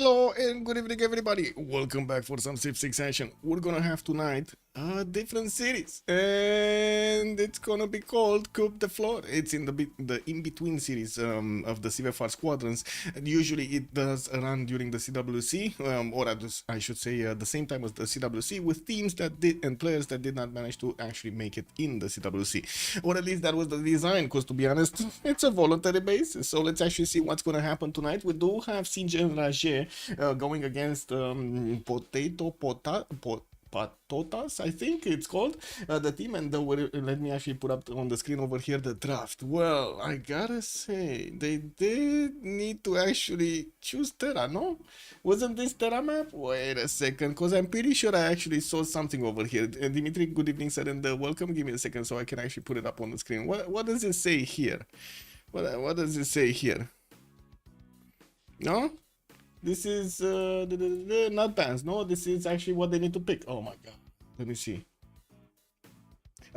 Hello and good evening everybody. Welcome back for some Civ6 action. We're gonna have tonight a different series and it's gonna be called Coup the Floor. It's in the in-between series of the CdF squadrons, and usually it does run during the CWC or I should say the same time as the CWC, with teams that did and players that did not manage to actually make it in the CWC, or at least that was the design, because to be honest it's a voluntary basis. So let's actually see what's gonna happen tonight. We do have Enrages going against Patotas, I think it's called, the team, and let me actually put up on the screen over here the draft. Well, I gotta say, they did need to actually choose Terra, no? Wasn't this Terra map? Wait a second, because I'm pretty sure I actually saw something over here. Dimitri, good evening, sir, and welcome. Give me a second so I can actually put it up on the screen. What does it say here? What does it say here? No? This is not bands. No, this is actually what they need to pick. Oh my god. Let me see.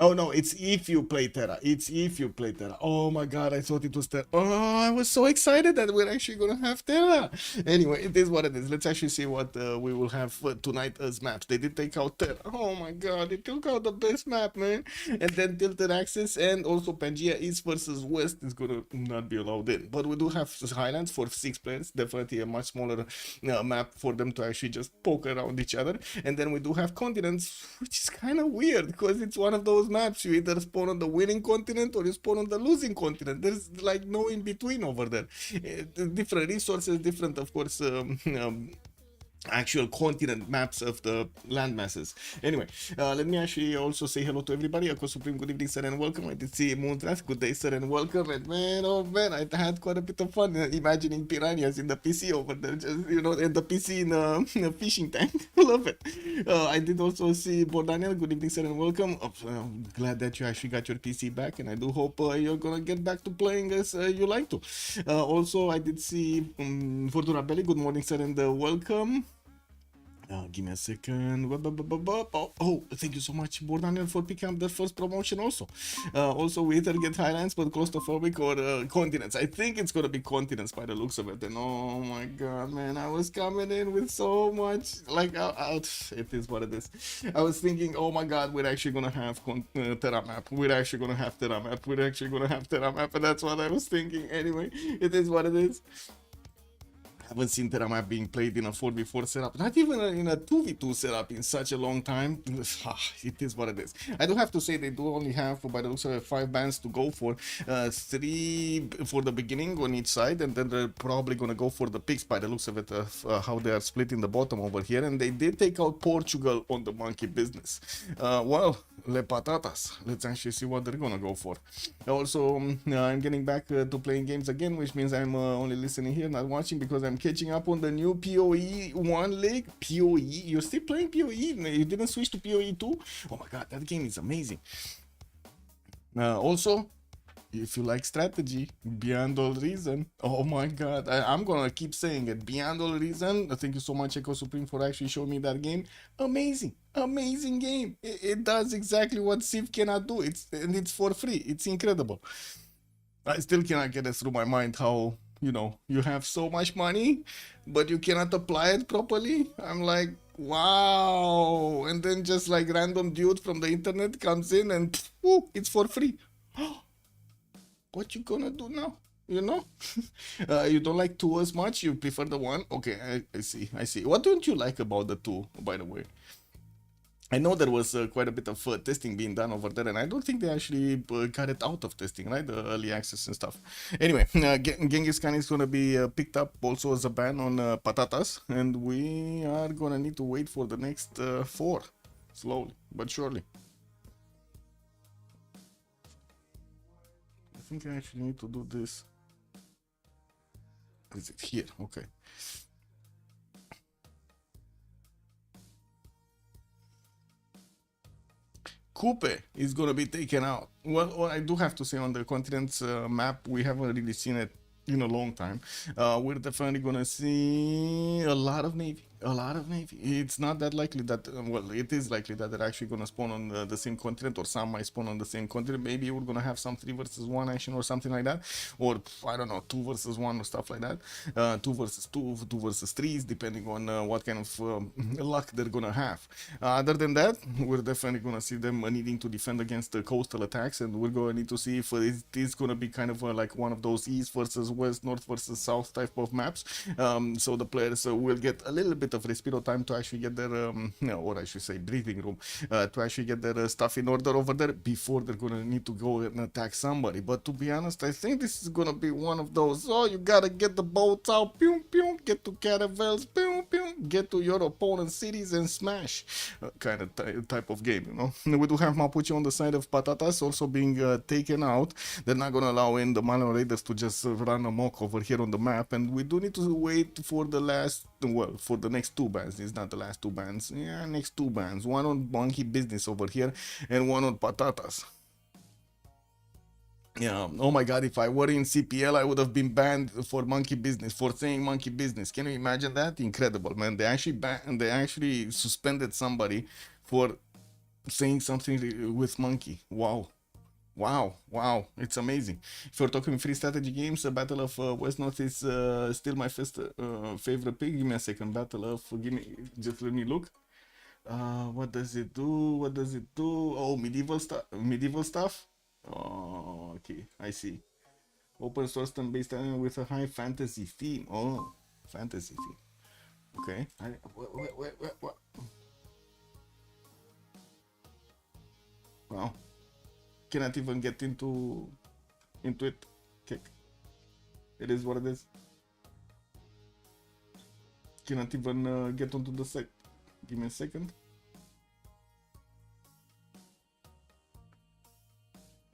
Oh no, it's if you play Terra. It's if you play Terra. Oh my god, I thought it was Terra. Oh, I was so excited that we're actually gonna have Terra. Anyway, it is what it is. Let's actually see what we will have tonight as maps. They did take out Terra. Oh my god, they took out the best map, man. And then Tilted Axis and also Pangea East versus West is gonna not be allowed in. But we do have Highlands for 6 players. Definitely a much smaller map for them to actually just poke around each other. And then we do have Continents, which is kind of weird because it's one of those maps you either spawn on the winning continent or you spawn on the losing continent. There's like no in between over there. Different resources, different, of course, actual continent maps of the land masses. Anyway, let me actually also say hello to everybody. Ako Supreme, good evening, sir, and welcome. I did see Moontrath, good day, sir, and welcome. And man, oh man, I had quite a bit of fun imagining piranhas in the PC over there, just, you know, in the PC in a fishing tank. Love it. I did also see Bordaniel, good evening, sir, and welcome. I'm glad that you actually got your PC back, and I do hope you're gonna get back to playing as you like to. Also, I did see Fortuna Belli, good morning, sir, and welcome. Give me a second. Oh, thank you so much, Bordaniel, for picking up the first promotion also. Also, we either get Highlands, but claustrophobic, or continents. I think it's gonna be continents by the looks of it. And oh my god, man, I was coming in with so much, like, it is what it is. I was thinking, oh my god, we're actually gonna have Terra map. We're actually gonna have Terra map. We're actually gonna have Terra map, and that's what I was thinking. Anyway, it is what it is. Haven't seen Terra map being played in a 4v4 setup, not even in a 2v2 setup in such a long time. It is what it is. I do have to say they do only have, by the looks of it, 5 bands to go for. 3 for the beginning on each side, and then they're probably gonna go for the picks by the looks of it, how they are split in the bottom over here. And they did take out Portugal on the monkey business. Well, Le Patatas. Let's actually see what they're gonna go for. Also, I'm getting back to playing games again, which means I'm only listening here, not watching, because I'm catching up on the new PoE 1 league. PoE? You're still playing PoE? You didn't switch to PoE 2? Oh my god, that game is amazing. Also, if you like strategy, Beyond All Reason, oh my god, I'm gonna keep saying it, Beyond All Reason. Thank you so much, Echo Supreme, for actually showing me that game. Amazing game. It does exactly what Civ cannot do. It's for free. It's incredible. I still cannot get it through my mind how, you know, you have so much money but you cannot apply it properly. I'm like, wow. And then just like random dude from the internet comes in and it's for free. What you gonna do now? You know? You don't like 2 as much, you prefer the 1. Okay, I see. What don't you like about the 2, by the way? I know there was quite a bit of testing being done over there, and I don't think they actually got it out of testing, right? The early access and stuff. Anyway, Genghis Khan is going to be picked up also as a ban on Patatas, and we are going to need to wait for the next 4, slowly but surely. I think I actually need to do this. Is it here? Okay. Coupe is going to be taken out. Well, I do have to say, on the continents map, we haven't really seen it in a long time. We're definitely going to see a lot of Navy. A lot of navy. It's not that likely that well, it is likely that they're actually gonna spawn on the same continent, or some might spawn on the same continent. Maybe we're gonna have some 3 versus 1 action or something like that, or I don't know, 2 versus 1 or stuff like that. 2 versus 2, 2 versus 3s, depending on what kind of luck they're gonna have. Other than that, we're definitely gonna see them needing to defend against the coastal attacks, and we're gonna need to see if it is gonna be kind of like one of those east versus west, north versus south type of maps. So the players will get a little bit of respiro time to actually get their, or I should say breathing room, to actually get their stuff in order over there before they're gonna need to go and attack somebody. But to be honest, I think this is gonna be one of those, oh, you gotta get the boats out, pew, pew, get to caravels, pew, pew, get to your opponent's cities and smash, kind of type of game, you know. We do have Mapuche on the side of Patatas also being taken out. They're not gonna allow in the Malian Raiders to just run amok over here on the map, and we do need to wait for the last, well, for the next 2 bans. It's not the last 2 bans, yeah, next 2 bans, one on Monkey Business over here and one on Patatas. Yeah, oh my god, if I were in CPL, I would have been banned for monkey business, for saying monkey business. Can you imagine that? Incredible, man. They actually they actually suspended somebody for saying something with monkey. Wow. Wow, wow, it's amazing. If you're talking free strategy games, Battle of West North is still my first favorite pick. Give me a second. Battle of, give me, just let me look. What does it do? What does it do? Oh, medieval stuff. Medieval stuff. Oh, okay, I see. Open source turn-based anime with a high fantasy theme. Oh, fantasy theme. Okay. What? Wow. Cannot even get into it. Okay. It is what it is. Cannot even get onto the site. Give me a second.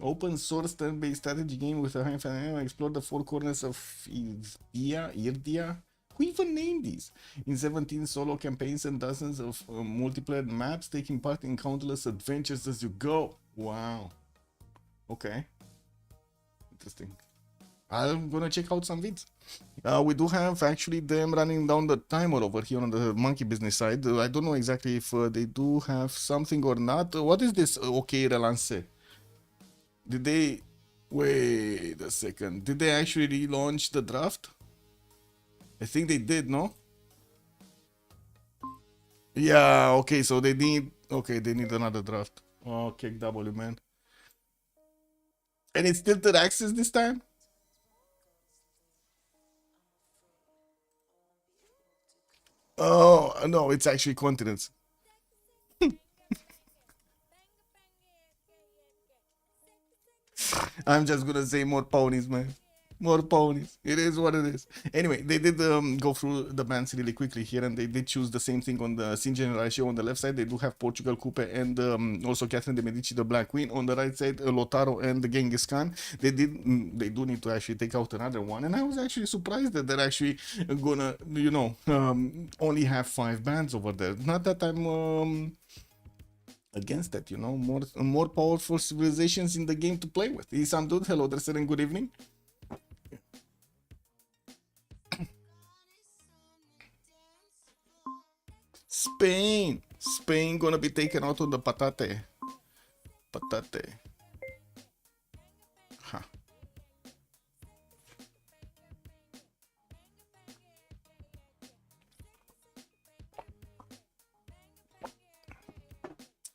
Open source turn-based strategy game with a high fan. Explore the 4 corners of Irdia. Who even named these? In 17 solo campaigns and dozens of multiplayer maps, taking part in countless adventures as you go. Wow. Okay. Interesting. I'm gonna check out some vids. We do have actually them running down the timer over here on the monkey business side. I don't know exactly if they do have something or not. What is this? Okay, relance. Did they... Wait a second. Did they actually relaunch the draft? I think they did, no? Yeah, okay, so they need... Okay, they need another draft. Oh, kick W, man. And it's tilted axis this time? Oh, no, it's actually continents. I'm just gonna say more ponies, man. More ponies. It is what it is. Anyway, they did go through the bands really quickly here, and they did choose the same thing on the Sin Generation on the left side. They do have Portugal Coupe and also Catherine de Medici, the Black Queen. On the right side, Lotaro and the Genghis Khan. They do need to actually take out another one, and I was actually surprised that they're actually gonna, you know, only have 5 bands over there. Not that I'm against that, you know, more powerful civilizations in the game to play with. Isam dude, hello there, sir, and good evening. Spain gonna be taken out on the patate. Huh.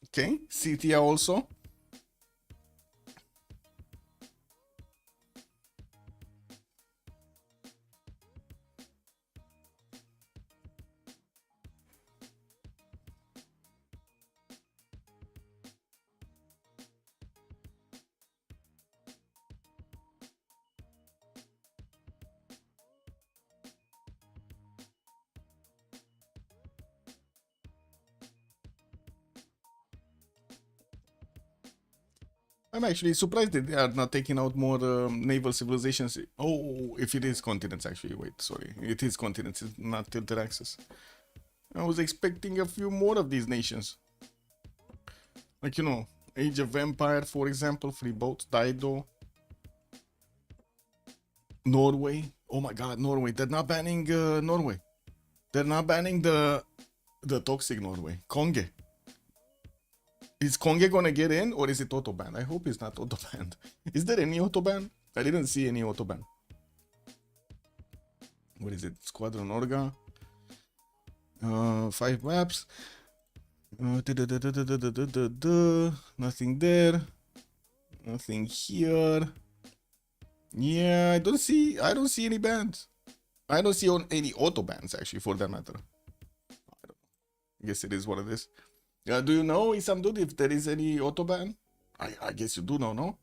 Okay, City also. I'm actually surprised that they are not taking out more naval civilizations. Oh, if it is continents, actually. Wait, sorry. It is continents, it's not tilted axis. I was expecting a few more of these nations. Like, you know, Age of Empire, for example, free boats, Dido. Norway. Oh my god, Norway. They're not banning Norway. They're not banning the toxic Norway. Konge. Is Konge gonna get in or is it auto ban? I hope it's not auto banned. Is there any auto ban? I didn't see any auto ban. What is it? Squadron Orga. 5 maps. Nothing there. Nothing here. Yeah, I don't see any bans. I don't see any auto bans actually, for that matter. I guess it is what it is. Do you know, Isam Dude, if there is any auto ban? I guess you do know, no?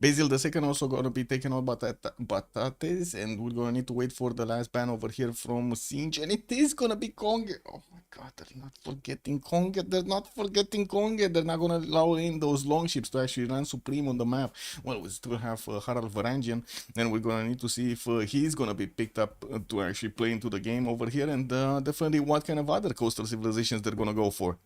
Basil the second also gonna be taken out Patotas, and we're gonna need to wait for the last ban over here from Singe, and it is gonna be Konge. Oh my god, they're not forgetting Konge. They're not forgetting Konge. They're not gonna allow in those long ships to actually run supreme on the map. Well, we still have Harald Varangian, and we're gonna need to see if he's gonna be picked up to actually play into the game over here, and definitely what kind of other coastal civilizations they're gonna go for.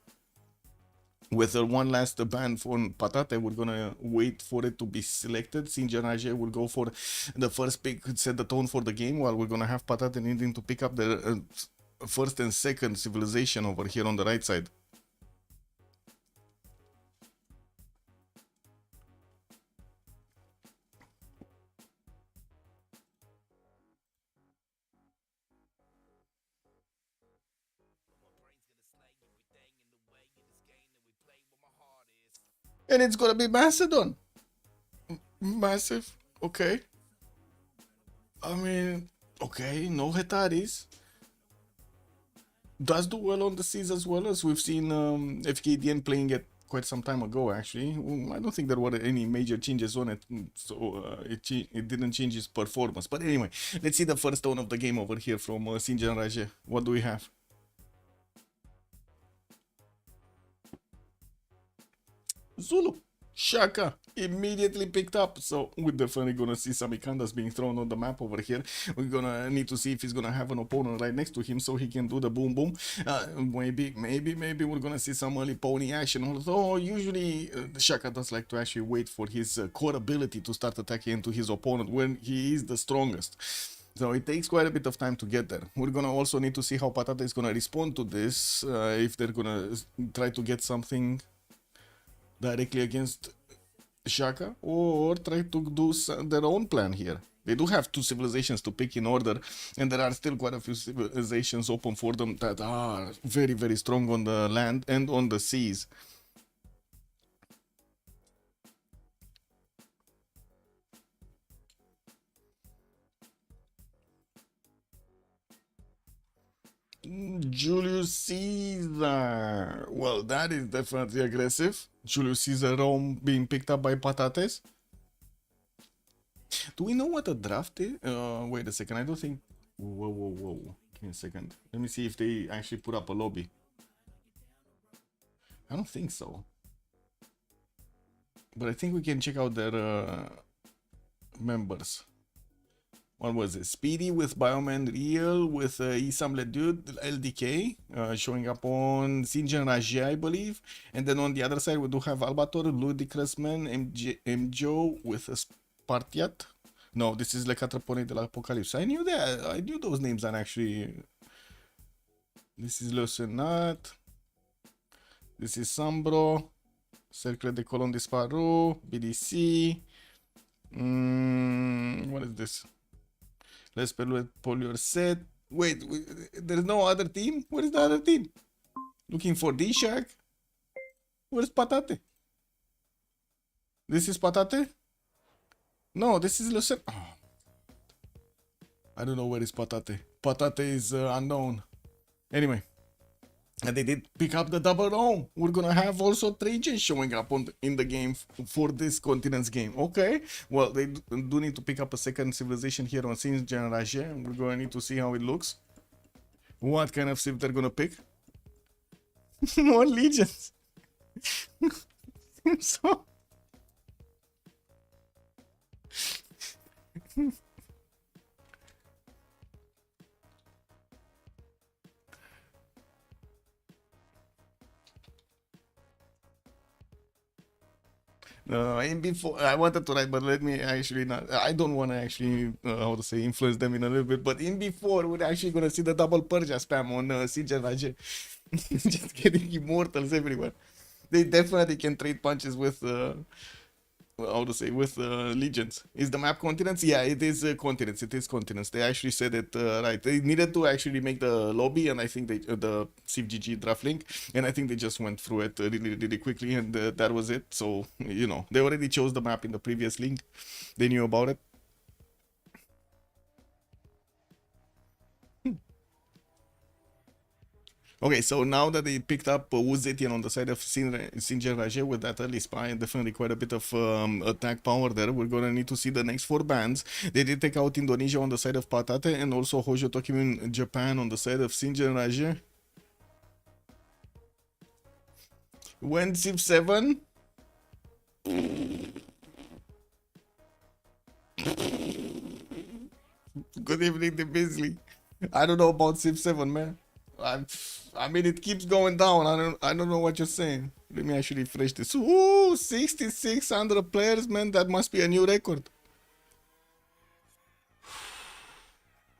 With one last ban for Patate, we're gonna wait for it to be selected. Enrages will go for the first pick, set the tone for the game, while we're gonna have Patate needing to pick up the first and second civilization over here on the right side. And it's gonna be Macedon. Massive. Okay. I mean, okay, no Hetaris. Does do well on the seas as well, as we've seen FKDN playing it quite some time ago, actually. I don't think there were any major changes on it, so it didn't change its performance. But anyway, let's see the first tone of the game over here from Enrages. What do we have? Zulu. Shaka immediately picked up, so we're definitely gonna see some Ikandas being thrown on the map over here. We're gonna need to see if he's gonna have an opponent right next to him so he can do the boom boom. Maybe we're gonna see some early pony action, although usually Shaka does like to actually wait for his core ability to start attacking into his opponent when he is the strongest. So it takes quite a bit of time to get there. We're gonna also need to see how Patata is gonna respond to this, if they're gonna try to get something directly against Shaka or try to do their own plan here. They do have 2 civilizations to pick in order, and there are still quite a few civilizations open for them that are very, very strong on the land and on the seas. Julius Caesar. Well, that is definitely aggressive. Julius Caesar Rome being picked up by Patates. Do we know what the draft is? Wait a second. I don't think. Whoa. Give me a second. Let me see if they actually put up a lobby. I don't think so. But I think we can check out their members. What was it? Speedy with Bioman Real with Isam Leduc LDK showing up on Enrages, I believe. And then on the other side, we do have Albator, Ludicrous Man, MJO with Spartiat. No, this is Le Catrapone de l'Apocalypse. I knew that. I knew those names are actually. This is Le Senat. This is Sambro. Cercle de Colon Disparu. BDC. What is this? Let's pull your set. Wait, there's no other team? Where is the other team? Looking for D-Shack? Where's Patate? This is Patate? No, this is Lucen. Oh. I don't know where is Patate. Patate is unknown. Anyway. And they did pick up the double home. We're gonna have also Trajan showing up in the game for this continent's game. Okay, well, they do need to pick up a second civilization here on Enrages. We're gonna need to see how it looks. What kind of civ they're gonna pick? More legions. So No, in before I wanted to write, but let me actually not. I don't want to actually how to say influence them in a little bit. But in before, we're actually gonna see the double Persia spam on Siege and Rajay. Just getting immortals everywhere. They definitely can trade punches with how to say with legions. Is the map continents? Yeah, it is continents. It is continents. They actually said it right. They needed to actually make the lobby, and I think they the CivGG draft link, and I think they just went through it really quickly, and that was it. So you know they already chose the map in the previous link. They knew about it. Okay, so now that they picked up Uzetian on the side of Sinjar Raje with that early spy and definitely quite a bit of attack power there, we're gonna need to see the next 4 bands. They did take out Indonesia on the side of Patate and also Hojo Tokim in Japan on the side of Sinjar Raje. When Civ7? Good evening, the Bisley. I don't know about Civ7, man. I mean, it keeps going down. I don't know what you're saying. Let me actually refresh this. Ooh, 6,600 players, man. That must be a new record.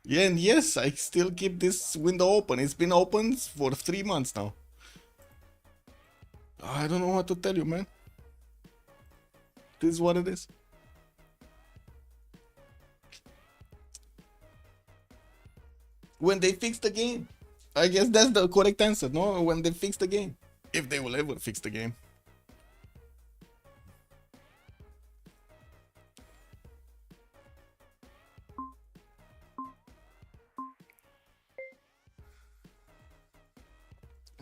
Yeah, and yes, I still keep this window open. It's been open for 3 months now. I don't know what to tell you, man. This is what it is. When they fix the game. I guess that's the correct answer, no? When they fix the game. If they will ever fix the game.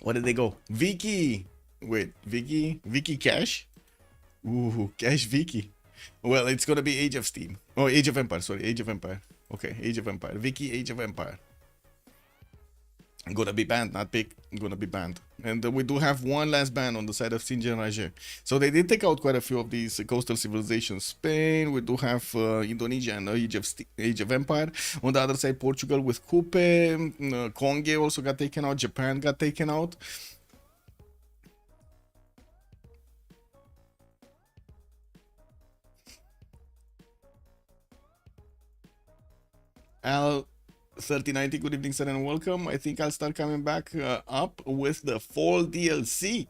What did they go? Vicky! Wait, Vicky Cash? Ooh, Cash Vicky. Well, it's gonna be Age of Steam. Oh, Age of Empire, sorry, Age of Empire. Okay, Age of Empire. Vicky, Age of Empire. Gonna be banned, not pick. Gonna be banned. And we do have one last ban on the side of Sinjar Raje. So they did take out quite a few of these coastal civilizations. Spain, we do have Indonesia and Age of Empire. On the other side, Portugal with Coupe. Conge also got taken out. Japan got taken out. Al 3090, good evening, sir, and welcome. I think I'll start coming back up with the fall DLC.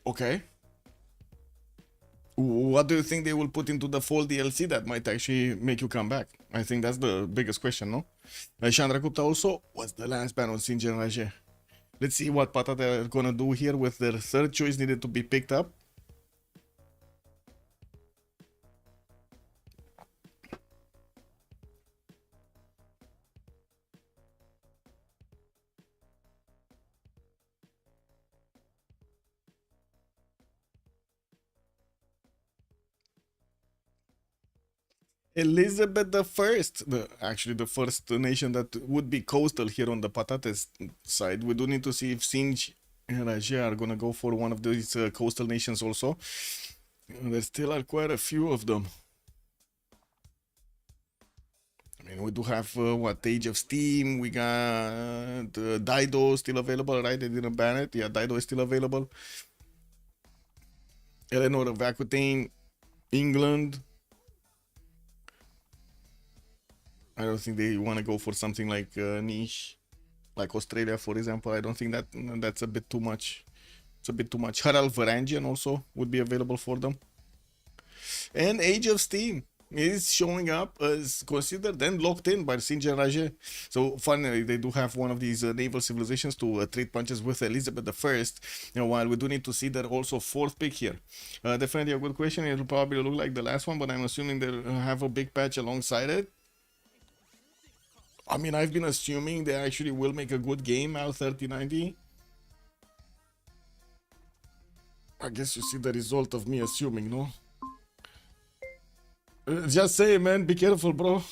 Okay. What do you think they will put into the fall DLC that might actually make you come back? I think that's the biggest question, no? Chandra Gupta also was the last ban on Sinjar Raje. Let's see what Patata are gonna do here with their third choice needed to be picked up. Elizabeth the First, actually the first nation that would be coastal here on the Patates side. We do need to see if Sinj and Raja are gonna go for one of these coastal nations also. There still are quite a few of them. I mean, we do have what, Age of Steam. We got Dido still available, right? They didn't ban it. Yeah, Dido is still available. Eleanor of Aquitaine, England. I don't think they want to go for something like niche, like Australia, for example. I don't think that's a bit too much. It's a bit too much. Harald Varangian also would be available for them. And Age of Steam is showing up as considered and locked in by Sinjar Raje. So finally, they do have one of these naval civilizations to trade punches with Elizabeth I. While we do need to see their also fourth pick here. Definitely a good question. It will probably look like the last one, but I'm assuming they'll have a big patch alongside it. I mean, I've been assuming they actually will make a good game, Al 3090. I guess you see the result of me assuming, no? Just say, man, be careful, bro.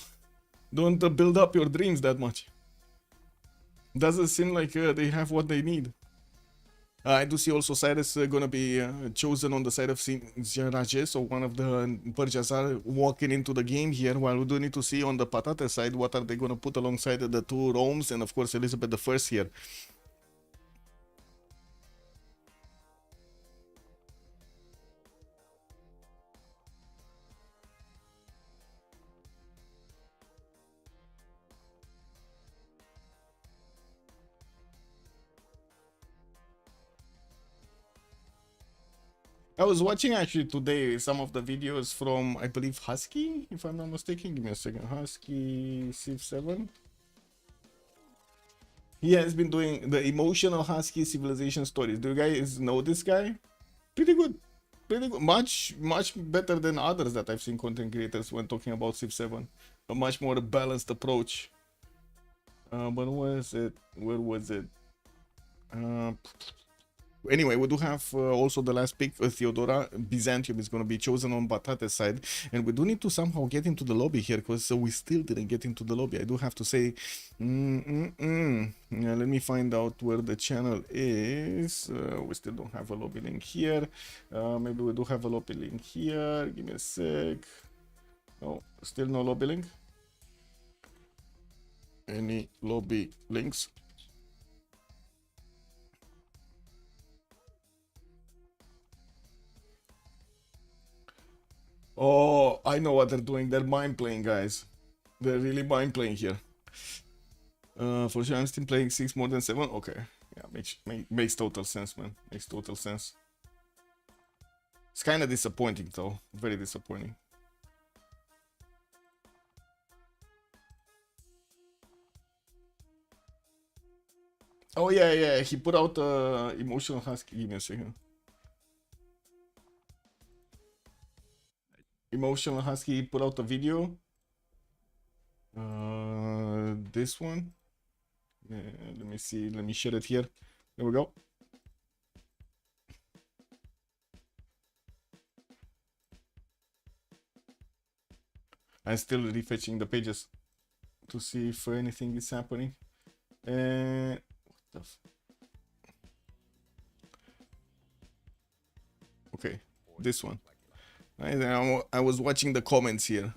Don't build up your dreams that much. Doesn't seem like they have what they need. I do see also Cyrus gonna be chosen on the side of Raje, so one of the Persians are walking into the game here, while we do need to see on the Patata side what are they gonna put alongside the two Romes and of course Elizabeth I here. I was watching actually today some of the videos from, I believe, Husky, if I'm not mistaken. Give me a second. Husky Civ7. He has been doing the emotional Husky civilization stories. Do you guys know this guy? Pretty good. Pretty good. Much better than others that I've seen content creators when talking about Civ7. A much more balanced approach. But where was it? Where was it? Anyway, we do have also the last pick, Theodora. Byzantium is going to be chosen on Patotas side, and we do need to somehow get into the lobby here, because we still didn't get into the lobby. I do have to say, yeah, let me find out where the channel is. We still don't have a lobby link here. Maybe we do have a lobby link here. Give me a sec. No, still no lobby link. Any lobby links? Oh, I know what they're doing. They're mind playing, guys. They're really mind playing here. For sure, I'm still playing 6 more than 7. Okay, yeah, makes total sense, man. Makes total sense. It's kind of disappointing, though. Very disappointing. Oh yeah, yeah. He put out emotional husky. Give me a second. Emotional husky put out a video. This one. Let me see. Let me share it here. There we go. I'm still refetching the pages to see if anything is happening. What the okay, this one. I was watching the comments here.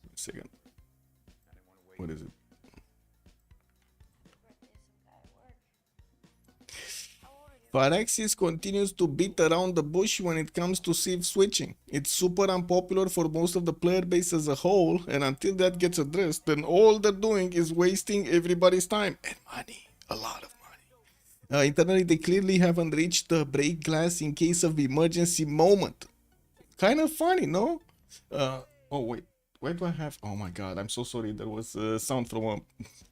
Wait a second. What is it? Phyrexis continues to beat around the bush when it comes to Civ switching. It's super unpopular for most of the player base as a whole, and until that gets addressed, then all they're doing is wasting everybody's time and money. A lot of money. Internally, they clearly haven't reached the break glass in case of emergency moment. Kind of funny, no? Oh wait, why do I have? Oh my god, I'm so sorry. There was sound from a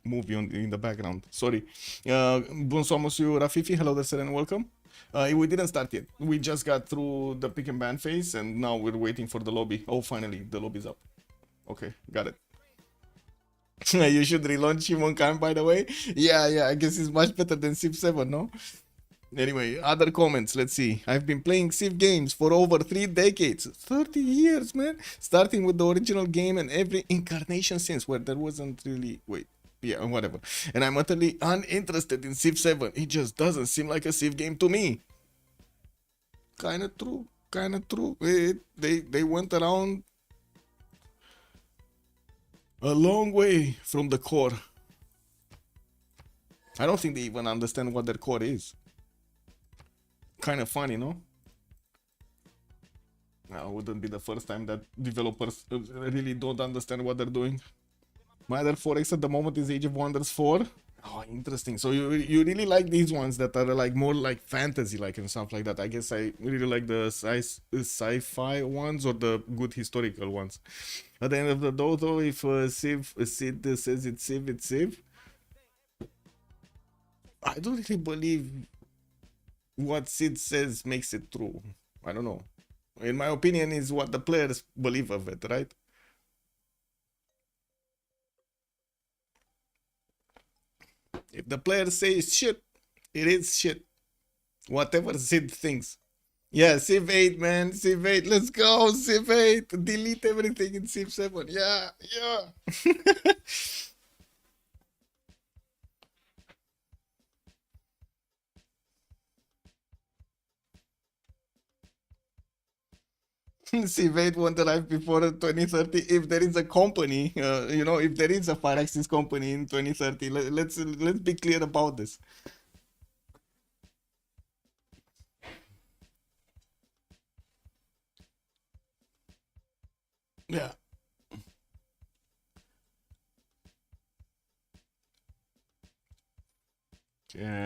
movie in the background. Sorry. Bonsoir, Monsieur Rafifi. Hello there, sir, and welcome. We didn't start yet. We just got through the pick and ban phase, and now we're waiting for the lobby. Oh, finally, the lobby's up. Okay, got it. You should relaunch Shimonkan, by the way. Yeah, I guess it's much better than Civ7, no? Anyway, other comments. Let's see. I've been playing Civ games for over 3 decades. 30 years, man. Starting with the original game and every incarnation since, where there wasn't really... Wait. Yeah, whatever. And I'm utterly uninterested in Civ 7. It just doesn't seem like a Civ game to me. Kinda true. Kinda true. They went around a long way from the core. I don't think they even understand what their core is. Kind of funny, no? Now, wouldn't be the first time that developers really don't understand what they're doing. My other 4X at the moment is Age of Wonders 4. Oh, interesting. So you really like these ones that are like more like fantasy like and stuff like that. I guess I really like the sci-fi ones or the good historical ones. At the end of the day, though, if Sid says it's Civ, it's Civ. I don't really believe what Sid says makes it true. I don't know. In my opinion, is what the players believe of it, right? If the player says shit, it is shit. Whatever Sid thinks. Yeah, Civ 8, man. Civ 8. Let's go, Civ 8. Delete everything in Civ 7. Yeah. Civ 8 won't arrive before 2030 if there is a company, if there is a Firaxis company in 2030. Let's be clear about this. Yeah.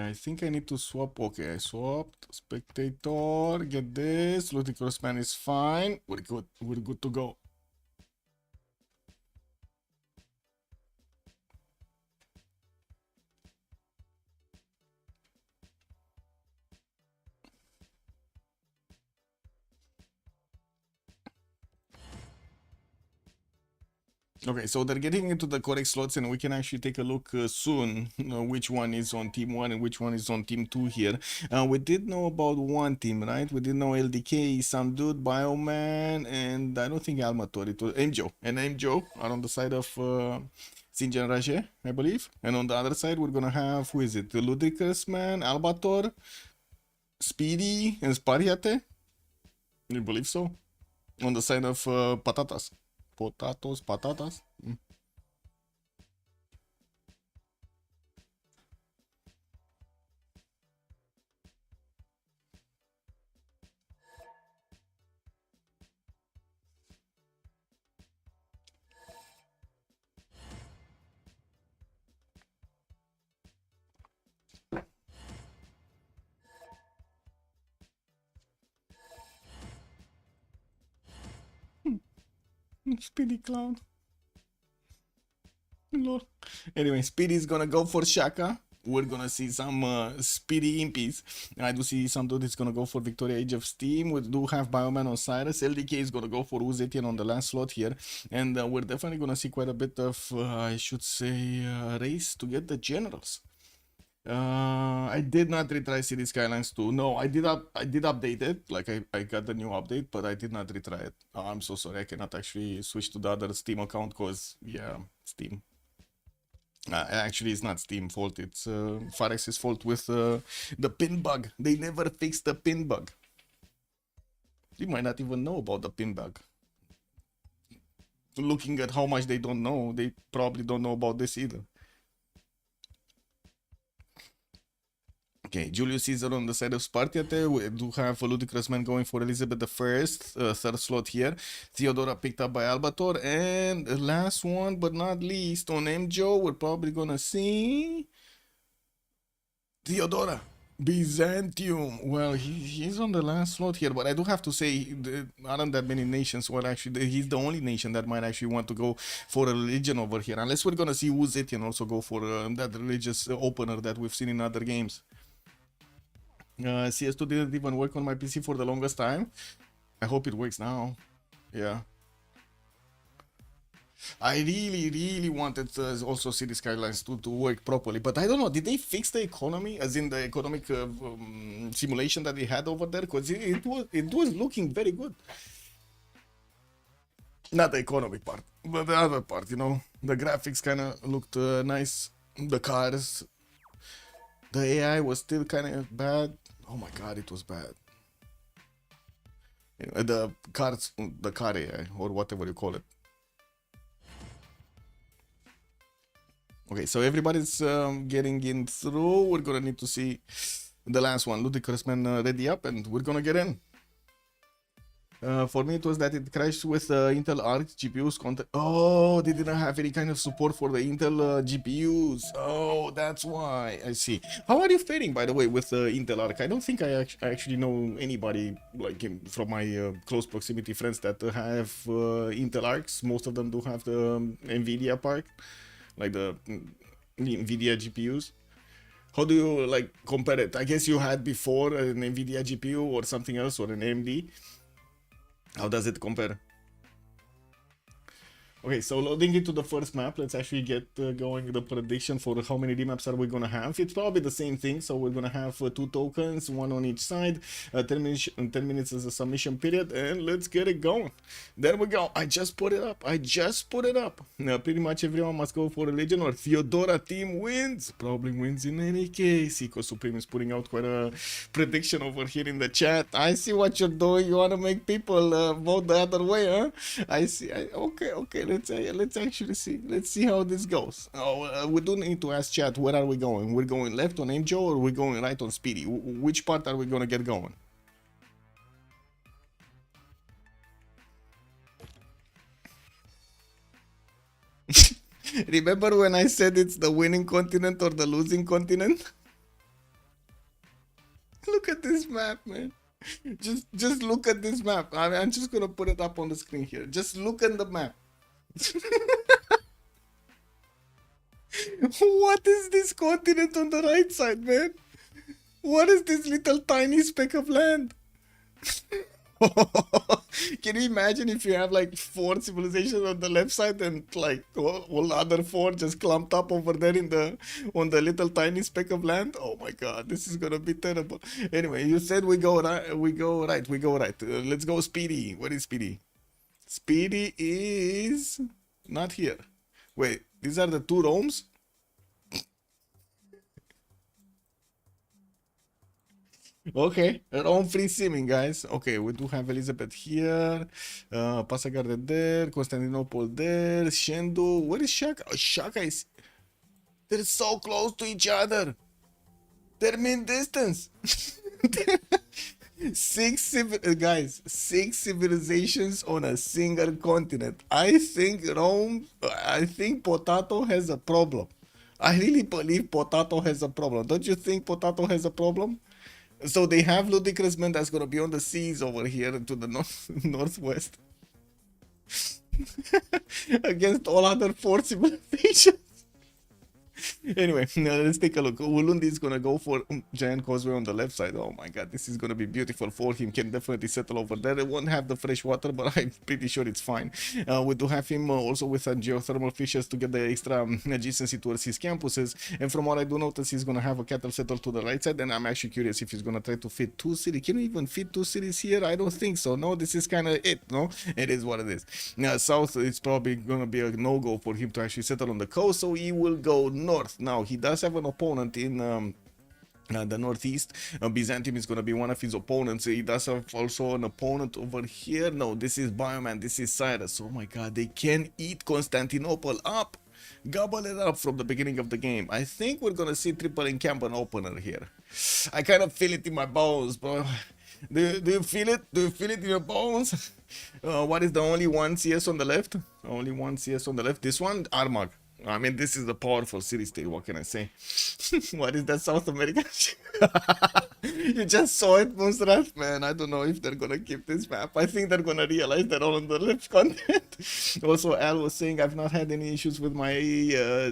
I think I need to swap. Okay, I swapped. Spectator, get this. Ludicrous Man is fine. We're good. We're good to go. Okay, so they're getting into the correct slots, and we can actually take a look soon which one is on team 1 and which one is on team 2 here. We did know about one team, right? We did know LDK, some dude, Bioman, and I don't think Almator, it was Mjo. And Mjo are on the side of Enrages, I believe. And on the other side, we're gonna have, who is it? The Ludicrous Man, Albator, Speedy, and Spariate? You believe so? On the side of Patatas. Patatas. Speedy Clown. Lord. Anyway, Speedy is gonna go for Shaka. We're gonna see some Speedy impies. I do see some dude is gonna go for Victoria Age of Steam. We do have Bioman on Cyrus. LDK is gonna go for Uzetian on the last slot here. And we're definitely gonna see quite a bit of, I should say, race to get the generals. I did not retry City Skylines 2. No, I did update it. Like I got the new update, but I did not retry it. Oh, I'm so sorry. I cannot actually switch to the other Steam account because, yeah, Steam. Actually, it's not Steam fault. It's Farex's fault with the pin bug. They never fixed the pin bug. You might not even know about the pin bug. Looking at how much they don't know, they probably don't know about this either. Okay, Julius Caesar on the side of Spartiate. We do have a Ludicrous Man going for Elizabeth I, third slot here. Theodora picked up by Albator. And the last one, but not least, on Mjo, we're probably gonna see Theodora. Byzantium. Well, he's on the last slot here, but I do have to say, there aren't that many nations. Well, actually, he's the only nation that might actually want to go for a religion over here, unless we're gonna see Uzetian also go for that religious opener that we've seen in other games. CS2 didn't even work on my PC for the longest time. I hope it works now. Yeah. I really wanted also City Skylines 2 to work properly, but I don't know, did they fix the economy, as in the economic simulation that they had over there? Because it was looking very good. Not the economic part, but the other part, you know. The graphics kind of looked nice. The cars. The AI was still kind of bad. Oh my god, it was bad. The cars, the car AI, or whatever you call it. Okay, so everybody's getting in through. We're gonna need to see the last one, Ludicrous Man, ready up, and we're gonna get in. For me, it was that it crashed with Intel Arc GPUs. Oh, they didn't have any kind of support for the Intel GPUs. Oh, that's why. I see. How are you faring, by the way, with Intel Arc? I don't think I actually know anybody like from my close proximity friends that have Intel Arcs. Most of them do have the NVIDIA part, like the NVIDIA GPUs. How do you like compare it? I guess you had before an NVIDIA GPU or something else, or an AMD. How does it compare? Okay, so loading into the first map, let's actually get going the prediction for how many D-maps are we gonna have. It's probably the same thing, so we're gonna have 2 tokens, 1 on each side, 10 minutes as a submission period, and let's get it going. There we go. I just put it up. Now, pretty much everyone must go for religion, or Theodora team wins. Probably wins in any case. Eco Supreme is putting out quite a prediction over here in the chat. I see what you're doing. You want to make people vote the other way, huh? I see. Okay. Let's actually see. Let's see how this goes. We do need to ask chat, where are we going? We're going left on Angel, or we're going right on Speedy? Which part are we gonna get going? Remember when I said it's the winning continent or the losing continent? map, man. Just look at this map. I'm just gonna put it up on the screen here. Just look at the map. What is this continent on the right side, man? What is this little tiny speck of land? Can you imagine if you have like 4 civilizations on the left side and like all other 4 just clumped up over there in the on the little tiny speck of land? Oh my god, this is gonna be terrible. Anyway, you said we go right. Let's go Speedy. Where is Speedy? Speedy is not here. Wait, these are the 2 Romes? Okay, Rome free simming, guys. Okay, we do have Elizabeth here, Pasagarde there, Constantinople there, Shendu. Where is Shaka? Oh, Shaka is. They're so close to each other. They're mean distance. Guys, 6 civilizations on a single continent. I think Potato has a problem. I really believe Potato has a problem. Don't you think Potato has a problem? So they have Ludicrous Man that's gonna be on the seas over here to the northwest against all other 4 civilizations. Anyway, now let's take a look. Ulundi is gonna go for Giant Causeway on the left side. Oh my god, this is gonna be beautiful for him. Can definitely settle over there. It won't have the fresh water, but I'm pretty sure it's fine. We do have him also with geothermal fishes to get the extra adjacency towards his campuses. And from what I do notice, he's gonna have a cattle settle to the right side. And I'm actually curious if he's gonna try to fit 2 cities. Can you even fit 2 cities here? I don't think so. No, this is kind of it. No, it is what it is. Now, south, it's probably gonna be a no-go for him to actually settle on the coast, so he will go north. Now, he does have an opponent in the northeast. Byzantium is going to be one of his opponents. He does have also an opponent over here. No, this is Bioman, this is Cyrus. Oh my god, they can eat Constantinople up. Gobble it up from the beginning of the game. I think we're going to see triple encampment opener here. I kind of feel it in my bones, bro. Do you feel it? Do you feel it in your bones? What is the only 1 CS on the left? Only 1 CS on the left. This one, Armagh. I mean, this is a powerful city-state, what can I say? What is that, South America? You just saw it, Monstrat? Man, I don't know if they're gonna keep this map. I think they're gonna realize they're all on the left content. Also, Al was saying, I've not had any issues with my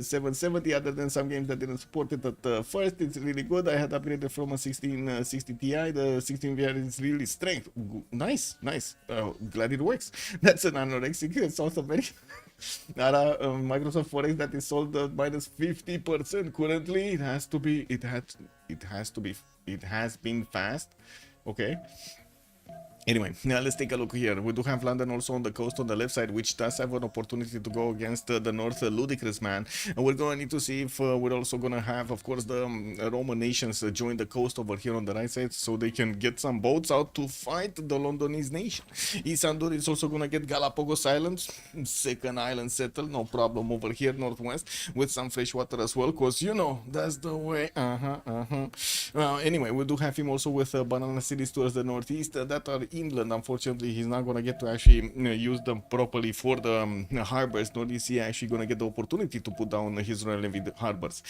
770 other than some games that didn't support it at first. It's really good. I had upgraded from a 1660 Ti. The 16 VR is really strength. Nice, nice. Glad it works. That's an anorexic South America. Microsoft Forex that is sold at minus 50% currently. It has to be. It has been fast. Okay. Anyway, now let's take a look here. We do have London also on the coast on the left side, which does have an opportunity to go against the north Ludicrous Man. And we're going to need to see if we're also going to have, of course, the Roman nations join the coast over here on the right side, so they can get some boats out to fight the Londonese nation. Isandur is also going to get Galapagos Islands, second island settled, no problem over here northwest, with some fresh water as well, because, you know, that's the way. Anyway, we do have him also with banana cities towards the northeast that are inland. Unfortunately, he's not going to get to actually use them properly for the harbors, nor is he actually going to get the opportunity to put down his relevant harbors,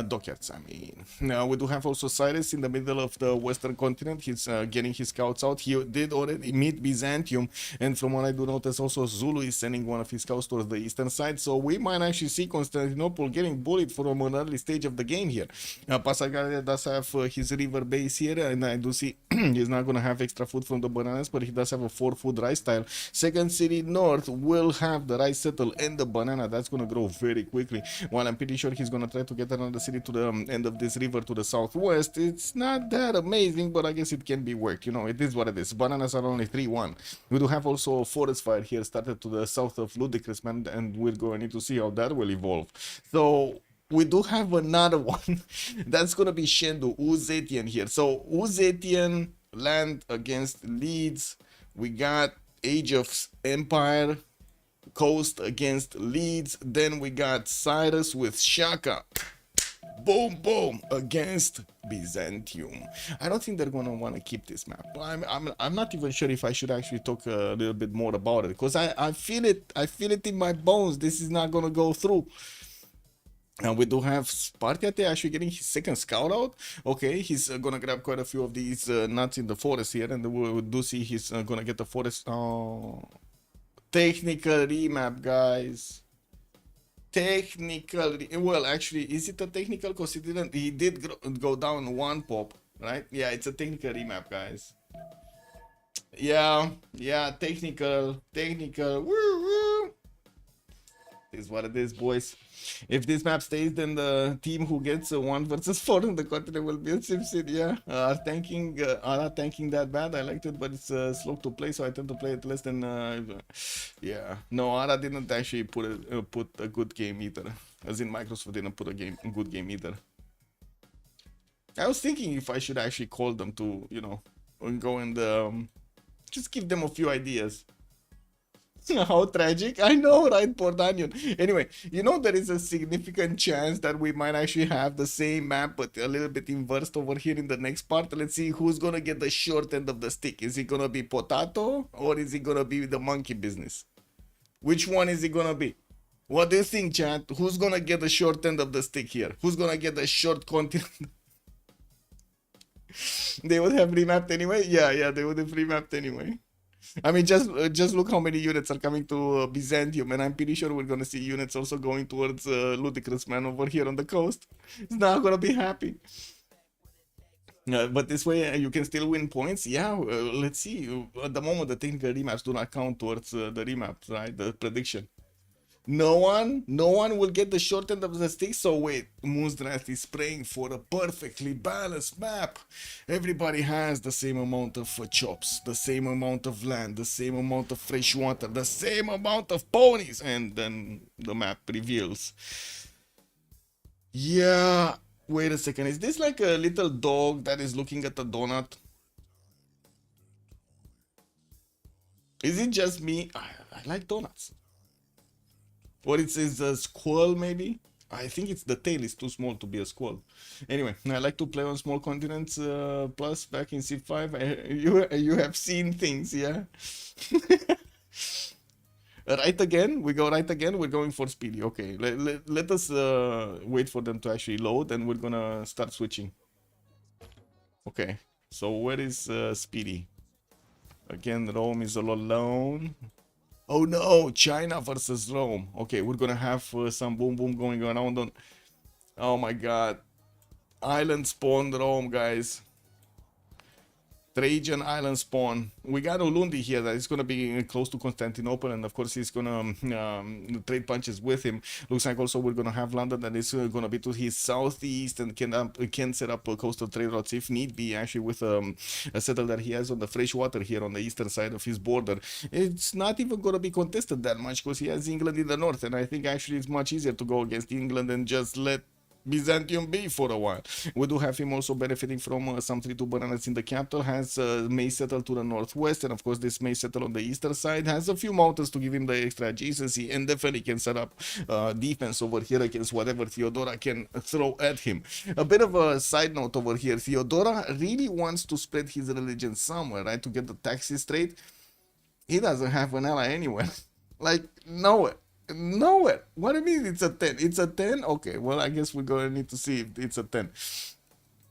dockyards. I mean, we do have also Cyrus in the middle of the western continent. He's getting his scouts out. He did already meet Byzantium, and from what I do notice, also Zulu is sending one of his scouts towards the eastern side, so we might actually see Constantinople getting bullied from an early stage of the game here. Passagarde does have his river base here, and I do see he's not going to have extra food from the bananas, but he does have a 4-food rice tile. Second city north will have the rice settle and the banana. That's going to grow very quickly, while I'm pretty sure he's going to try to get another city to the end of this river to the southwest. It's not that amazing, but I guess it can be worked. You know, it is what it is. Bananas are only 3-1. We do have also a forest fire here started to the south of Ludicrous Man, and we're going to need to see how that will evolve. So we do have another one. That's going to be Shendu, Uzetian here. So Uzetian land against Leeds. We got Age of Empire coast against Leeds. Then we got Cyrus with Shaka. Boom, boom, against Byzantium. I don't think they're gonna want to keep this map. I'm not even sure if I should actually talk a little bit more about it, because I feel it in my bones. This is not gonna go through. And we do have Spartiate actually getting his second scout out. Okay, he's gonna grab quite a few of these nuts in the forest here, and we do see he's gonna get the forest. Oh, technical remap, guys. Technical. Well, actually, is it a technical? Because he did go down one pop, right? Yeah, it's a technical remap, guys. Yeah, yeah, technical. Woo, woo. Is what it is, boys. If this map stays, then the team who gets 1 versus 4 in the continent will be a Civ6. Yeah, are not tanking that bad. I liked it, but it's slow to play, so I tend to play it less than. Yeah, no, Ara didn't actually put a good game either. As in, Microsoft didn't put a good game either. I was thinking if I should actually call them to, go and just give them a few ideas. How tragic. I know, right, Portanion? Anyway, there is a significant chance that we might actually have the same map, but a little bit inversed over here in the next part. Let's see who's gonna get the short end of the stick. Is it gonna be Potato, or is it gonna be the monkey business? Which one is it gonna be? What do you think, chat? Who's gonna get the short end of the stick here? Who's gonna get the short continent? They would have remapped anyway? Yeah, they would have remapped anyway. I mean, just look how many units are coming to Byzantium, and I'm pretty sure we're gonna see units also going towards Ludicrous Man over here on the coast. It's not gonna be happy. But this way you can still win points. Yeah, let's see. At the moment, the technical remaps do not count towards the remaps, right? The prediction. No one will get the short end of the stick. So wait, Moonstrat is praying for a perfectly balanced map. Everybody has the same amount of chops, the same amount of land, the same amount of fresh water, the same amount of ponies, and then the map reveals. Yeah, wait a second. Is this like a little dog that is looking at a donut? Is it just me? I like donuts. Or it says a squirrel, maybe? I think it's the tail is too small to be a squirrel. Anyway, I like to play on small continents. Plus, back in Civ5, you have seen things, yeah? Right again? We go right again? We're going for speedy. Okay, let us wait for them to actually load, and we're gonna start switching. Okay, so where is speedy? Again, Rome is all alone. Oh no, China versus Rome. Okay, we're gonna have some boom boom going around on. Oh my god. Island spawn Rome, guys. Trajan Island spawn. We got Ulundi here that is going to be close to Constantinople, and of course he's going to trade punches with him. Looks like also we're going to have London that is going to be to his southeast and can set up coastal trade routes if need be, actually with a settle that he has on the fresh water here on the eastern side of his border. It's not even going to be contested that much because he has England in the north, and I think actually it's much easier to go against England and just let Byzantium be for a while. We do have him also benefiting from some 3-2 bananas in the capital, has May settle to the northwest, and of course this May settle on the eastern side, has a few mountains to give him the extra adjacency, and definitely can set up defense over here against whatever Theodora can throw at him. A bit of a side note over here, Theodora really wants to spread his religion somewhere, right, to get the taxes straight. He doesn't have an ally anywhere. Like, nowhere. Nowhere. What do you mean it's a 10? It's a 10? Okay, well, I guess we're going to need to see if it's a 10.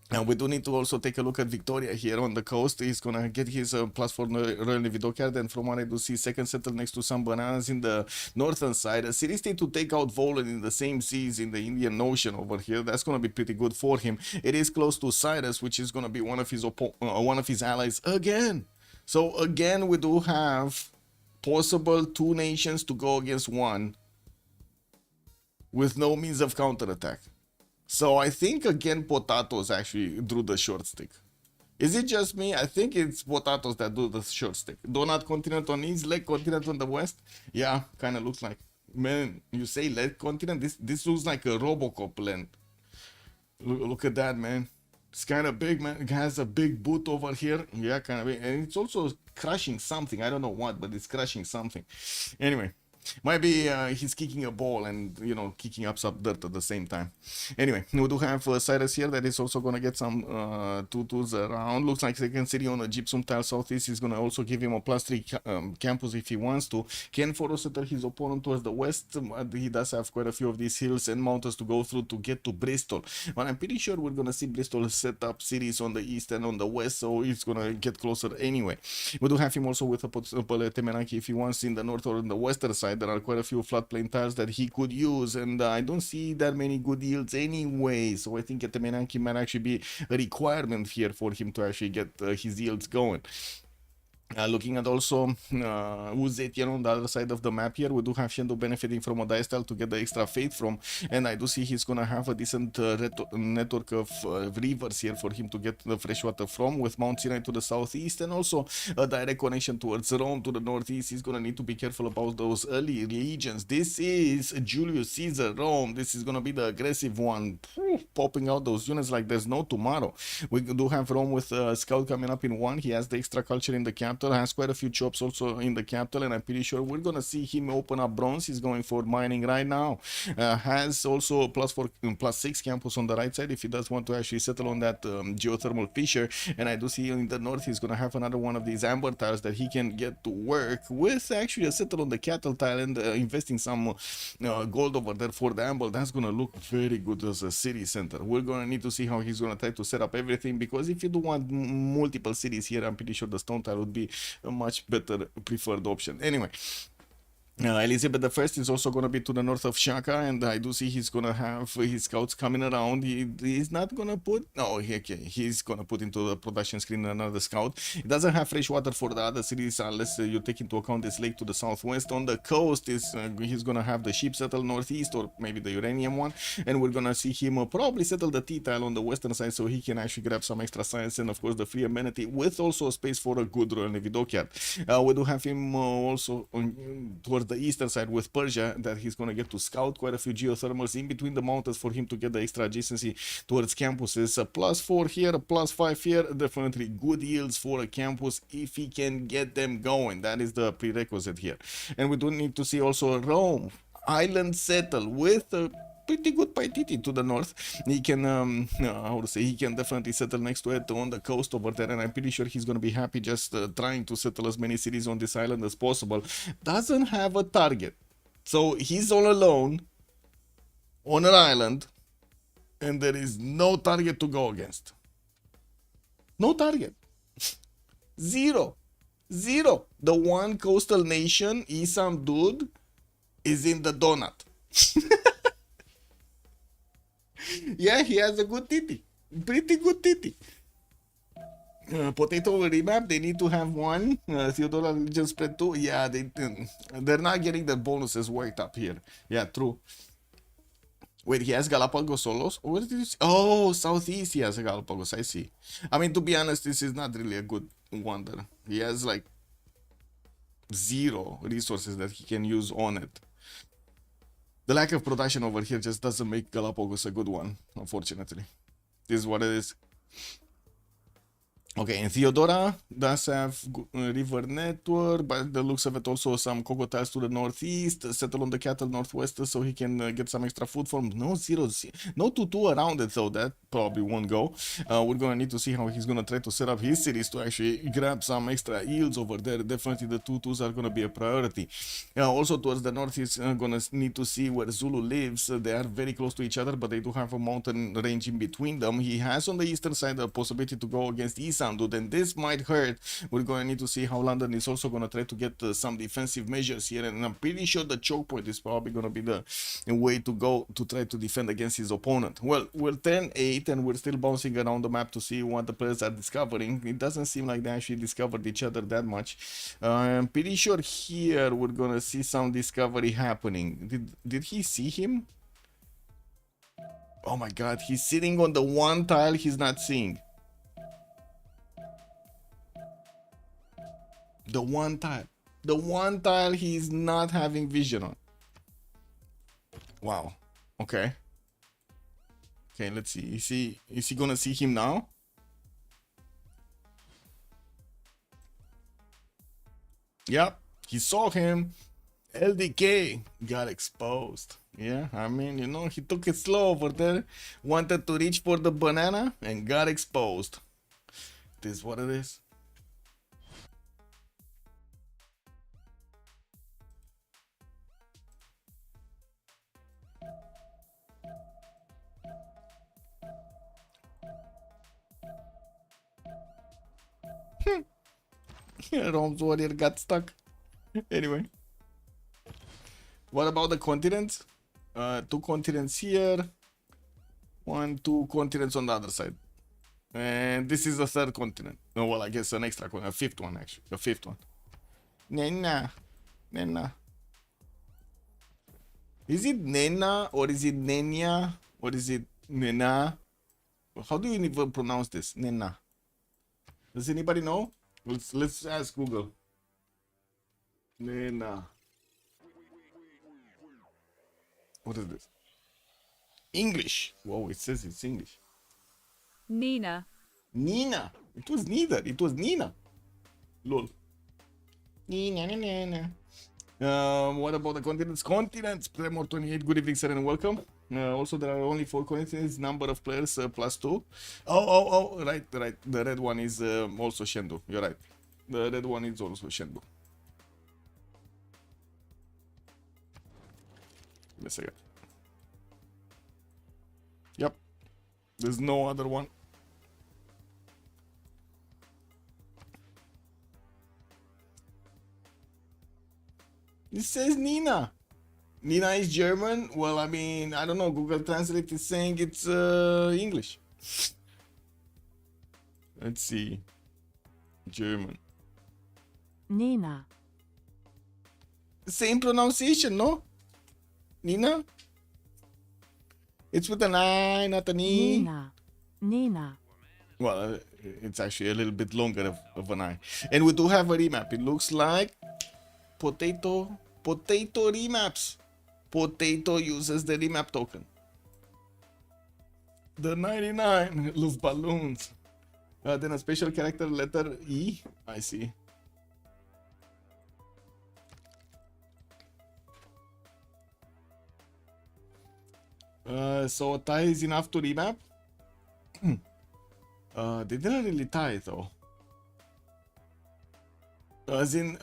And we do need to also take a look at Victoria here on the coast. He's going to get his +4 Royal Navy dockyard. And from what I do see, second settle next to some bananas in the northern side. A city state to take out Volan in the same seas in the Indian Ocean over here. That's going to be pretty good for him. It is close to Cyrus, which is going to be one of his allies again. So again, we do have possible 2 nations to go against 1 with no means of counterattack. So I think again Patotas actually drew the short stick. Is it just me? I think it's Patotas that do the short stick. Donut continent on east, leg continent on the west. Yeah, kind of looks like. Man, you say leg continent? This looks like a Robocop land. Look at that, man. It's kind of big, man. It has a big boot over here. Yeah, kind of big. And it's also crushing something. I don't know what, but it's crushing something. Anyway, Maybe he's kicking a ball and, you know, kicking up some dirt at the same time. Anyway, we do have Cyrus here that is also going to get some 2-2s around. Looks like second city on the gypsum tile southeast is going to also give him a +3 campus if he wants to. Can Foro settle his opponent towards the west? He does have quite a few of these hills and mountains to go through to get to Bristol. But I'm pretty sure we're going to see Bristol set up cities on the east and on the west, so it's going to get closer anyway. We do have him also with a Temenaki if he wants in the north or on the western side. There are quite a few floodplain tiles that he could use, and I don't see that many good yields anyway, so I think a Temenaki might actually be a requirement here for him to actually get his yields going. Looking at also Uzetian on the other side of the map here, we do have Shendo benefiting from a dice tile to get the extra faith from, and I do see he's gonna have a decent network of rivers here for him to get the fresh water from, with Mount Sinai to the southeast and also a direct connection towards Rome to the northeast. He's gonna need to be careful about those early legions. This is Julius Caesar Rome. This is gonna be the aggressive one, popping out those units like there's no tomorrow. We do have Rome with Scout coming up in 1. He has the extra culture in the camp, has quite a few chops also in the capital, and I'm pretty sure we're gonna see him open up bronze. He's going for mining right now. Has also +6 campus on the right side if he does want to actually settle on that geothermal fissure, and I do see in the north he's gonna have another one of these amber tiles that he can get to work with, actually a settle on the cattle tile and investing some gold over there for the amber. That's gonna look very good as a city center. We're gonna need to see how he's gonna try to set up everything, because if you do want multiple cities here, I'm pretty sure the stone tile would be a much better preferred option. Anyway, Elizabeth I is also going to be to the north of Shaka, and I do see he's going to have his scouts coming around. He's not going to put... No, okay, he's going to put into the production screen another scout. He doesn't have fresh water for the other cities unless you take into account this lake to the southwest. On the coast, he's going to have the ship settle northeast, or maybe the uranium one, and we're going to see him probably settle the T-tile on the western side so he can actually grab some extra science and, of course, the free amenity, with also a space for a good Royal Navy dockyard. We do have him also towards the eastern side with Persia, that he's going to get to scout quite a few geothermals in between the mountains for him to get the extra adjacency towards campuses. A +4 here, a +5 here, definitely good yields for a campus if he can get them going. That is the prerequisite here. And we do need to see also Rome island settle with a pretty good Paititi to the north. He can how to say, he can definitely settle next to it on the coast over there, and I'm pretty sure he's going to be happy just trying to settle as many cities on this island as possible. Doesn't have a target, so he's all alone on an island and there is no target to go against. No target. Zero. The one coastal nation, Isam dude, is in the donut. Yeah, he has a good titty. Pretty good titty. Potato remap, they need to have one. Theodora Legion spread 2. Yeah, they're not getting the bonuses worked up here. Yeah, true. Wait, he has Galapagos solos? Where did you see? Oh, southeast he has a Galapagos, I see. I mean, to be honest, this is not really a good wonder. He has like 0 resources that he can use on it. The lack of production over here just doesn't make Galapagos a good one, unfortunately. This is what it is. Okay, and Theodora does have river network, but the looks of it also some cocoa tiles to the northeast, settle on the cattle northwest so he can get some extra food from. No 0, no 2-2 around it, so that probably won't go. We're gonna need to see how he's gonna try to set up his cities to actually grab some extra yields over there. Definitely the 2-2s are gonna be a priority. Also towards the north, he's gonna need to see where Zulu lives. They are very close to each other, but they do have a mountain range in between them. He has on the eastern side the possibility to go against East, dude, and this might hurt. We're going to need to see how London is also going to try to get some defensive measures here, and I'm pretty sure the choke point is probably going to be the way to go to try to defend against his opponent. Well, we're 10-8 and we're still bouncing around the map to see what the players are discovering. It doesn't seem like they actually discovered each other that much. I'm pretty sure here we're going to see some discovery happening. Did he see him? Oh my god, he's sitting on the one tile he's not seeing. The one tile he's not having vision on. Wow. Okay, let's see. Is he gonna see him now? Yep, he saw him. LDK got exposed. Yeah, I mean, you know, he took it slow over there. Wanted to reach for the banana and got exposed. This is what it is. Rome's warrior got stuck. Anyway. What about the continents? 2 continents here. 1, 2 continents on the other side. And this is the 3rd continent. No, well, I guess an extra continent. A 5th one, actually. A 5th one. Nena. Nena. Is it Nena or is it Nenya? Or is it Nena? How do you even pronounce this? Nena. Does anybody know? Let's ask Google. Nena. What is this? English. Whoa, it says it's English. Nina. Nina. It was neither. It was Nina. Lol. Nina, Nina. What about the continents? Continents. Premor 28. Good evening, sir, and welcome. Also, there are only 4 continents. Number of players +2. Oh, right. The red one is also Shendu. You're right. The red one is also Shendu. Give me a second. Yep. There's no other one. It says Nina. Nina is German. Well, I mean, I don't know. Google Translate is saying it's English. Let's see. German. Nina. Same pronunciation, no? Nina? It's with an I, not an E. Nina. Nina. Well, it's actually a little bit longer of an I. And we do have a remap. It looks like Potato remaps. Potato uses the remap token. The 99 love balloons. Then a special character letter E. I see. So a tie is enough to remap. They didn't really tie though. As in,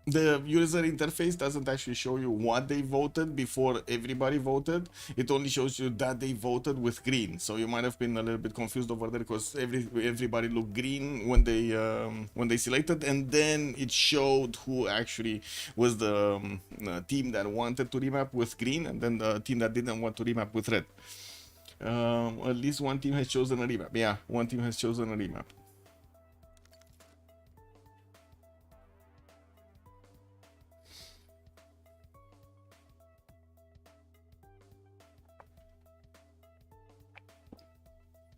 the user interface doesn't actually show you what they voted before everybody voted. It only shows you that they voted with green. So you might have been a little bit confused over there because everybody looked green when they selected, and then it showed who actually was the team that wanted to remap with green, and then the team that didn't want to remap with red. At least one team has chosen a remap. Yeah, one team has chosen a remap.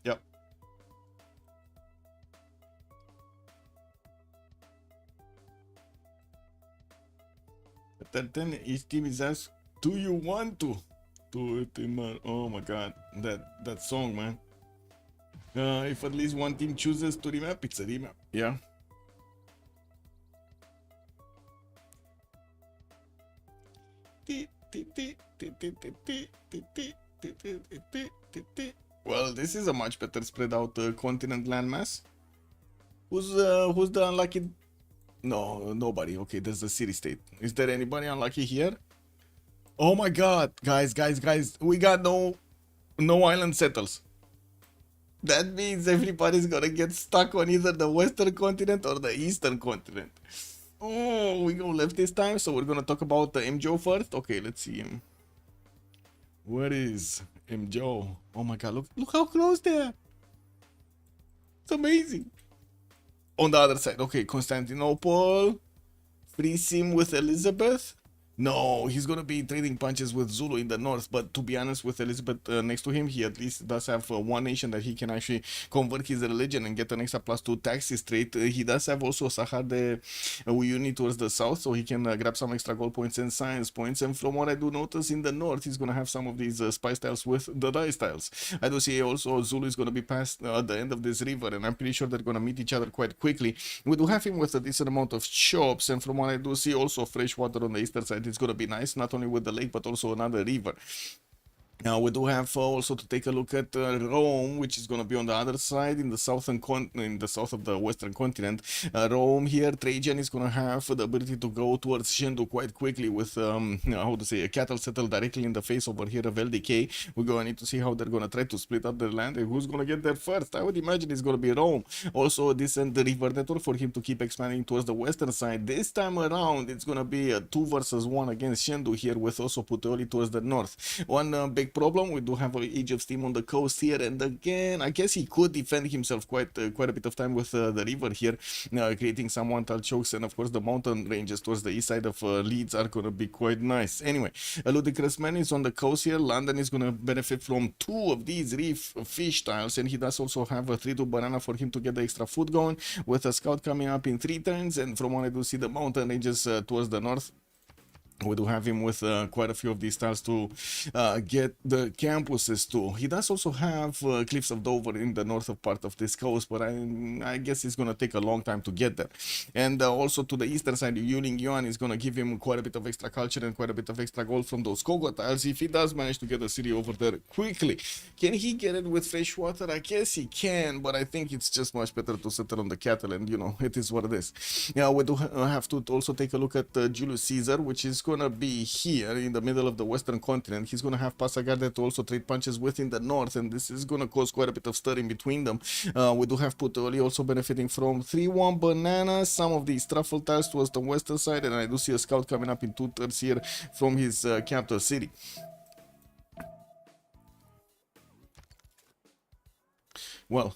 Yep. But then each team is asked, do you want to? Do it, man. Oh my god, that song, man. If at least one team chooses to remap, it's a remap. Yeah. Well, this is a much better spread out continent landmass. Who's the unlucky? No, nobody. Okay, there's the city state. Is there anybody unlucky here? Oh my god, guys, we got no island settles. That means everybody's gonna get stuck on either the western continent or the eastern continent. Oh, we go left this time, so we're gonna talk about the MJO first. Okay, let's see him. Where is MJO? Oh my god, look how close they are. It's amazing. On the other side, okay, Constantinople, free sim with Elizabeth. No, he's gonna be trading punches with Zulu in the north, but to be honest, with Elizabeth next to him, he at least does have one nation that he can actually convert his religion and get an extra +2 taxes trade. He does have also Sahar de Uyuni towards the south, so he can grab some extra gold points and science points. And from what I do notice in the north, he's gonna have some of these spice tiles with the dice tiles. I do see also Zulu is gonna be past at the end of this river, and I'm pretty sure they're gonna meet each other quite quickly. We do have him with a decent amount of shops, and from what I do see also fresh water on the eastern side. It's gonna be nice, not only with the lake but also another river. Now we do have also to take a look at Rome, which is going to be on the other side in the south of the western continent. Rome here, Trajan is going to have the ability to go towards Shendu quite quickly with how to say, a cattle settled directly in the face over here of LDK. We're going to need to see how they're going to try to split up their land and who's going to get there first. I would imagine it's going to be Rome. Also a decent river network for him to keep expanding towards the western side. This time around it's going to be a 2 versus 1 against Shendu here, with also Puteoli towards the north. One big problem, we do have an Age of Steam on the coast here, and again I guess he could defend himself quite a bit of time with the river here, creating some one-tile chokes, and of course the mountain ranges towards the east side of Leeds are gonna be quite nice. Anyway, Ludicrous Man is on the coast here. London is gonna benefit from 2 of these reef fish tiles, and he does also have a 3-2 banana for him to get the extra food going, with a scout coming up in 3 turns. And from what I do see, the mountain ranges towards the north, we do have him with quite a few of these tiles to get the campuses too. He does also have Cliffs of Dover in the north of part of this coast, but I guess it's going to take a long time to get there. And also to the eastern side, Yuling Yuan is going to give him quite a bit of extra culture and quite a bit of extra gold from those Kogo tiles, if he does manage to get the city over there quickly. Can he get it with fresh water? I guess he can, but I think it's just much better to settle on the cattle, and you know, it is what it is. Yeah, we do have to also take a look at Julius Caesar, which is gonna be here in the middle of the western continent. He's gonna have Passagarde to also trade punches with in the north, and this is gonna cause quite a bit of stir in between them. We do have Puteoli also benefiting from 3-1 bananas, some of these truffle tiles towards the western side, and I do see a scout coming up in 2 turns here from his capital city. Well,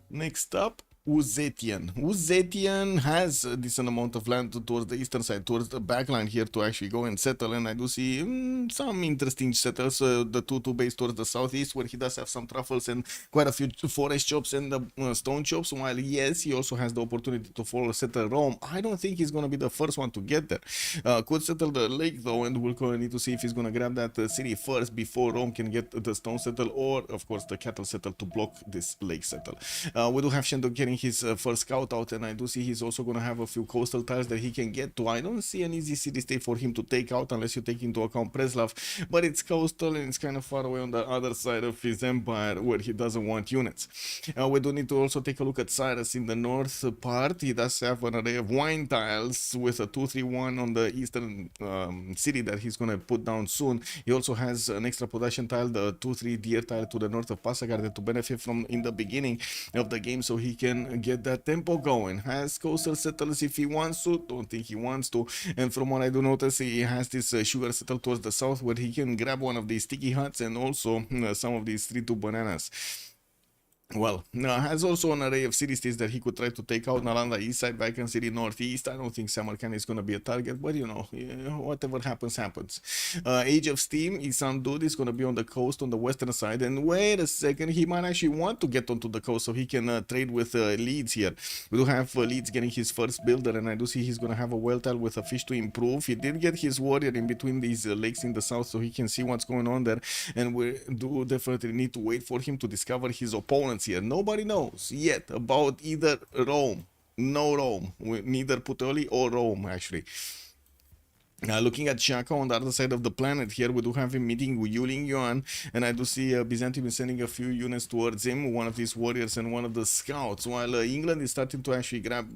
next up, Uzetian. Uzetian has a decent amount of land towards the eastern side, towards the backline here to actually go and settle, and I do see some interesting settles. The 2-2 base towards the southeast, where he does have some truffles and quite a few forest chops and the stone chops, while yes, he also has the opportunity to follow settle Rome. I don't think he's going to be the first one to get there. Could settle the lake though, and we'll need to see if he's going to grab that city first before Rome can get the stone settle, or of course the cattle settle to block this lake settle. We do have Shendu getting his first scout out, and I do see he's also going to have a few coastal tiles that he can get to. I don't see an easy city state for him to take out unless you take into account Preslav, but it's coastal and it's kind of far away on the other side of his empire where he doesn't want units. We do need to also take a look at Cyrus in the north part. He does have an array of wine tiles with a 2-3-1 on the eastern city that he's going to put down soon. He also has an extra production tile, the 2-3 deer tile to the north of Passagarde, to benefit from in the beginning of the game, so he can get that tempo going. Has coastal settlers if he wants to, don't think he wants to, and from what I do notice, he has this sugar settle towards the south where he can grab one of these sticky huts and also some of these 3-2 bananas. Well, has also an array of city-states that he could try to take out. Nalanda east side, Vatican City northeast. I don't think Samarkand is going to be a target, but you know, whatever happens, happens. Age of Steam, Isan Dude is going to be on the coast on the western side, and wait a second, he might actually want to get onto the coast so he can trade with Leeds here. We do have Leeds getting his first builder, and I do see he's going to have a well tile with a fish to improve. He did get his warrior in between these lakes in the south so he can see what's going on there, and we do definitely need to wait for him to discover his opponents here. Nobody knows yet about either Rome, no Rome, neither Puteoli or Rome actually. Looking at Shaka on the other side of the planet here, we do have him meeting with Yuling Yuan, and I do see Byzantium is sending a few units towards him, one of these warriors and one of the scouts, while England is starting to actually grab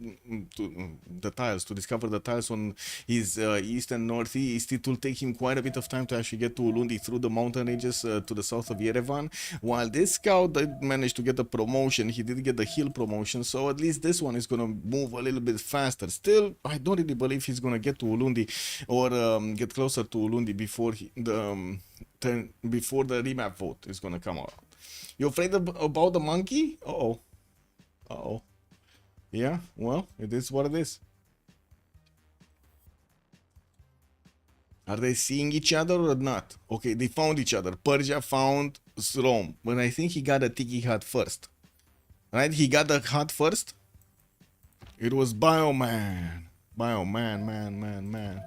the tiles, to discover the tiles on his east and northeast. It will take him quite a bit of time to actually get to Ulundi through the mountain ranges to the south of Yerevan, while this scout did manage to get a promotion. He did get the hill promotion, so at least this one is going to move a little bit faster. Still, I don't really believe he's going to get to Ulundi or get closer to Ulundi before before the remap vote is gonna come out. You afraid about the monkey? Uh oh. Yeah, well, it is what it is. Are they seeing each other or not? Okay, they found each other. Persia found Rome, but I think he got a tiki hut first. Right? He got the hut first. It was Bioman. Bioman, man.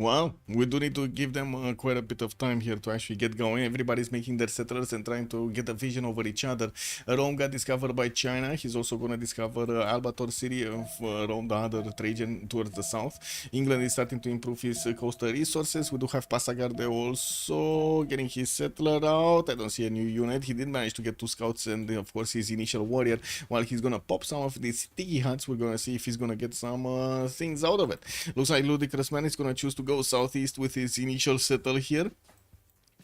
Well, we do need to give them quite a bit of time here to actually get going. Everybody's making their settlers and trying to get a vision over each other. Rome got discovered by China. He's also going to discover Albator City of Rome, the other Trajan towards the south. England is starting to improve his coastal resources. We do have Passagarde also getting his settler out. I don't see a new unit. He did manage to get 2 scouts and of course his initial warrior. While he's going to pop some of these tiki huts, we're going to see if he's going to get some things out of it. Looks like Ludicrous Man is going to choose to go southeast with his initial settle here.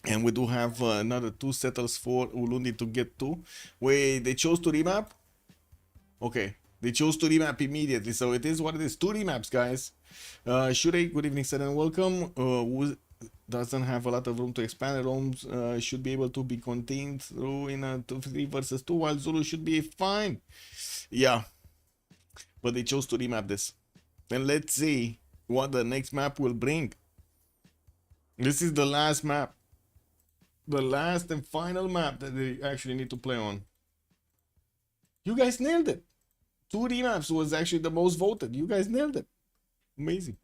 And we do have another 2 settles for Ulundi to get to. Wait, they chose to remap? Okay, they chose to remap immediately, so it is what it is. 2 remaps, guys. Shure, good evening, sir, and welcome. Doesn't have a lot of room to expand. Rome should be able to be contained through in a 3 versus 2, while Zulu should be fine. Yeah, but they chose to remap this. And let's see what the next map will bring. This is the last map. The last and final map that they actually need to play on. You guys nailed it. 2 remaps was actually the most voted. You guys nailed it. Amazing.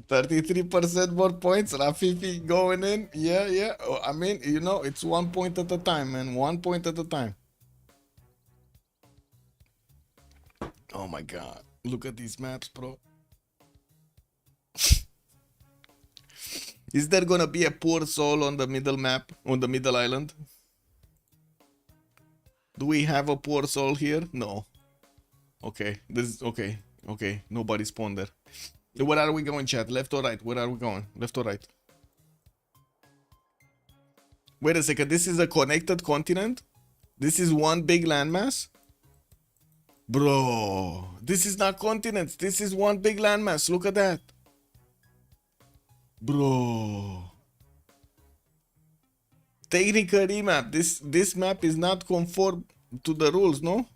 $33% more points. Rafifi going in. Yeah. Oh, I mean, you know, it's 1 point at a time, man. 1 point at a time. Oh my god. Look at these maps, bro. Is there gonna be a poor soul on the middle map? On the middle island? Do we have a poor soul here? No. Okay. This okay. Okay. Nobody spawned there. Where are we going, chat? Left or right? Where are we going? Left or right? Wait a second. This is a connected continent? This is one big landmass? Bro, this is not continents. This is one big landmass. Look at that. Bro. Technical remap. This map is not conform to the rules, no?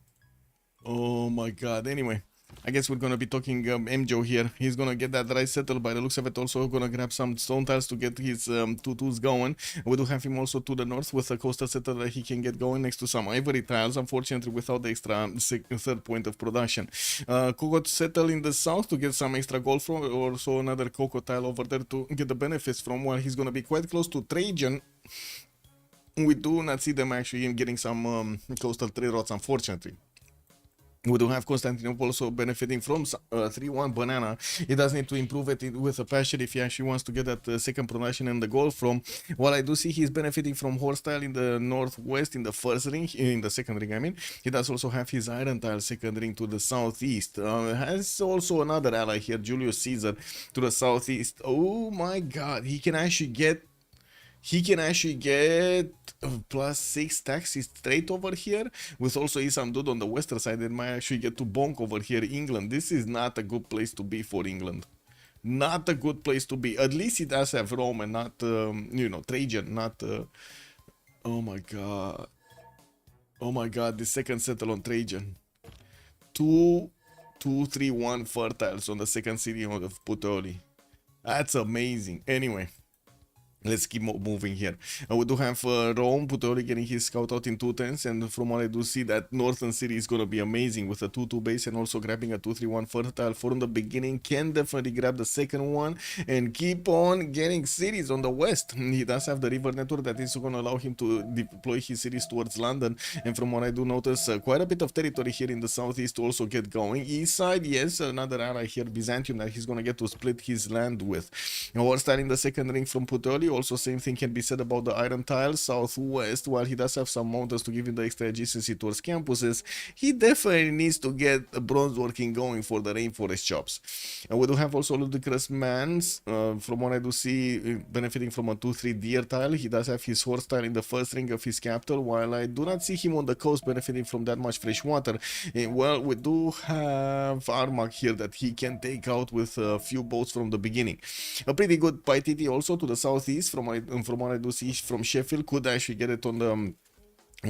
Oh my god. Anyway, I guess we're gonna be talking Mjo here. He's gonna get that right settled by the looks of it. Also gonna grab some stone tiles to get his tutus going. We do have him also to the north with a coastal settle that he can get going next to some ivory tiles. Unfortunately, without the extra 3rd point of production. Coco settle in the south to get some extra gold from, or so another coco tile over there to get the benefits from. While he's gonna be quite close to Trajan. We do not see them actually getting some coastal trade routes, unfortunately. We do have Constantinople also benefiting from 3-1 banana. He does need to improve it with a pasture if he actually wants to get that second production and the goal from. While I do see he's benefiting from horse tile in the northwest in the first ring, in the second ring I mean. He does also have his iron tile second ring to the southeast. Has also another ally here, Julius Caesar, to the southeast. Oh my god, he can actually get +6 taxes straight over here, with also Isam Dude on the western side that might actually get to bonk over here England. This is not a good place to be for England. Not a good place to be. At least it does have Rome and not, you know, Trajan, not... oh my god. Oh my god, the second settle on Trajan. 2-3-1 fertiles on the second city of Puteoli. That's amazing. Anyway. Let's keep moving here. We do have Rome, Puteoli getting his scout out in 2 turns, and from what I do see, that northern city is going to be amazing with a 2-2 base and also grabbing a 2-3-1 fertile from the beginning. Can definitely grab the second one and keep on getting cities on the west. He does have the river network that is going to allow him to deploy his cities towards London, and from what I do notice, quite a bit of territory here in the southeast to also get going. East side, yes, another ally here, Byzantium, that he's going to get to split his land with. War style in the second ring from Puteoli. Also, same thing can be said about the iron tile southwest. While he does have some mountains to give him the extra adjacency towards campuses, he definitely needs to get the bronze working going for the rainforest chops. And we do have also ludicrous mans. From what I do see, benefiting from a 2-3 deer tile. He does have his horse tile in the first ring of his capital, while I do not see him on the coast benefiting from that much fresh water. Well, we do have Armagh here that he can take out with a few boats from the beginning. A pretty good Paititi also to the southeast, from what I do see from Sheffield, could actually get it on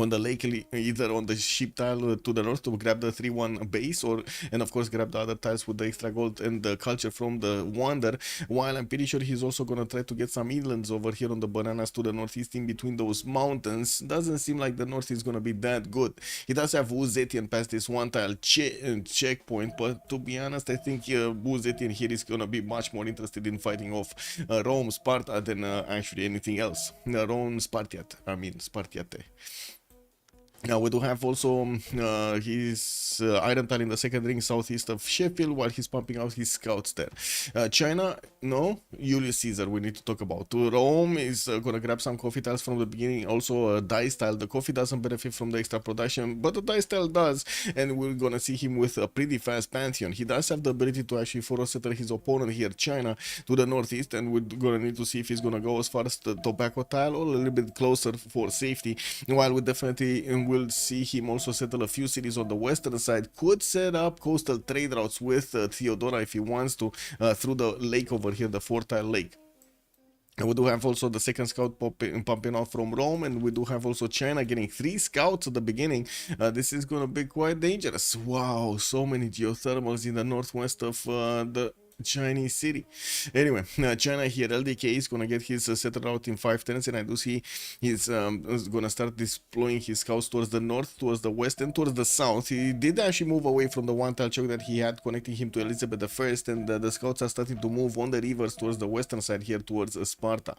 the lake, either on the ship tile to the north to grab the 3-1 base, or and of course grab the other tiles with the extra gold and the culture from the wonder, while I'm pretty sure he's also gonna try to get some inlands over here on the bananas to the northeast in between those mountains. Doesn't seem like the north is gonna be that good. He does have Uzetian past this one tile checkpoint, but to be honest, I think Uzetian here is gonna be much more interested in fighting off Rome, Sparta than actually anything else. Rome, Spartiate. Now we do have also his iron tile in the second ring southeast of Sheffield, while he's pumping out his scouts there. China, no, Julius Caesar we need to talk about. Rome is gonna grab some coffee tiles from the beginning, also a dice tile. The coffee doesn't benefit from the extra production, but the dice tile does, and we're gonna see him with a pretty fast pantheon. He does have the ability to actually force settle his opponent here, China, to the northeast, and we're gonna need to see if he's gonna go as far as the tobacco tile or a little bit closer for safety, while we definitely will see him also settle a few cities on the western side. Could set up coastal trade routes with Theodora if he wants to, through the lake over here, the Fortile Lake. And we do have also the second scout pumping out from Rome, and we do have also China getting 3 scouts at the beginning. This is going to be quite dangerous. Wow, so many geothermals in the northwest of the Chinese city. Anyway, China here, LDK is gonna get his settled out in 5 turns, and I do see he's gonna start deploying his scouts towards the north, towards the west, and towards the south. He did actually move away from the one tile choke that he had connecting him to Elizabeth I, and the scouts are starting to move on the rivers towards the western side here, towards Spartiate.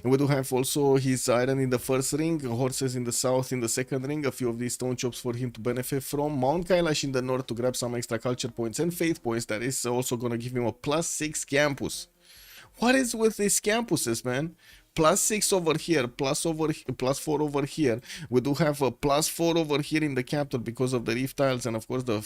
And we do have also his iron in the first ring, horses in the south in the second ring, a few of these stone chops for him to benefit from, Mount Kailash in the north to grab some extra culture points and faith points. That is also gonna give him a +6 campus. What is with these campuses, man? +6 over here, +4 over here. We do have a +4 over here in the capital because of the reef tiles and of course the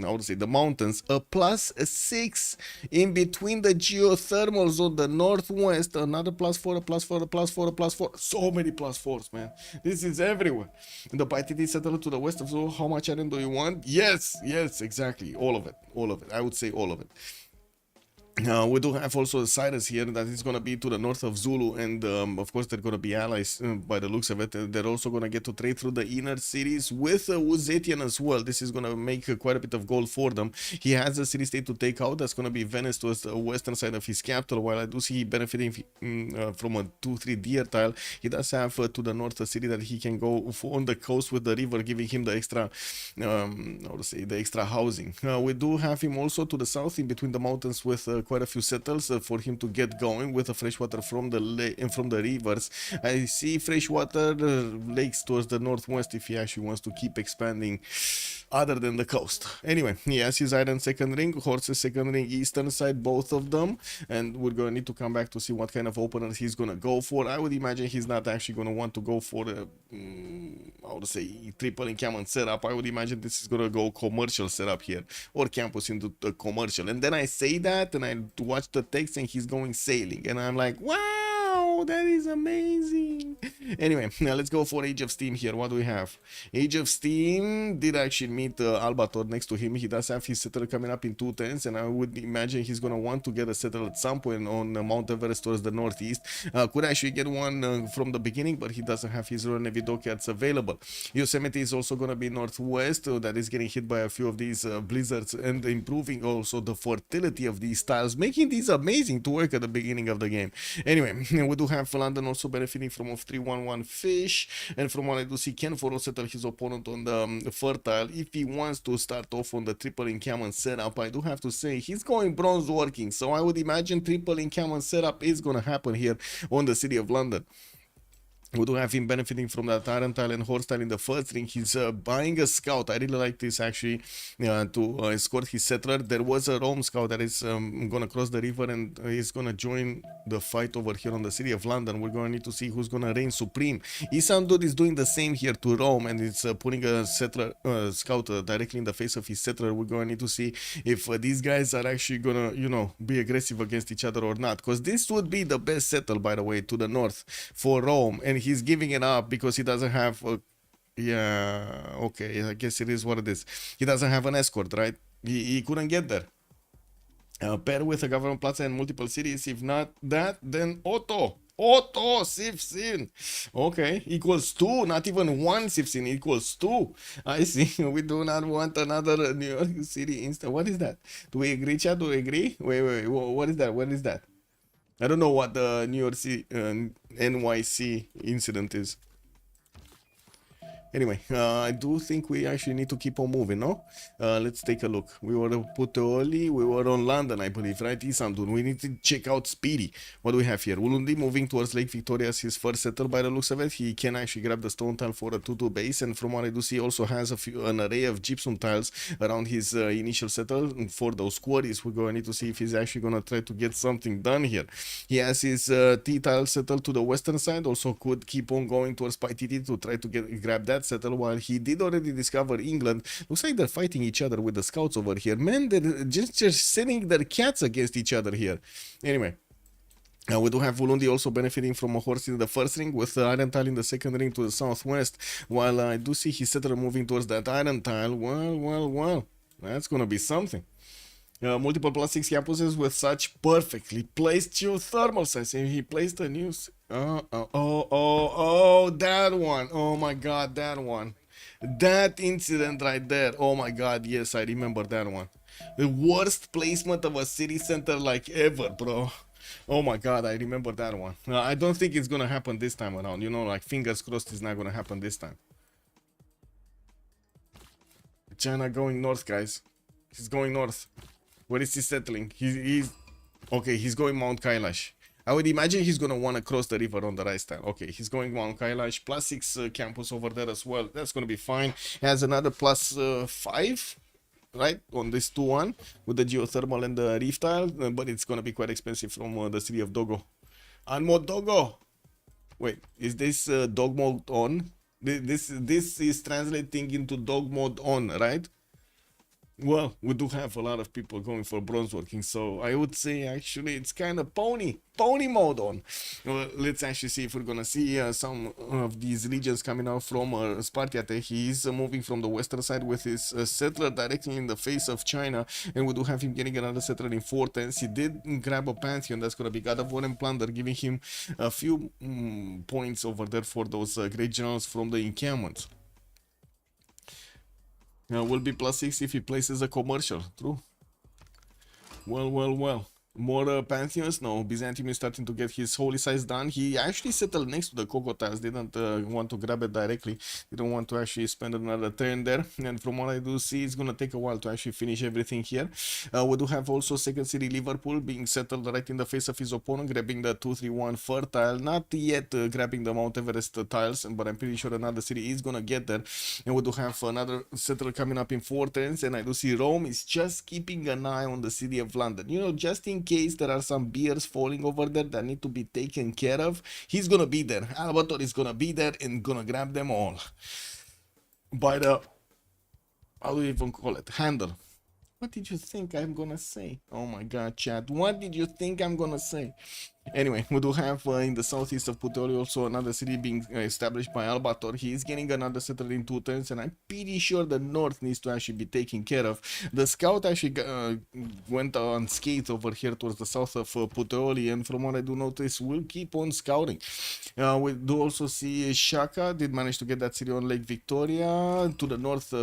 I would say the mountains. A +6 in between the geothermals on the northwest. Another +4, a +4, a +4, a +4. So many +4s, man. This is everywhere. The Paititi settled to the west. So how much iron do you want? Yes, exactly. All of it. I would say all of it. We do have also Cyrus here that is going to be to the north of Zulu, and of course they're going to be allies by the looks of it. They're also going to get to trade through the inner cities with Uzetian as well. This is going to make quite a bit of gold for them. He has a city-state to take out. That's going to be Venice towards the western side of his capital, while I do see he benefiting from a 2-3 deer tile. He does have to the north a city that he can go on the coast with the river, giving him the extra, how to say, the extra housing. We do have him also to the south in between the mountains with quite a few settles for him to get going with the freshwater from the lake and from the rivers. I see freshwater lakes towards the northwest if he actually wants to keep expanding other than the coast. Anyway, he has his iron second ring, horses second ring, eastern side, both of them, and we're gonna need to come back to see what kind of openers he's gonna go for. I would imagine he's not actually gonna want to go for a how to say, triple encampment setup. I would imagine this is gonna go commercial setup here, or campus into the commercial. And then I say that and I watch the text and he's going sailing, and I'm like, wow, Wow, that is amazing. Anyway, now let's go for Age of Steam here. What do we have? Age of Steam did actually meet Albator next to him. He does have his settler coming up in 210s, and I would imagine he's gonna want to get a settler at some point on Mount Everest towards the northeast. Could actually get one from the beginning, but he doesn't have his Royal Navy dockyards available. Yosemite is also gonna be northwest. That is getting hit by a few of these blizzards and improving also the fertility of these tiles, making these amazing to work at the beginning of the game. Anyway, we do have London also benefiting from a 3-1-1 fish, and from what I do see, can follow settle his opponent on the fertile if he wants to start off on the triple encampment setup. I do have to say he's going bronze working, so I would imagine triple encampment setup is gonna happen here on the city of London. We do have him benefiting from that iron tile and horse tile in the first ring. He's buying a scout. I really like this actually to escort his settler. There was a Rome scout that is gonna cross the river and he's gonna join the fight over here on the city of London. We're gonna need to see who's gonna reign supreme. Isandur is doing the same here to Rome, and it's putting a settler scout directly in the face of his settler. We're gonna need to see if these guys are actually gonna, you know, be aggressive against each other or not, because this would be the best settle, by the way, to the north for Rome, and he's giving it up because he doesn't have a, yeah, okay, I guess it is what it is. He doesn't have an escort, right? He couldn't get there. Pair with a government plaza and multiple cities. If not that, then Otto Civ6. Okay, equals 2, not even 1 Civ6 equals 2. I see. We do not want another New York City instant. What is that? Do we agree, chat? Do we agree? Wait, what is that? What is that? I don't know what the New York City NYC incident is. Anyway, I do think we actually need to keep on moving, no? Let's take a look. We were on Puteoli, we were on London, I believe, right? Isandur. We need to check out Speedy. What do we have here? Ulundi moving towards Lake Victoria as his first settler by the looks of it. He can actually grab the stone tile for a 2-2 base, and from what I do see, he also has an array of gypsum tiles around his initial settle for those quarries. We're going to need to see if he's actually going to try to get something done here. He has his T-tile settled to the western side, also could keep on going towards Paititi to try to grab that settle, while he did already discover England. Looks like they're fighting each other with the scouts over here. Man, they're just sending their cats against each other here. Anyway, we do have Ulundi also benefiting from a horse in the first ring, with the iron tile in the second ring to the southwest, while I do see his settler moving towards that iron tile. Well, that's gonna be something. Multiple +6 campuses with such perfectly placed geothermal sites. He placed a new... that one. Oh my god, that one. That incident right there. Oh my god, yes, I remember that one. The worst placement of a city center like ever, bro. Oh my god, I remember that one. I don't think it's gonna happen this time around. You know, like, fingers crossed it's not gonna happen this time. China going north, guys. He's going north. Where is he settling? He's okay, he's going Mount Kailash. I would imagine he's gonna want to cross the river on the right side. Okay, he's going Mount Kailash, +6 campus over there as well. That's gonna be fine. He has another +5, right, on this 2-1 with the geothermal and the reef tile, but it's gonna be quite expensive from the city of Dogo. Unmod Dogo. Wait, is this dog mode on? This is translating into dog mode on, right? Well, we do have a lot of people going for bronze working, so I would say actually it's kind of pony mode on. Let's actually see if we're gonna see some of these legions coming out from Spartiate. He is moving from the western side with his settler directly in the face of China, and we do have him getting another settler in 410s. He did grab a Pantheon. That's gonna be God of War and Plunder, giving him a few points over there for those great generals from the encampment. Will be +6 if he places a commercial. True. Well. More Pantheons? No, Byzantium is starting to get his holy sites done. He actually settled next to the Coco tiles, didn't want to grab it directly, didn't want to actually spend another turn there, and from what I do see, it's gonna take a while to actually finish everything here. We do have also second city Liverpool being settled right in the face of his opponent, grabbing the 2-3-1 fertile, not yet grabbing the Mount Everest tiles, but I'm pretty sure another city is gonna get there. And we do have another settler coming up in 410s, and I do see Rome is just keeping an eye on the city of London, you know, just in case there are some beers falling over there that need to be taken care of. He's gonna be there. Albator is gonna be there and gonna grab them all by the, how do you even call it, handle. What did you think I'm gonna say? Oh my god, chat. What did you think I'm gonna say? Anyway, we do have in the southeast of Puteoli also another city being established by Albator. He is getting another settler in 2 turns, and I'm pretty sure the north needs to actually be taken care of. The scout actually went unscathed over here towards the south of Puteoli, and from what I do notice, we'll keep on scouting. We do also see Shaka did manage to get that city on Lake Victoria. To the north,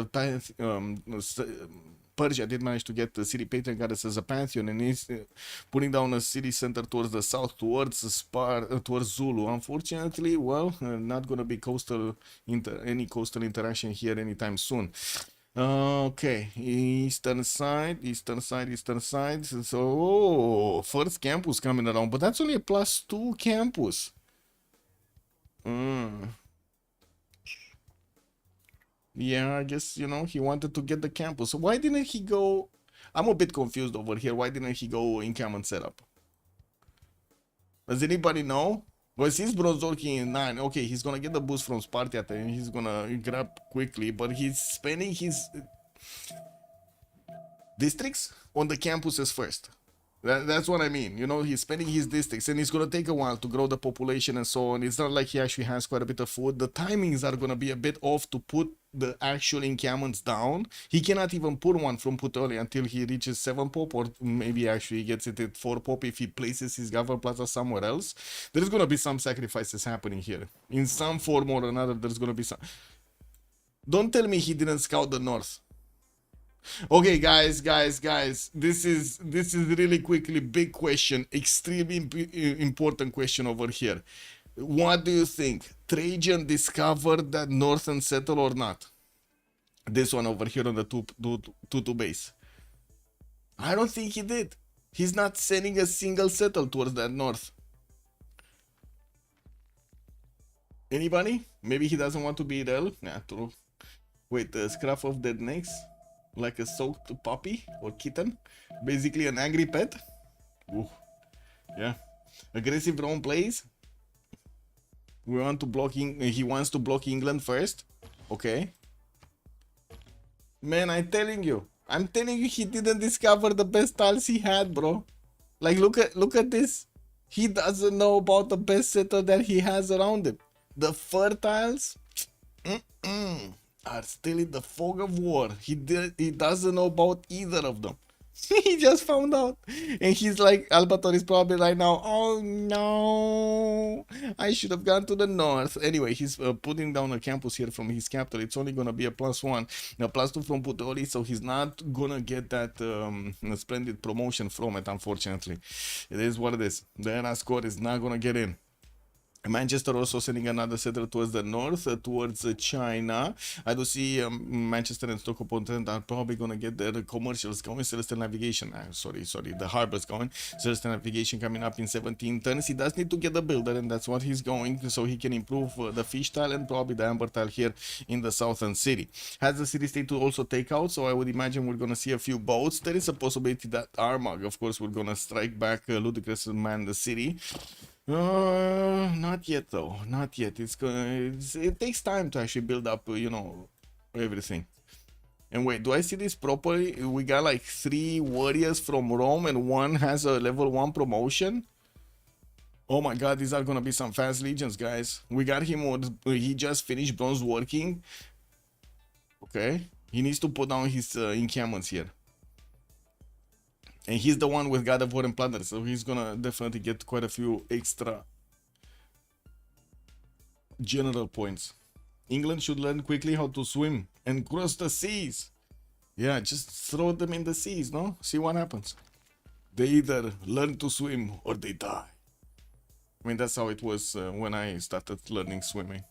Persia did manage to get the city patron goddess as a pantheon, and is putting down a city center towards the south, towards towards Zulu. Unfortunately, well, not gonna be any coastal interaction here anytime soon. Okay, eastern side. So, first campus coming around, but that's only a +2 campus. Yeah, I guess, he wanted to get the campus. So why didn't he go? I'm a bit confused over here. Why didn't he go encampment setup? Does anybody know? Was his Bronzorki in 9? Okay, he's gonna get the boost from Spartiate and he's gonna grab quickly, but he's spending his districts on the campuses first. That's what I mean. He's spending his districts and it's going to take a while to grow the population and so on. It's not like he actually has quite a bit of food. The timings are going to be a bit off to put the actual encampments down. He cannot even put one from Puteoli until he reaches 7 pop, or maybe actually he gets it at 4 pop if he places his Governor Plaza somewhere else. There's going to be some sacrifices happening here. In some form or another, there's going to be some. Don't tell me he didn't scout the north. Okay, guys, this is really quickly big question, extremely important question over here. What do you think? Trajan discovered that northern settle or not? This one over here on the 2-2 base. I don't think he did. He's not sending a single settle towards that north. Anybody? Maybe he doesn't want to be real. Nah, true. Wait, the scruff of dead necks? Like a soaked puppy or kitten, basically an angry pet. Ooh. Yeah, aggressive drone plays. He wants to block England first. Okay, man, I'm telling you, he didn't discover the best tiles he had, bro. Like, look at this. He doesn't know about the best setter that he has around him. The fertiles are still in the fog of war. He doesn't know about either of them. He just found out, and he's like, Albator is probably right now, oh no, I should have gone to the north. Anyway, he's putting down a campus here from his capital. It's only gonna be a +1, a +2 from Puteoli, so he's not gonna get that splendid promotion from it. Unfortunately, it is what it is. The ERA score is not gonna get in. Manchester also sending another settler towards the north, towards China. I do see Manchester and Stockholm are probably going to get their commercials going. Celestial Navigation, sorry, the harbors going. Celestial Navigation coming up in 17 turns. He does need to get the builder, and that's what he's going, so he can improve the fish tile and probably the amber tile here in the southern city. Has the city state to also take out, so I would imagine we're going to see a few boats. There is a possibility that Armagh, of course, we're going to strike back Ludicrous and man the city. Not yet though. Not yet. It takes time to actually build up, everything. And wait, do I see this properly? We got like 3 warriors from Rome and 1 has a level 1 promotion. Oh my god, these are gonna be some fast legions, guys. We got him, he just finished bronze working. Okay, he needs to put down his encampments here. And he's the one with God of War and Plunder, so he's gonna definitely get quite a few extra general points. England should learn quickly how to swim and cross the seas. Yeah, just throw them in the seas, no? See what happens. They either learn to swim or they die. I mean, that's how it was when I started learning swimming.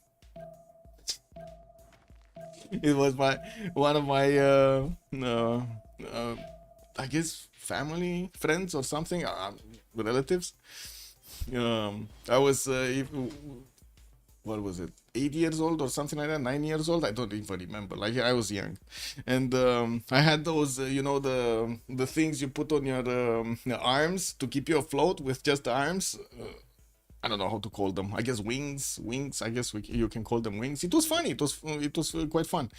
It was one of my I guess family, friends or something, relatives. I was what was it, 8 years old or something like that, 9 years old, I don't even remember, like I was young, and I had those the things you put on your arms to keep you afloat with just the arms. I don't know how to call them. I guess wings. I guess you can call them wings. It was funny. It was quite fun.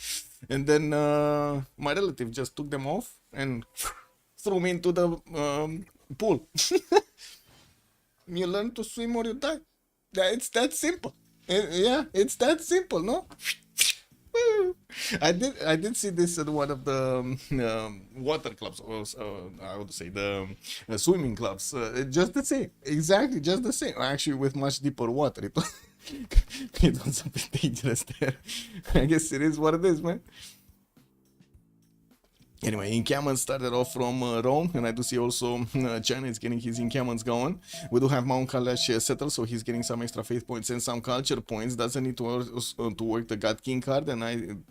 And then my relative just took them off and threw me into the pool. You learn to swim or you die. It's that simple. Yeah, it's that simple, no? I did see this at one of the water clubs, or I would say the swimming clubs. Just the same, exactly, just the same. Actually, with much deeper water, it was, it was a bit dangerous there. I guess it is what it is, man. Anyway, encampment started off from Rome, and I do see also China is getting his encampments going. We do have Mount Kalash settled, so he's getting some extra faith points and some culture points. Doesn't need to work the God King card, and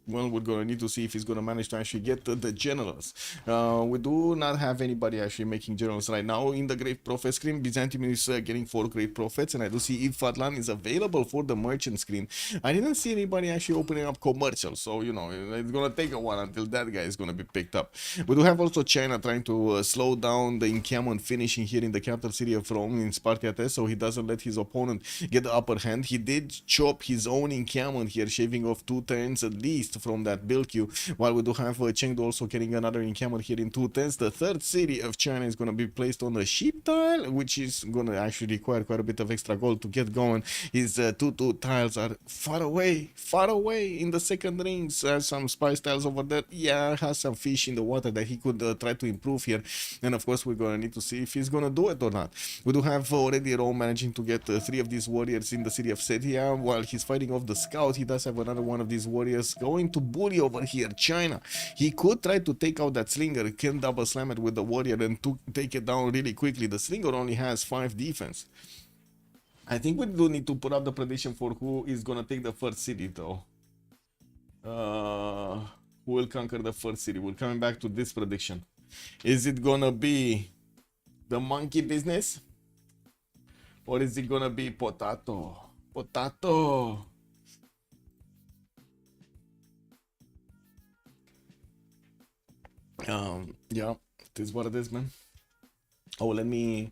well, we're gonna need to see if he's gonna manage to actually get the generals. We do not have anybody actually making generals right now. In the Great Prophet screen, Byzantium is getting 4 Great Prophets, and I do see if Fadlan is available for the merchant screen. I didn't see anybody actually opening up commercial, so you know it's gonna take a while until that guy is gonna be picked up. We do have also China trying to slow down the encampment finishing here in the capital city of Rome in Spartiates, so he doesn't let his opponent get the upper hand. He did chop his own encampment here, shaving off 2 turns at least from that build queue, while we do have Chengdu also getting another encampment here in 2 turns. The third city of China is going to be placed on the sheep tile, which is going to actually require quite a bit of extra gold to get going. His 2-2 tiles are far away in the second rings. Has some spice tiles over there. Yeah, has some fish in the water that he could try to improve here, and of course we're going to need to see if he's going to do it or not. We do have already Rome managing to get 3 of these warriors in the city of Setia. While he's fighting off the scout, he does have another one of these warriors going to bully over here China. He could try to take out that slinger, can double slam it with the warrior and to take it down really quickly. The slinger only has 5 defense. I think we do need to put up the prediction for who is gonna take the first city though. Who will conquer the first city? We're coming back to this prediction. Is it gonna be the monkey business? Or is it gonna be potato? Potato! Yeah, it is what it is, man. Oh, let me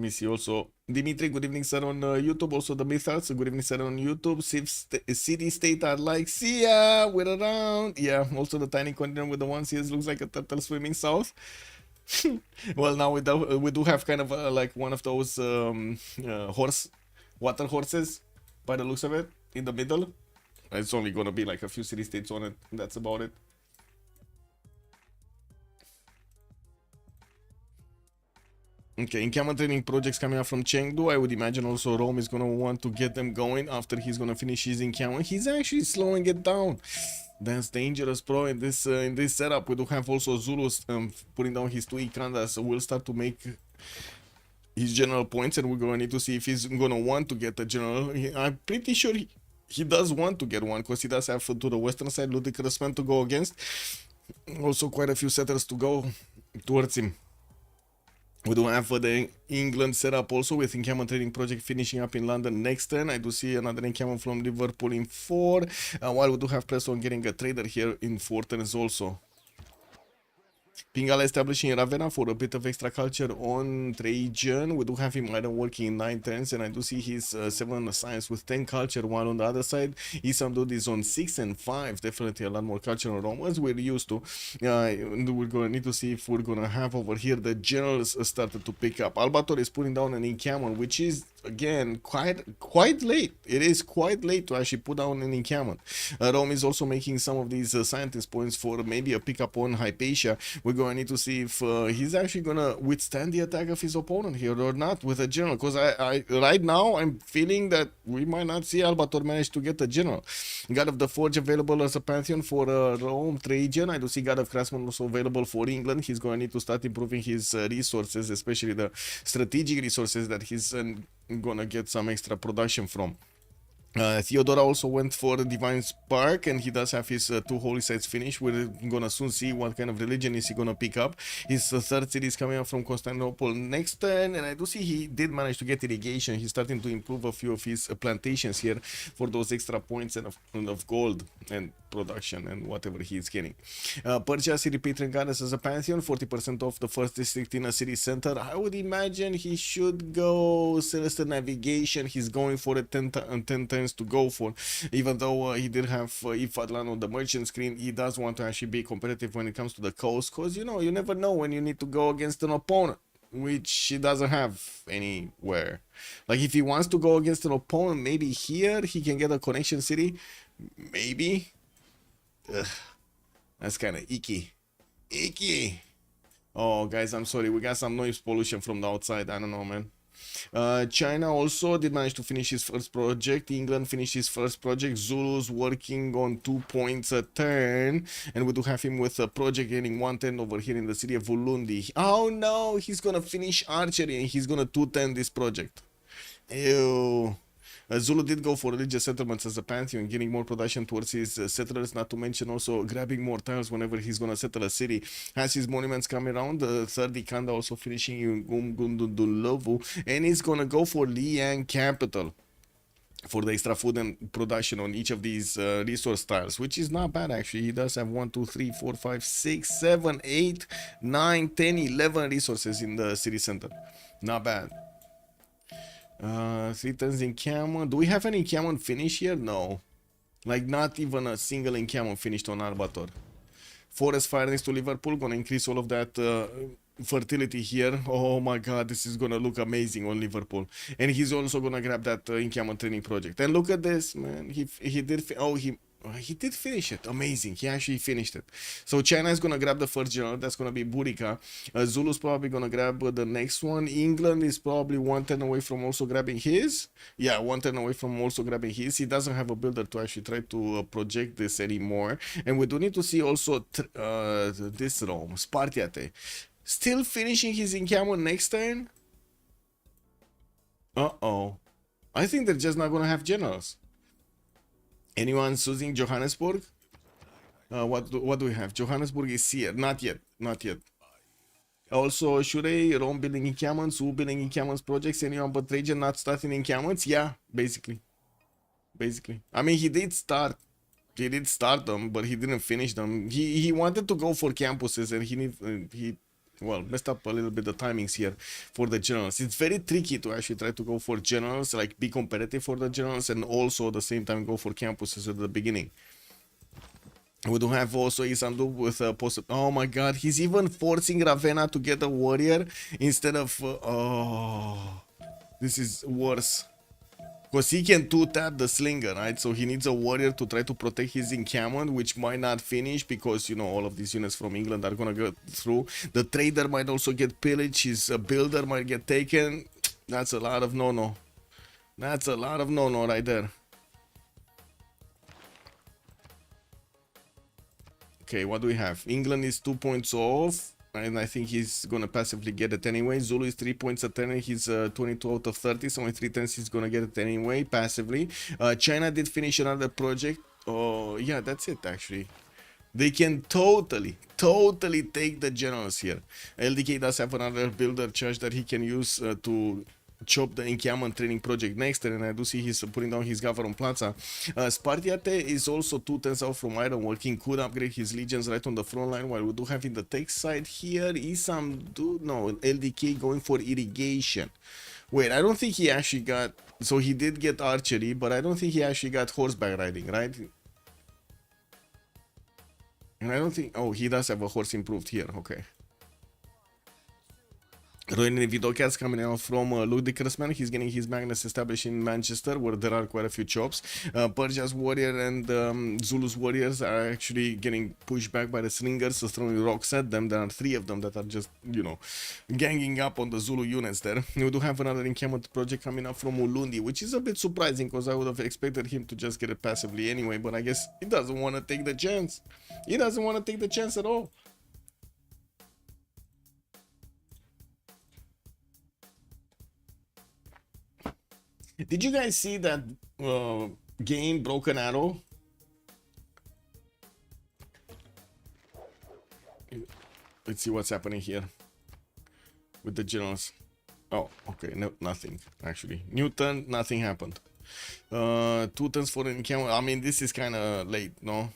see also. Dimitri, good evening, sir, on YouTube. Also, the Mythals, good evening, sir, on YouTube. City State are like, see ya, we're around. Yeah, also the tiny continent with the 1 CS looks like a turtle swimming south. Well, now we do have kind of like one of those water horses by the looks of it in the middle. It's only gonna be like a few city states on it. That's about it. Okay, encampment training projects coming up from Chengdu. I would imagine also Rome is gonna want to get them going after he's gonna finish his encampment. He's actually slowing it down. That's dangerous, bro. In this setup, we do have also Zulus putting down his 2 Ikandas, so we'll start to make his general points, and we're gonna need to see if he's gonna want to get a general. I'm pretty sure he does want to get one, because he does have to the western side Ludicrous Man to go against. Also quite a few settlers to go towards him. We do have the England setup also with encampment trading project finishing up in London next turn. I do see another encampment from Liverpool in 4, while we do have Preston getting a trader here in 4 turns also. Pingala establishing Ravenna for a bit of extra culture on Trajan. We do have him either working in 9 turns, and I do see his 7 science with 10 culture, while on the other side, Isam Dude is on 6 and 5. Definitely a lot more culture on Rome, as we're used to. We're going to need to see if we're going to have over here the generals started to pick up. Albator is putting down an encampment, which is, again, quite late. It is quite late to actually put down an encampment. Rome is also making some of these scientist points for maybe a pickup on Hypatia. We're going to need to see if he's actually going to withstand the attack of his opponent here or not with a general, because I right now I'm feeling that we might not see Albator manage to get a general. God of the Forge available as a pantheon for Rome, Trajan. I do see God of Craftsman also available for England. He's going to need to start improving his resources, especially the strategic resources that he's gonna get some extra production from. Theodora also went for the Divine Spark, and he does have his 2 holy sites finished. We're gonna soon see what kind of religion is he gonna pick up. His third city is coming up from Constantinople next turn, and I do see he did manage to get irrigation. He's starting to improve a few of his plantations here for those extra points and of gold and production and whatever he's getting. Persia City Patron Goddess as a Pantheon, 40% off the first district in a city center. I would imagine he should go Celestial Navigation. He's going for it 10 times to go for, even though he did have Ifadlan on the merchant screen. He does want to actually be competitive when it comes to the coast, because you know, you never know when you need to go against an opponent, which he doesn't have anywhere. Like if he wants to go against an opponent, maybe here he can get a connection city, maybe. Ugh, that's kind of icky. Oh guys, I'm sorry, we got some noise pollution from the outside. I don't know, man. China also did manage to finish his first project. England finished his first project. Zulu's working on 2 points a turn, and we do have him with a project getting 110 over here in the city of Ulundi. Oh no, he's gonna finish archery and he's gonna 210 this project. Ew. Zulu did go for religious settlements as a pantheon, getting more production towards his settlers, not to mention also grabbing more tiles whenever he's gonna settle a city. Has his monuments coming around, the third Ikanda also finishing in Umgunduluvu, and he's gonna go for Liang capital for the extra food and production on each of these resource tiles, which is not bad actually. He does have 1, 2, 3, 4, 5, 6, 7, 8, 9, 10, 11 resources in the city center. Not bad. 3 turns encampment. Do we have any encampment finish here? No. Like not even a single encampment finished on Arbator. Forest fire next to Liverpool. Gonna increase all of that fertility here. Oh my god, this is gonna look amazing on Liverpool. And he's also gonna grab that encampment training project. And look at this, man. He did finish it. Amazing. He actually finished it. So China is gonna grab the first general. That's gonna be Burika. Zulu's probably gonna grab the next one. England is probably 1 turn away from also grabbing his. Yeah, 1 turn away from also grabbing his. He doesn't have a builder to actually try to project this anymore. And we do need to see also this Rome, Spartiate, still finishing his encampment next turn. Uh-oh. I think they're just not gonna have generals. Anyone choosing Johannesburg? What do we have? Johannesburg is here. Not yet. Also, Shure, Rome building encampments, Wu building encampments projects. Anyone but Trajan not starting encampments? Yeah, basically. I mean, he did start them, but he didn't finish them. He wanted to go for campuses, and he messed up a little bit the timings here for the generals. It's very tricky to actually try to go for generals, like be competitive for the generals, and also at the same time go for campuses at the beginning. We do have also Isandu with a oh my god, he's even forcing Ravenna to get a warrior instead of oh, this is worse. Because he can 2-tap the slinger, right? So he needs a warrior to try to protect his encampment, which might not finish because, you know, all of these units from England are gonna go through. The trader might also get pillaged. His builder might get taken. That's a lot of no-no. That's a lot of no-no right there. Okay, what do we have? England is 2 points off, and I think he's gonna passively get it anyway. Zulu is 3 points a turn, and he's 22 out of 30, so in 3 turns he's gonna get it anyway, passively. China did finish another project. Oh, yeah, that's it, actually. They can totally take the generals here. LDK does have another builder charge that he can use to chop the encampment training project next turn, and I do see he's putting down his Gavaron Plaza. Spartiate is also 2 turns out from ironworking, could upgrade his legions right on the front line, while we do have in the tech side here LDK going for irrigation. Wait, I don't think he actually got, so he did get archery, but I don't think he actually got horseback riding, right? And I don't think, oh, he does have a horse improved here, okay. Rowan Vidocats coming out from Ludicrousman. He's getting his Magnus established in Manchester, where there are quite a few chops. Persia's warrior and Zulu's warriors are actually getting pushed back by the slingers, so throwing rocks at them. There are 3 of them that are just, you know, ganging up on the Zulu units there. We do have another encampment project coming up from Ulundi, which is a bit surprising because I would have expected him to just get it passively anyway, but I guess he doesn't want to take the chance. He doesn't want to take the chance at all. Did you guys see that Game, Broken Arrow. Let's see what's happening here with the generals. Oh, okay, no, nothing actually. Newton, nothing happened. 2 turns for an encounter. I mean, this is kind of late, no?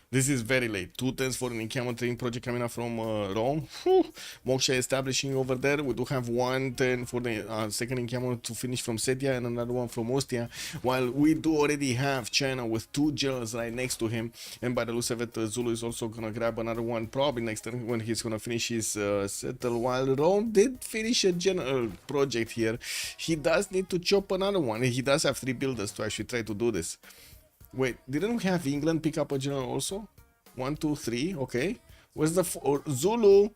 This is very late. 2 turns for an encounter training project coming up from Rome. Whew. Moksha establishing over there. We do have 1 turn for the second encounter to finish from Setia and another one from Ostia. While we do already have China with 2 generals right next to him. And by the looks of it, Zulu is also gonna grab another one probably next turn when he's gonna finish his settle. While Rome did finish a general project here, he does need to chop another one. He does have 3 builders to actually try to do this. Wait, didn't we have England pick up a general also? 1, 2, 3, okay. Where's the Zulu?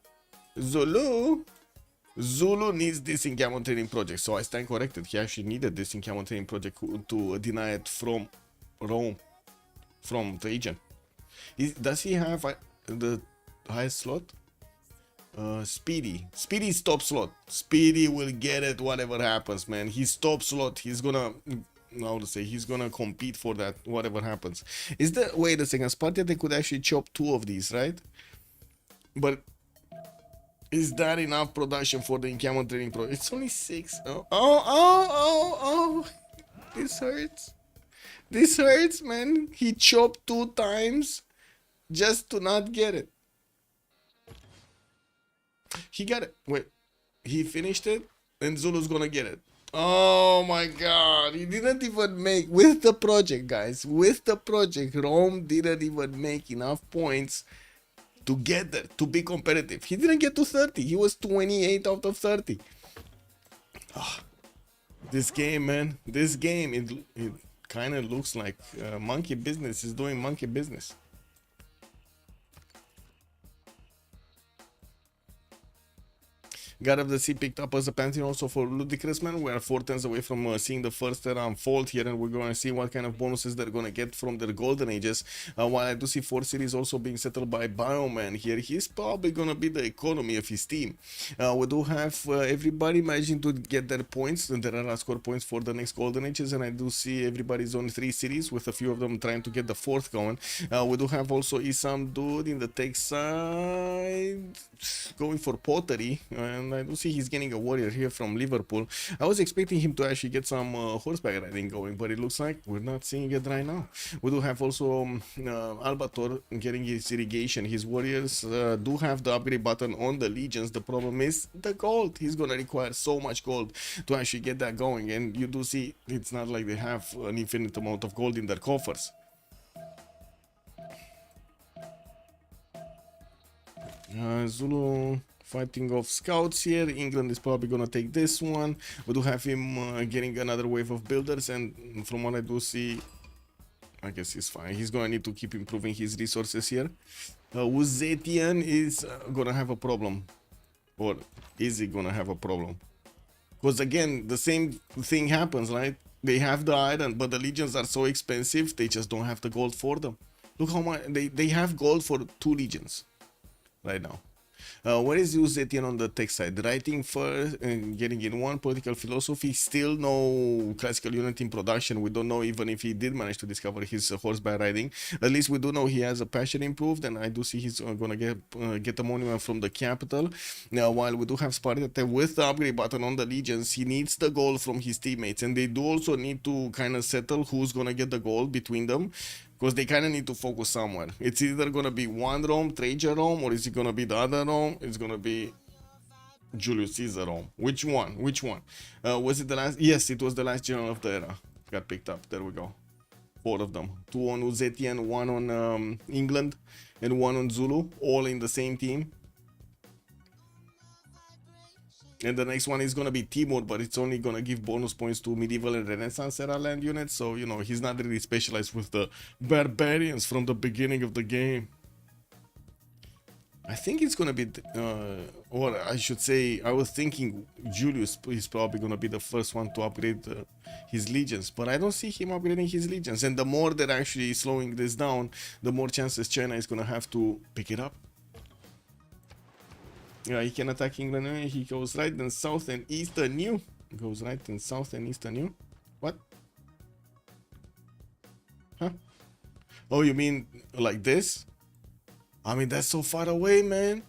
Zulu needs this encampment training project. So I stand corrected. He actually needed this encampment training project to deny it from Rome, from Trajan. Does he have the highest slot? Speedy. Speedy's top slot. Speedy will get it whatever happens, man. His top slot, he's gonna... How to say, he's gonna compete for that whatever happens. Is the wait a second, Sparta they could actually chop 2 of these, right? But is that enough production for the encampment training pro? It's only 6. Oh, this hurts. This hurts, man. He chopped 2 times just to not get it. He got it. Wait, he finished it and Zulu's gonna get it. Oh my god, he didn't even make, with the project, guys, with the project, Rome didn't even make enough points to get there, to be competitive. He didn't get to 30, he was 28 out of 30. Oh, this game, man, this game, it kind of looks like monkey business is doing monkey business. God of the Sea picked up as a pantheon also for Ludicrous, man. We are 4 turns away from seeing the first era unfold here, and we're going to see what kind of bonuses they're going to get from their golden ages. While I do see 4 cities also being settled by Bioman here, he's probably going to be the economy of his team. We do have everybody managing to get their points, and there are score points for the next golden ages, and I do see everybody's on 3 cities, with a few of them trying to get the 4th going. We do have also Isam dude in the tech side going for pottery, and I do see he's getting a warrior here from Liverpool. I was expecting him to actually get some horseback riding going, but it looks like we're not seeing it right now. We do have also Albator getting his irrigation. His warriors do have the upgrade button on the legions. The problem is the gold. He's gonna require so much gold to actually get that going, and you do see it's not like they have an infinite amount of gold in their coffers. Zulu fighting off scouts here. England is probably gonna take this one. We do have him getting another wave of builders, and from what I do see, I guess he's fine. He's gonna need to keep improving his resources here. Uzetian is gonna have a problem, or is he gonna have a problem? Because again, the same thing happens, right? They have the iron, but the legions are so expensive, they just don't have the gold for them. Look how much they have gold for 2 legions right now. Where is Uzetian on the tech side? Writing first and getting in 1 political philosophy. Still no classical unit in production. We don't know even if he did manage to discover his horseback riding. At least we do know he has a passion improved, and I do see he's gonna get a monument from the capital. Now, while we do have Sparta with the upgrade button on the legions, he needs the gold from his teammates, and they do also need to kind of settle who's gonna get the gold between them, because they kind of need to focus somewhere. It's either going to be one Rome, Trajan Rome, or is it going to be the other Rome? It's going to be Julius Caesar Rome. Which one? Which one? Was it the last? Yes, it was the last general of the era. Got picked up. There we go. 4 of them. 2 on Uzetian, 1 on England, and 1 on Zulu. All in the same team. And the next one is going to be Timur, but it's only going to give bonus points to medieval and Renaissance era land units. So, you know, he's not really specialized with the barbarians from the beginning of the game. I think it's going to be, or I should say, I was thinking Julius is probably going to be the first one to upgrade his legions. But I don't see him upgrading his legions. And the more they're actually slowing this down, the more chances China is going to have to pick it up. Yeah, he can attack England. He goes right and south and east and new. Goes right and south and east and new. What? Huh? Oh, you mean like this? I mean, that's so far away, man.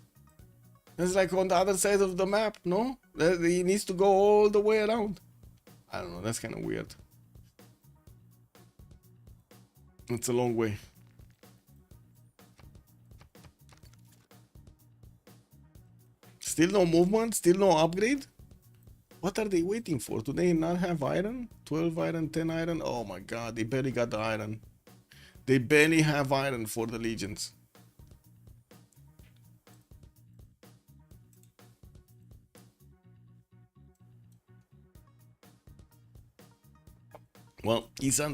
That's like on the other side of the map, no? He needs to go all the way around. I don't know, that's kind of weird. It's a long way. Still no movement? Still no upgrade? What are they waiting for? Do they not have iron? 12 iron, 10 iron? Oh my god, they barely got the iron. They barely have iron for the legions. Well, Isam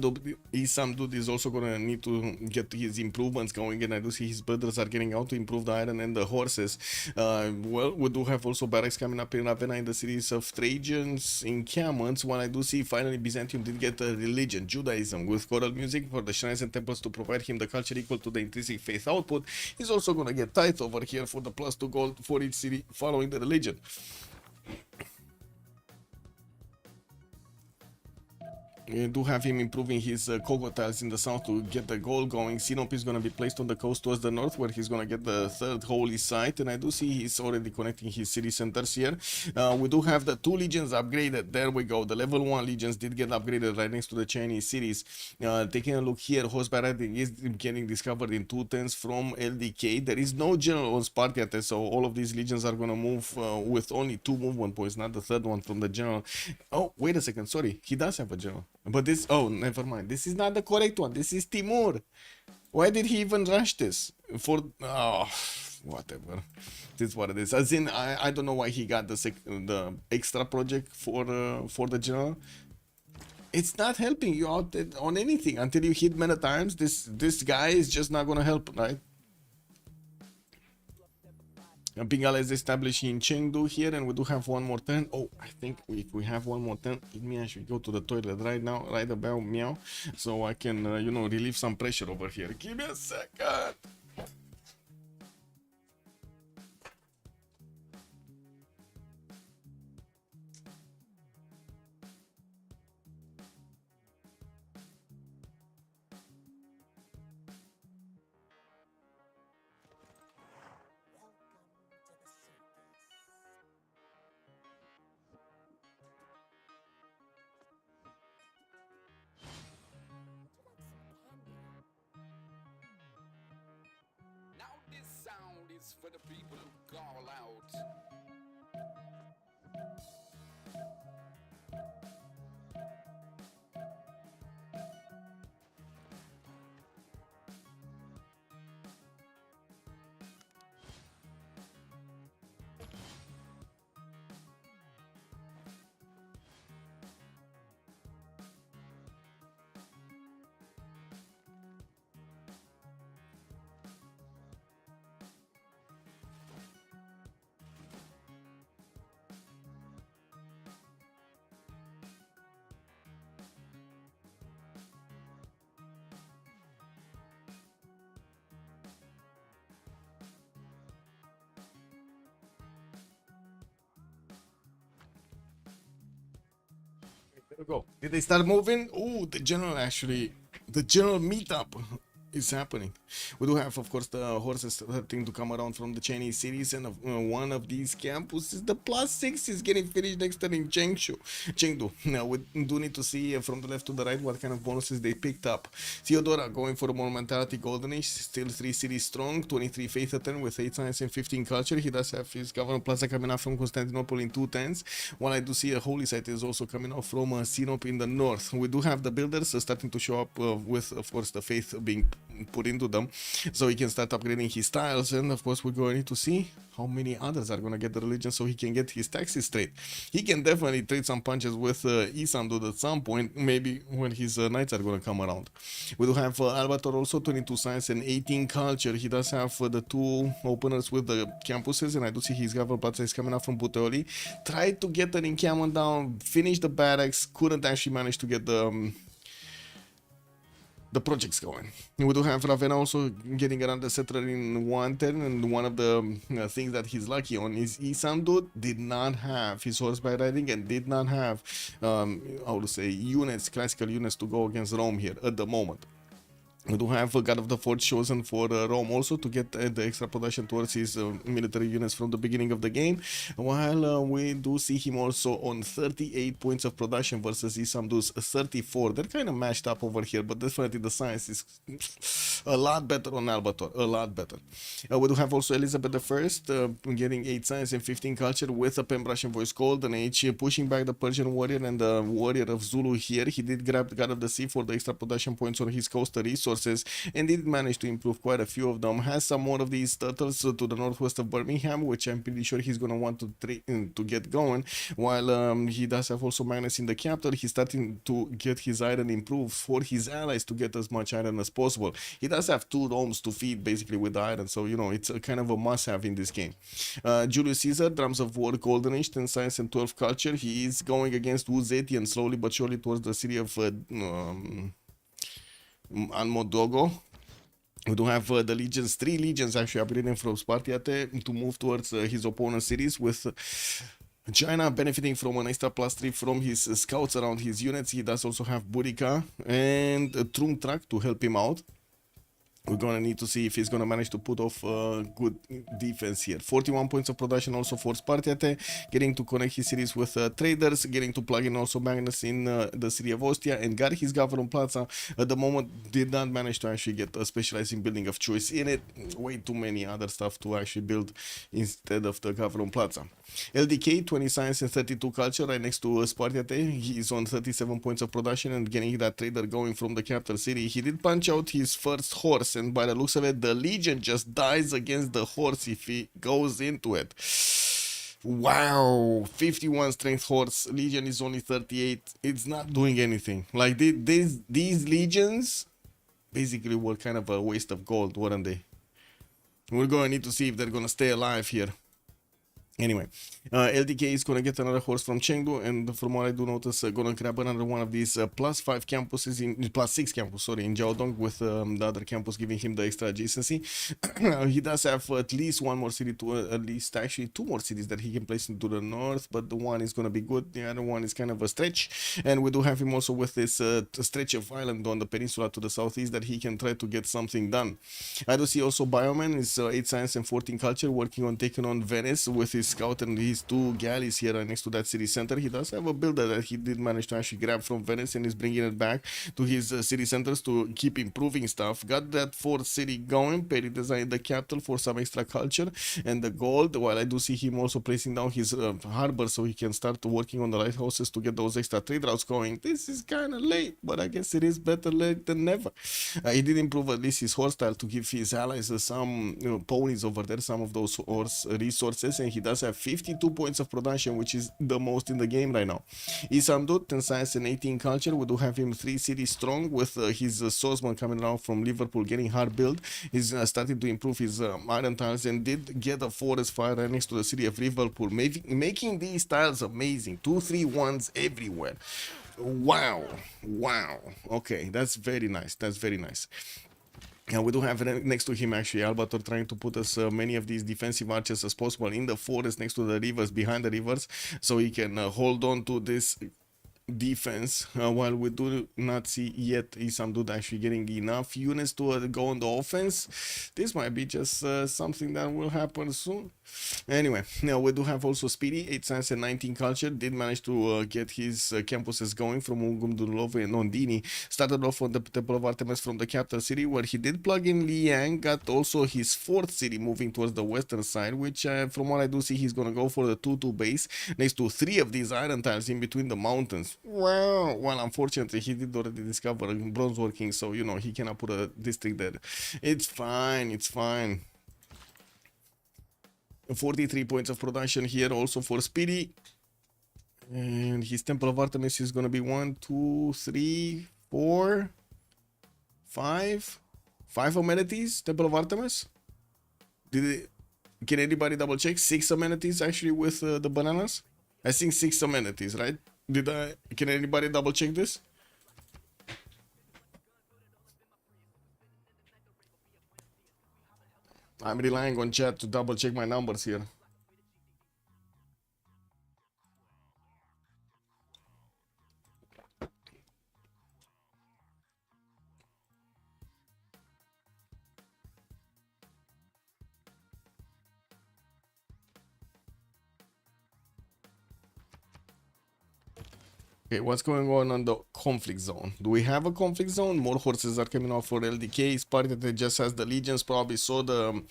dude is also gonna need to get his improvements going, and I do see his brothers are getting out to improve the iron and the horses. Well, we do have also barracks coming up in Ravenna in the cities of Trajan's encampments. While I do see finally Byzantium did get a religion, Judaism, with choral music for the shrines and temples to provide him the culture equal to the intrinsic faith output. He's also gonna get tithe over here for the +2 gold for each city following the religion. We do have him improving his cocotiles in the south to get the goal going. Sinop is going to be placed on the coast towards the north, where he's going to get the third holy site. And I do see he's already connecting his city centers here. We do have the 2 legions upgraded. There we go. The level 1 legions did get upgraded right next to the Chinese cities. Taking a look here, horseback riding is getting discovered in 210s from LDK. There is no general on Spartiate, so all of these legions are going to move with only 2 movement points, not the third one from the general. Oh, wait a second. Sorry. He does have a general. But this, oh, never mind. This is not the correct one. This is Timur. Why did he even rush this? For, oh, whatever. This is what it is. As in, I don't know why he got the extra project for the general. It's not helping you out on anything until you hit many times. This guy is just not gonna help, right? Pingala is established in Chengdu here, and we do have one more turn. Oh, I think if we have one more turn, let me actually go to the toilet right now, right about meow, so I can, you know, relieve some pressure over here. Give me a second. For the people who call out. There we go. Did they start moving? Oh, the general meetup is happening. We do have, of course, the horses starting to come around from the Chinese cities, and one of these campuses, the +6, is getting finished next turn in Chengdu. Now we do need to see from the left to the right what kind of bonuses they picked up. Theodora going for a momentality golden age, still 3 cities strong, 23 faith a turn with 8 science and 15 culture. He does have his government plaza coming up from Constantinople in 210s, while I do see a holy site is also coming off from Sinop in the north. We do have the builders starting to show up with, of course, the faith being put into them, so he can start upgrading his tiles, and of course we're going to see how many others are going to get the religion so he can get his taxes straight. He can definitely trade some punches with Isandud at some point, maybe when his knights are going to come around. We do have Albator also 22 science and 18 culture. He does have the 2 openers with the campuses, and I do see his government plaza is coming up from Puteoli. Tried to get an encampment down, finished the barracks, couldn't actually manage to get the projects going. We do have Ravenna also getting another settler in 1 turn, and one of the things that he's lucky on is Isandud did not have his horseback riding and did not have, how to say, units, classical units to go against Rome here at the moment. We do have a God of the Forge chosen for Rome also to get the extra production towards his military units from the beginning of the game, while we do see him also on 38 points of production versus Isamdu's 34. They're kind of matched up over here, but definitely the science is a lot better on Albator, a lot better. We do have also Elizabeth I getting 8 science and 15 culture with a Pembrasian voice Golden Age, pushing back the Persian warrior and the warrior of Zulu here. He did grab the God of the Sea for the extra production points on his coastal resources and did manage to improve quite a few of them. Has some more of these turtles to the northwest of Birmingham, which I'm pretty sure he's going to want to get going, while he does have also Magnus in the capital. He's starting to get his iron improved for his allies to get as much iron as possible. He does have 2 domes to feed basically with the iron, so you know it's a kind of a must-have in this game. Julius Caesar, Drums of War, Golden Age, 10 Science and 12 Culture. He is going against Uzetian slowly but surely towards the city of Almodogo. We do have the legions, 3 legions actually upgrading from Spartiate to move towards his opponent's cities, with China benefiting from an extra +3 from his scouts around his units. He does also have Burica and Trumtrak to help him out. We're gonna need to see if he's gonna manage to put off good defense here. 41 points of production also for Spartiate, getting to connect his cities with traders, getting to plug in also Magnus in the city of Ostia, and got his Gavron Plaza. At the moment, did not manage to actually get a specializing building of choice in it. Way too many other stuff to actually build instead of the Gavron Plaza. LDK, 20 science and 32 culture, right next to Spartiate. He is on 37 points of production and getting that trader going from the capital city. He did punch out his first horse, and by the looks of it, the Legion just dies against the horse if he goes into it. Wow, 51 strength horse. Legion is only 38. It's not doing anything. Like these legions basically were kind of a waste of gold, weren't they? We're gonna need to see if they're gonna stay alive here. Anyway, LDK is gonna get another horse from Chengdu, and from what I do notice, gonna grab another one of these +5 campuses in +6 campus, sorry, in Jiaodong, with the other campus giving him the extra adjacency. He does have at least one more city to at least actually 2 more cities that he can place into the north, but the one is gonna be good. The other one is kind of a stretch, and we do have him also with this stretch of island on the peninsula to the southeast that he can try to get something done. I do see also Bioman is 8 science and 14 culture, working on taking on Venice with his scout and his 2 galleys here next to that city center. He does have a builder that he did manage to actually grab from Venice and is bringing it back to his city centers to keep improving stuff. Got that 4th city going. Perry designed the capital for some extra culture and the gold, while I do see him also placing down his harbor so he can start working on the lighthouses to get those extra trade routes going. This is kind of late, but I guess it is better late than never. He did improve at least his horse style to give his allies some ponies over there, some of those horse resources, and he does have 52 points of production, which is the most in the game right now. Isamdut, 10 science and 18 culture. We do have him 3 cities strong, with his swordsman coming around from Liverpool getting hard build. He's starting to improve his iron tiles and did get a forest fire right next to the city of Liverpool, making these tiles amazing. 2-3-1s everywhere. Wow. Okay, that's very nice. And we do have next to him actually Albator trying to put as many of these defensive archers as possible in the forest next to the rivers, behind the rivers, so he can hold on to this defense, while we do not see yet Isamdud actually getting enough units to go on the offense. This might be just something that will happen soon. Anyway, now we do have also Speedy, 8 science and 19 culture, did manage to get his campuses going from Ungumdulov and Ondini. Started off on the Temple of Artemis from the capital city, where he did plug in Liang, got also his 4th city moving towards the western side, which from what I do see, he's gonna go for the 2-2 base next to 3 of these iron tiles in between the mountains. Well, unfortunately, he did already discover bronze working, so you know he cannot put a district there. It's fine. 43 points of production here also for Speedy, and his Temple of Artemis is gonna be 1, 2, 3, 4, 5 amenities. Temple of Artemis. Can anybody double check? 6 amenities actually with the bananas. I think 6 amenities, right? Can anybody double check this? I'm relying on chat to double check my numbers here. Okay, what's going on the conflict zone? Do we have a conflict zone? More horses are coming out for LDK. Sparta just has the legions, probably saw the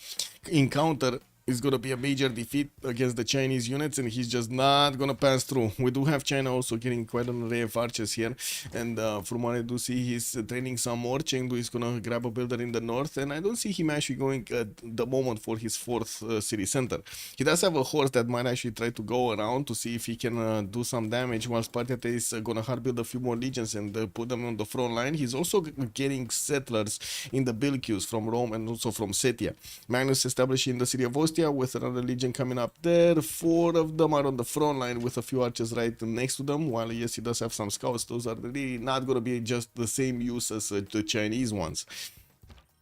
encounter is gonna be a major defeat against the Chinese units, and he's just not gonna pass through. We do have China also getting quite an array of archers here, and from what I do see, he's training some more. Chengdu is gonna grab a builder in the north, and I don't see him actually going at the moment for his fourth city center. He does have a horse that might actually try to go around to see if he can do some damage, while Sparta is gonna hard build a few more legions and put them on the front line. He's also getting settlers in the build queues from Rome and also from Setia. Magnus establishing the city of Ostia with another legion coming up there. 4 of them are on the front line with a few archers right next to them, while yes, he does have some scouts. Those are really not going to be just the same use as the Chinese ones.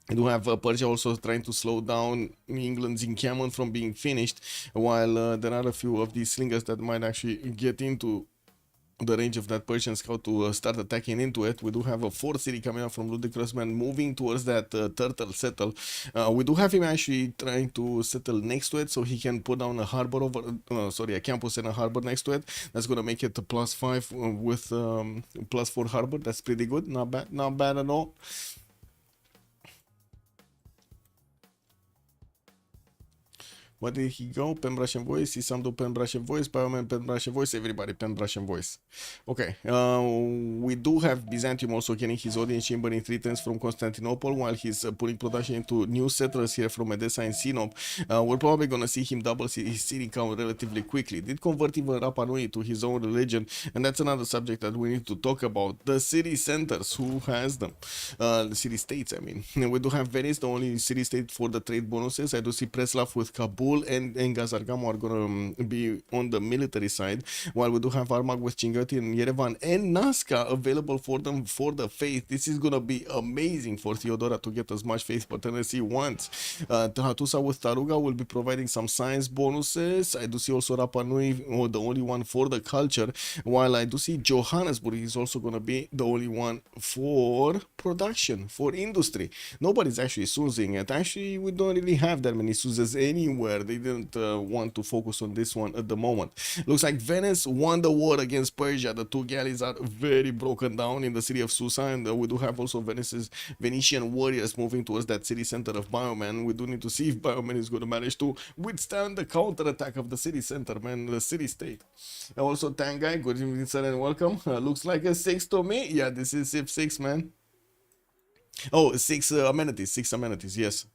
We do have Persia also trying to slow down England's encampment from being finished, while there are a few of these slingers that might actually get into the range of that Persian scout to start attacking into it. We do have a 4th city coming up from Ludicrous Man moving towards that turtle settle. We do have him actually trying to settle next to it so he can put down a harbor over, a campus and a harbor next to it. That's going to make it a +5 with +4 harbor. That's pretty good. Not bad at all. Where did he go? Pen brush and voice. Isamdo pen brush and voice. Bioman pen brush and voice. Everybody pen brush and voice. Okay. We do have Byzantium also getting his audience chamber in 3 turns from Constantinople, while he's putting production into new settlers here from Edessa and Sinop. We're probably gonna see him double his city count relatively quickly. Did convert even Rapa Nui to his own religion, and that's another subject that we need to talk about. The city centers, who has them? The city states, I mean. We do have Venice, the only city state for the trade bonuses. I do see Preslav with Kabul and Gazargamo are gonna be on the military side, while we do have Armagh with Chingati and Yerevan and Nazca available for them for the faith. This is gonna be amazing for Theodora to get as much faith patern as he wants. Hatusa with Taruga will be providing some science bonuses. I do see also Rapa Nui, the only one for the culture, while I do see Johannesburg is also gonna be the only one for production, for industry. Nobody's actually choosing it. Actually, we don't really have that many chooses anywhere. They didn't want to focus on this one at the moment. Looks like Venice won the war against Persia. The 2 galleys are very broken down in the city of Susa, and we do have also Venice's Venetian warriors moving towards that city center of Bioman. We do need to see if Bioman is going to manage to withstand the counter attack of the city center, man, the city state. Also, Tangai, good evening, sir, and welcome. Looks like a 6 to me. Yeah, this is Civ6, man. Oh, 6 amenities, 6 amenities, yes.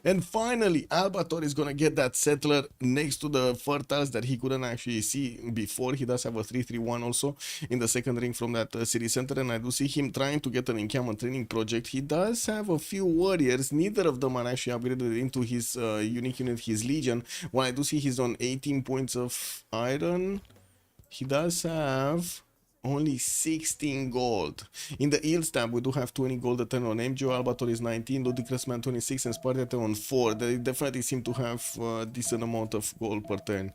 And finally, Albator is gonna get that settler next to the fertiles that he couldn't actually see before. He does have a 331 also in the second ring from that city center, and I do see him trying to get an encampment training project. He does have a few warriors. Neither of them are actually upgraded into his unique unit, his legion. While I do see he's on 18 points of iron, he does have only 16 gold. In the yields tab, we do have 20 gold a turn on MGO, Albator is 19, Ludicrous Man 26, and Sparta on 4. They definitely seem to have a decent amount of gold per turn.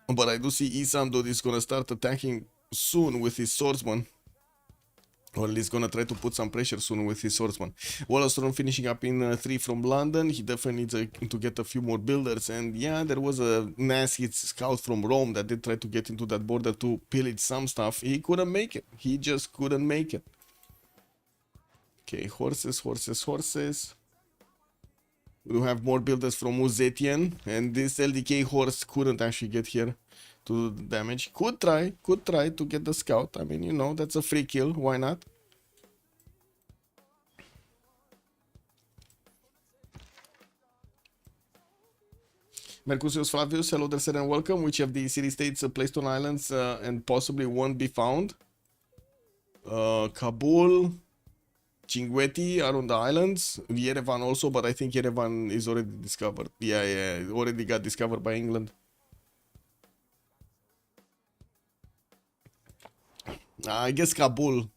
But I do see Isamdo is gonna start attacking soon with his swordsman. Or at least gonna try to put some pressure soon with his swordsman. Wallastron finishing up in 3 from London. He definitely needs to get a few more builders. And yeah, there was a nasty scout from Rome that did try to get into that border to pillage some stuff. He couldn't make it. He just couldn't make it. Okay, horses, horses, horses. We do have more builders from Uzetian. And this LDK horse couldn't actually get here to do the damage. Could try to get the scout. I mean, you know, that's a free kill. Why not? Mercusius Flavius, hello there, sir, and welcome. Which of the city-states placed on islands and possibly won't be found? Kabul, Chinguetti are on the islands. Yerevan also, but I think Yerevan is already discovered. Yeah, already got discovered by England. I guess Kabul.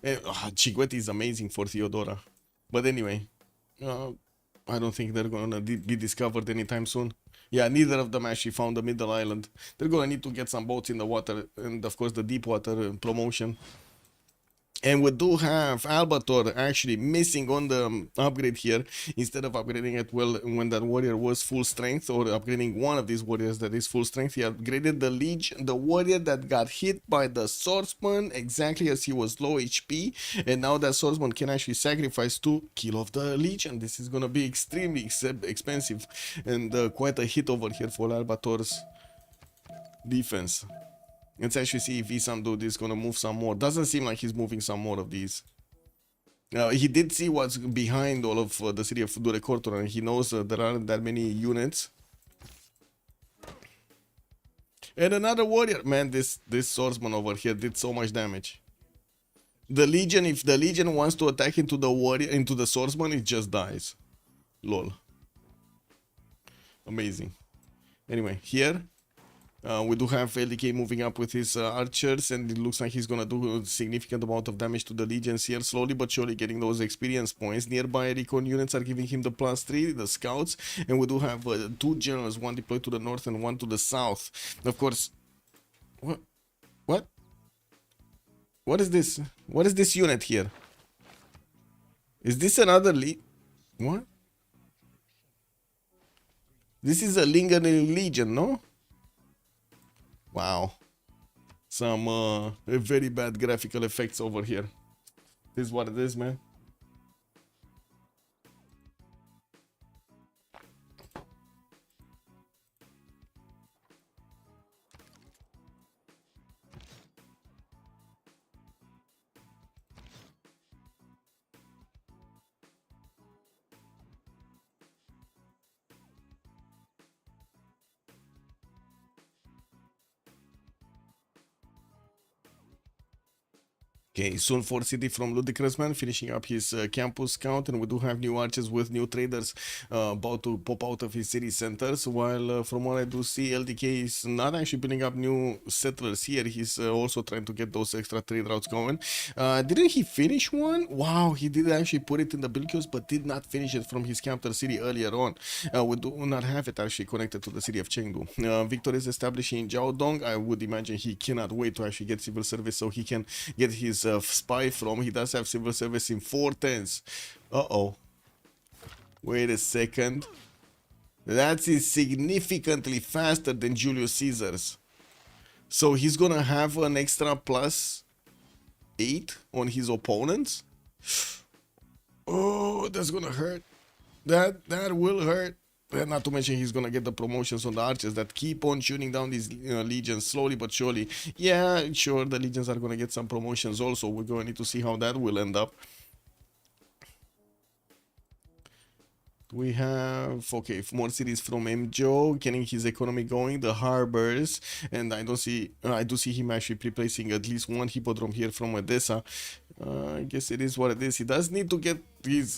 Chinguetti is amazing for Theodora. But anyway, I don't think they're gonna be discovered anytime soon. Yeah, neither of them actually found the middle island. They're gonna need to get some boats in the water, and of course the deep water promotion. And we do have Albator actually missing on the upgrade here. Instead of upgrading it well when that warrior was full strength, or upgrading one of these warriors that is full strength, he upgraded the legion, the warrior that got hit by the swordsman exactly as he was low HP. And now that swordsman can actually sacrifice to kill off the legion. This is gonna be extremely expensive and quite a hit over here for Albator's defense. Let's actually see if some dude is gonna move some more. Doesn't seem like he's moving some more of these. He did see what's behind all of the city of Durecortor, and he knows there aren't that many units. And another warrior. Man, this swordsman over here did so much damage. The legion, if the legion wants to attack into the warrior, into the swordsman, it just dies. Lol. Amazing. Anyway, here we do have LDK moving up with his archers, and it looks like he's gonna do a significant amount of damage to the legions here, slowly but surely getting those experience points. Nearby recon units are giving him the +3, the scouts, and we do have 2 generals, one deployed to the north and one to the south. Of course, what? What is this? What is this unit here? Is this another what? This is a lingering legion, no? Wow, some very bad graphical effects over here. This is what it is, man. Okay, soon for city from Ludicrous Man finishing up his campus count, and we do have new archers with new traders about to pop out of his city centers. While from what I do see, LDK is not actually building up new settlers here. He's also trying to get those extra trade routes going. Didn't he finish one? Wow, he did actually put it in the build queues, but did not finish it from his capital city earlier on. We do not have it actually connected to the city of Chengdu. Victor is establishing in Jiaodong. I would imagine he cannot wait to actually get civil service so he can get his spy from. He does have civil service in 410s. Uh-oh. Wait a second. That is significantly faster than Julius Caesar's. So he's gonna have an extra +8 on his opponents. Oh, that's gonna hurt. That will hurt. And not to mention he's gonna get the promotions on the archers that keep on shooting down these legions slowly but surely. Yeah, sure, the legions are gonna get some promotions also. We're gonna need to see how that will end up. We have, okay, more cities from MJO getting his economy going, the harbors, and I do see him actually replacing at least one hippodrome here from Odessa. I guess it is what it is. He does need to get his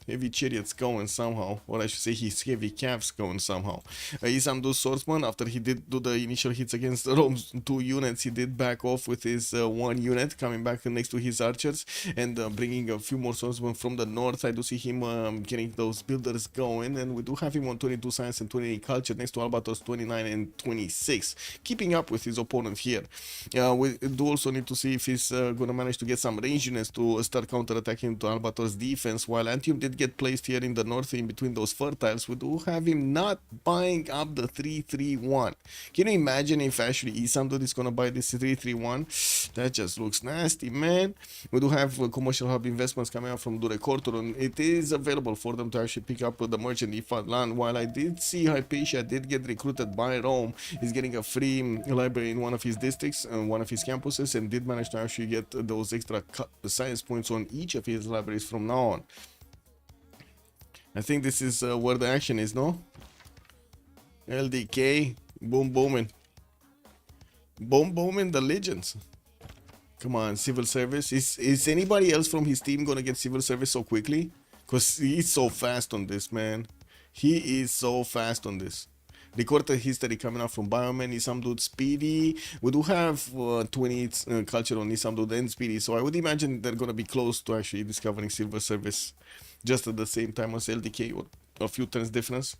heavy chariots going somehow, or I should say his heavy calves going somehow. Isamdu's swordsman, after he did do the initial hits against Rome's 2 units, he did back off with his 1 unit, coming back next to his archers and bringing a few more swordsmen from the north. I do see him getting those builders going, and we do have him on 22 science and 28 culture next to Albator's 29 and 26, keeping up with his opponent here. We do also need to see if he's gonna manage to get some range units to start counter-attacking to Albator's defense. While Antium did get placed here in the north in between those fertiles, we do have him not buying up the 331. Can you imagine if actually Isamdud is gonna buy this 331? That just looks nasty, man. We do have commercial hub investments coming out from Durecortor, and it is available for them to actually pick up the merchant Ifad land. While I did see Hypatia did get recruited by Rome, he's getting a free library in one of his districts and one of his campuses, and did manage to actually get those extra science points on each of his libraries from now on. I think this is where the action is, no? LDK, boom booming. Boom booming the legends. Come on, civil service. Is anybody else from his team gonna get civil service so quickly? Because he's so fast on this, man. He is so fast on this. Recorded history coming out from Bioman, Isamdud, Speedy. We do have 20 culture on Isamdud and Speedy, so I would imagine they're gonna be close to actually discovering silver service just at the same time as LDK, or a few turns difference.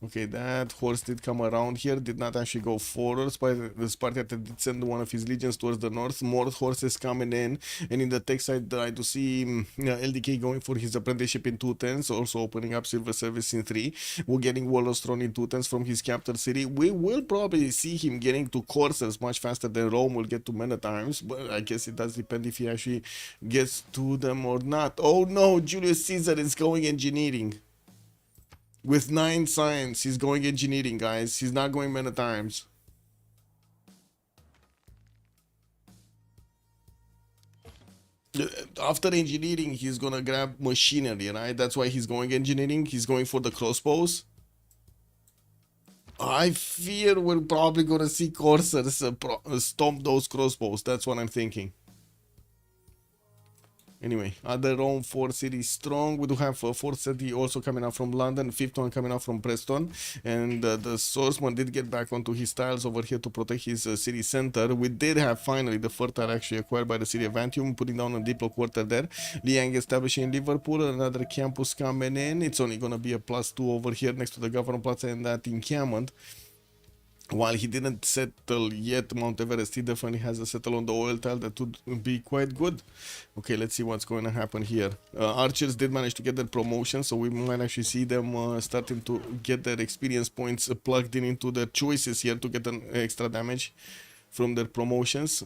Okay, that horse did come around here, did not actually go forward. Sparta did send one of his legions towards the north. More horses coming in. And in the tech side, I do see LDK going for his apprenticeship in 210s, also opening up Silver Service in 3. We're getting Warlord's Throne in 210s from his capital city. We will probably see him getting to coursers much faster than Rome will get to many times, but I guess it does depend if he actually gets to them or not. Oh no, Julius Caesar is going engineering. With 9 science, he's going engineering, guys. He's not going many times. After engineering, he's gonna grab machinery, right? That's why he's going engineering. He's going for the crossbows. I fear we're probably gonna see coursers stomp those crossbows. That's what I'm thinking. Anyway, other Rome 4 cities strong. We do have a 4th city also coming out from London, 5th one coming out from Preston, and the swordsman did get back onto his tiles over here to protect his city center. We did have finally the fertile actually acquired by the city of Antium, putting down a diplo quarter there. Liang establishing in Liverpool, another campus coming in. It's only gonna be a +2 over here next to the Governor Plaza and that encampment. While he didn't settle yet Mount Everest, he definitely has a settle on the oil tile that would be quite good. Okay, let's see what's going to happen here. Archers did manage to get their promotion, so we might actually see them starting to get their experience points plugged in into their choices here to get an extra damage from their promotions.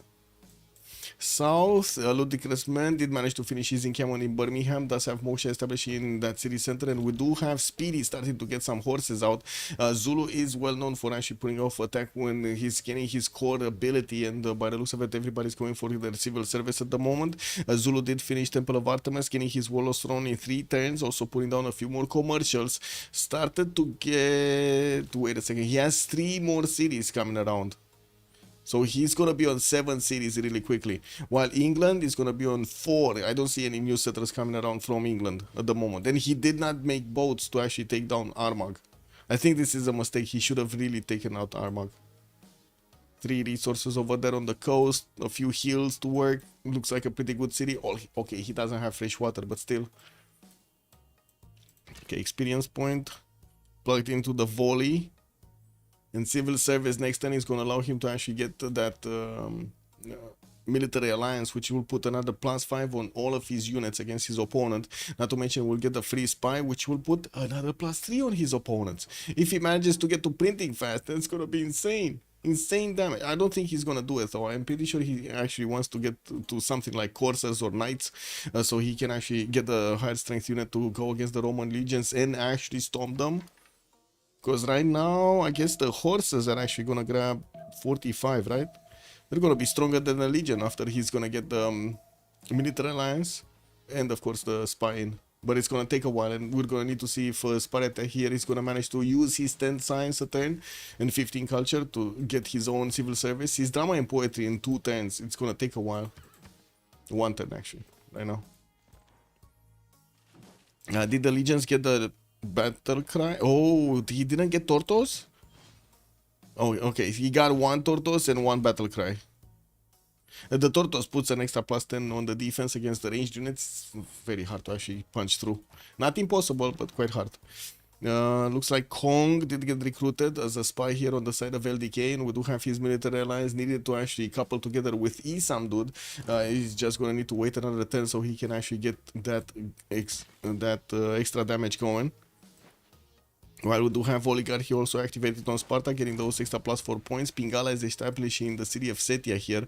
South, Ludicrous Man did manage to finish his encampment in Birmingham, does have Moshe established in that city center, and we do have Speedy starting to get some horses out. Zulu is well known for actually putting off attack when he's getting his core ability, and by the looks of it, everybody's going for their civil service at the moment. Zulu did finish Temple of Artemis, getting his Warlord's Throne in 3 turns, also putting down a few more commercials. Started to get... wait a second, he has 3 more cities coming around. So he's going to be on 7 cities really quickly. While England is going to be on 4. I don't see any new settlers coming around from England at the moment. And he did not make boats to actually take down Armagh. I think this is a mistake. He should have really taken out Armagh. 3 resources over there on the coast. A few hills to work. Looks like a pretty good city. Oh, okay, he doesn't have fresh water, but still. Okay, experience point. Plugged into the volley. And civil service next turn is going to allow him to actually get that military alliance, which will put another +5 on all of his units against his opponent. Not to mention we'll get the free spy, which will put another +3 on his opponents. If he manages to get to printing fast, that's going to be insane. Insane damage. I don't think he's going to do it though. I'm pretty sure he actually wants to get to something like coursers or knights, so he can actually get the higher strength unit to go against the Roman legions and actually stomp them. Because right now, I guess the horses are actually going to grab 45, right? They're going to be stronger than the Legion after he's going to get the military alliance and, of course, the spy in. But it's going to take a while, and we're going to need to see if Sparta here is going to manage to use his 10 science a turn and 15 culture to get his own civil service. His drama and poetry in 2 turns. It's going to take a while. 1 turn, actually, right now. Did the Legions get the battle cry? Oh, he didn't get Tortos? Oh, okay. He got 1 Tortos and 1 battle cry. The Tortos puts an extra +10 on the defense against the ranged units. Very hard to actually punch through. Not impossible, but quite hard. Looks like Kong did get recruited as a spy here on the side of LDK, and we do have his military alliance needed to actually couple together with Isam dude. He's just gonna need to wait another turn so he can actually get that extra damage going. While we do have Oligarchy also activated on Sparta, getting those extra +4 points. Pingala is establishing the city of Setia here.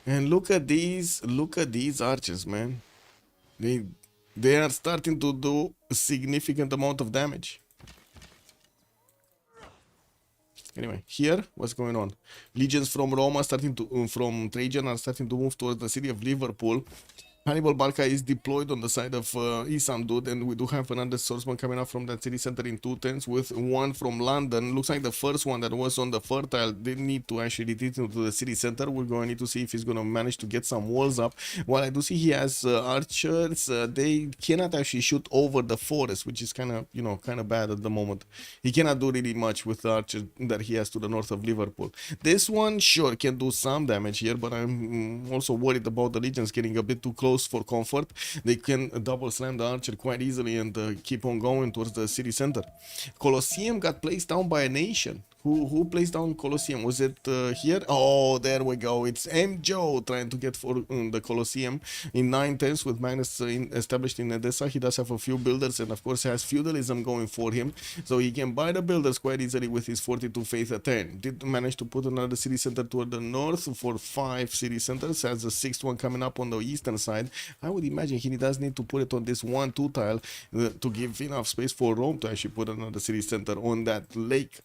And look at these archers, man. They are starting to do a significant amount of damage. Anyway, here, what's going on? Legions from Rome are from Trajan are starting to move towards the city of Liverpool. Hannibal Barca is deployed on the side of Isam dude, and we do have another swordsman coming up from that city center in 2 turns with 1 from London. Looks like the first one that was on the fertile didn't need to actually retreat into the city center. We're going to need to see if he's going to manage to get some walls up. While I do see he has archers, they cannot actually shoot over the forest, which is kind of bad at the moment. He cannot do really much with the archers that he has to the north of Liverpool. This one, sure, can do some damage here, but I'm also worried about the legions getting a bit too close close for comfort. They can double slam the archer quite easily and keep on going towards the city center. Colosseum got placed down by a nation. Who placed down Colosseum? Was it here? Oh, there we go. It's M. Joe trying to get for the Colosseum in 9/10 with Magnus established in Edessa. He does have a few builders and of course has feudalism going for him, so he can buy the builders quite easily with his 42 faith at 10. Did manage to put another city center toward the north for 5 city centers, has the 6th one coming up on the eastern side. I would imagine he does need to put it on this 1-2 tile to give enough space for Rome to actually put another city center on that lake.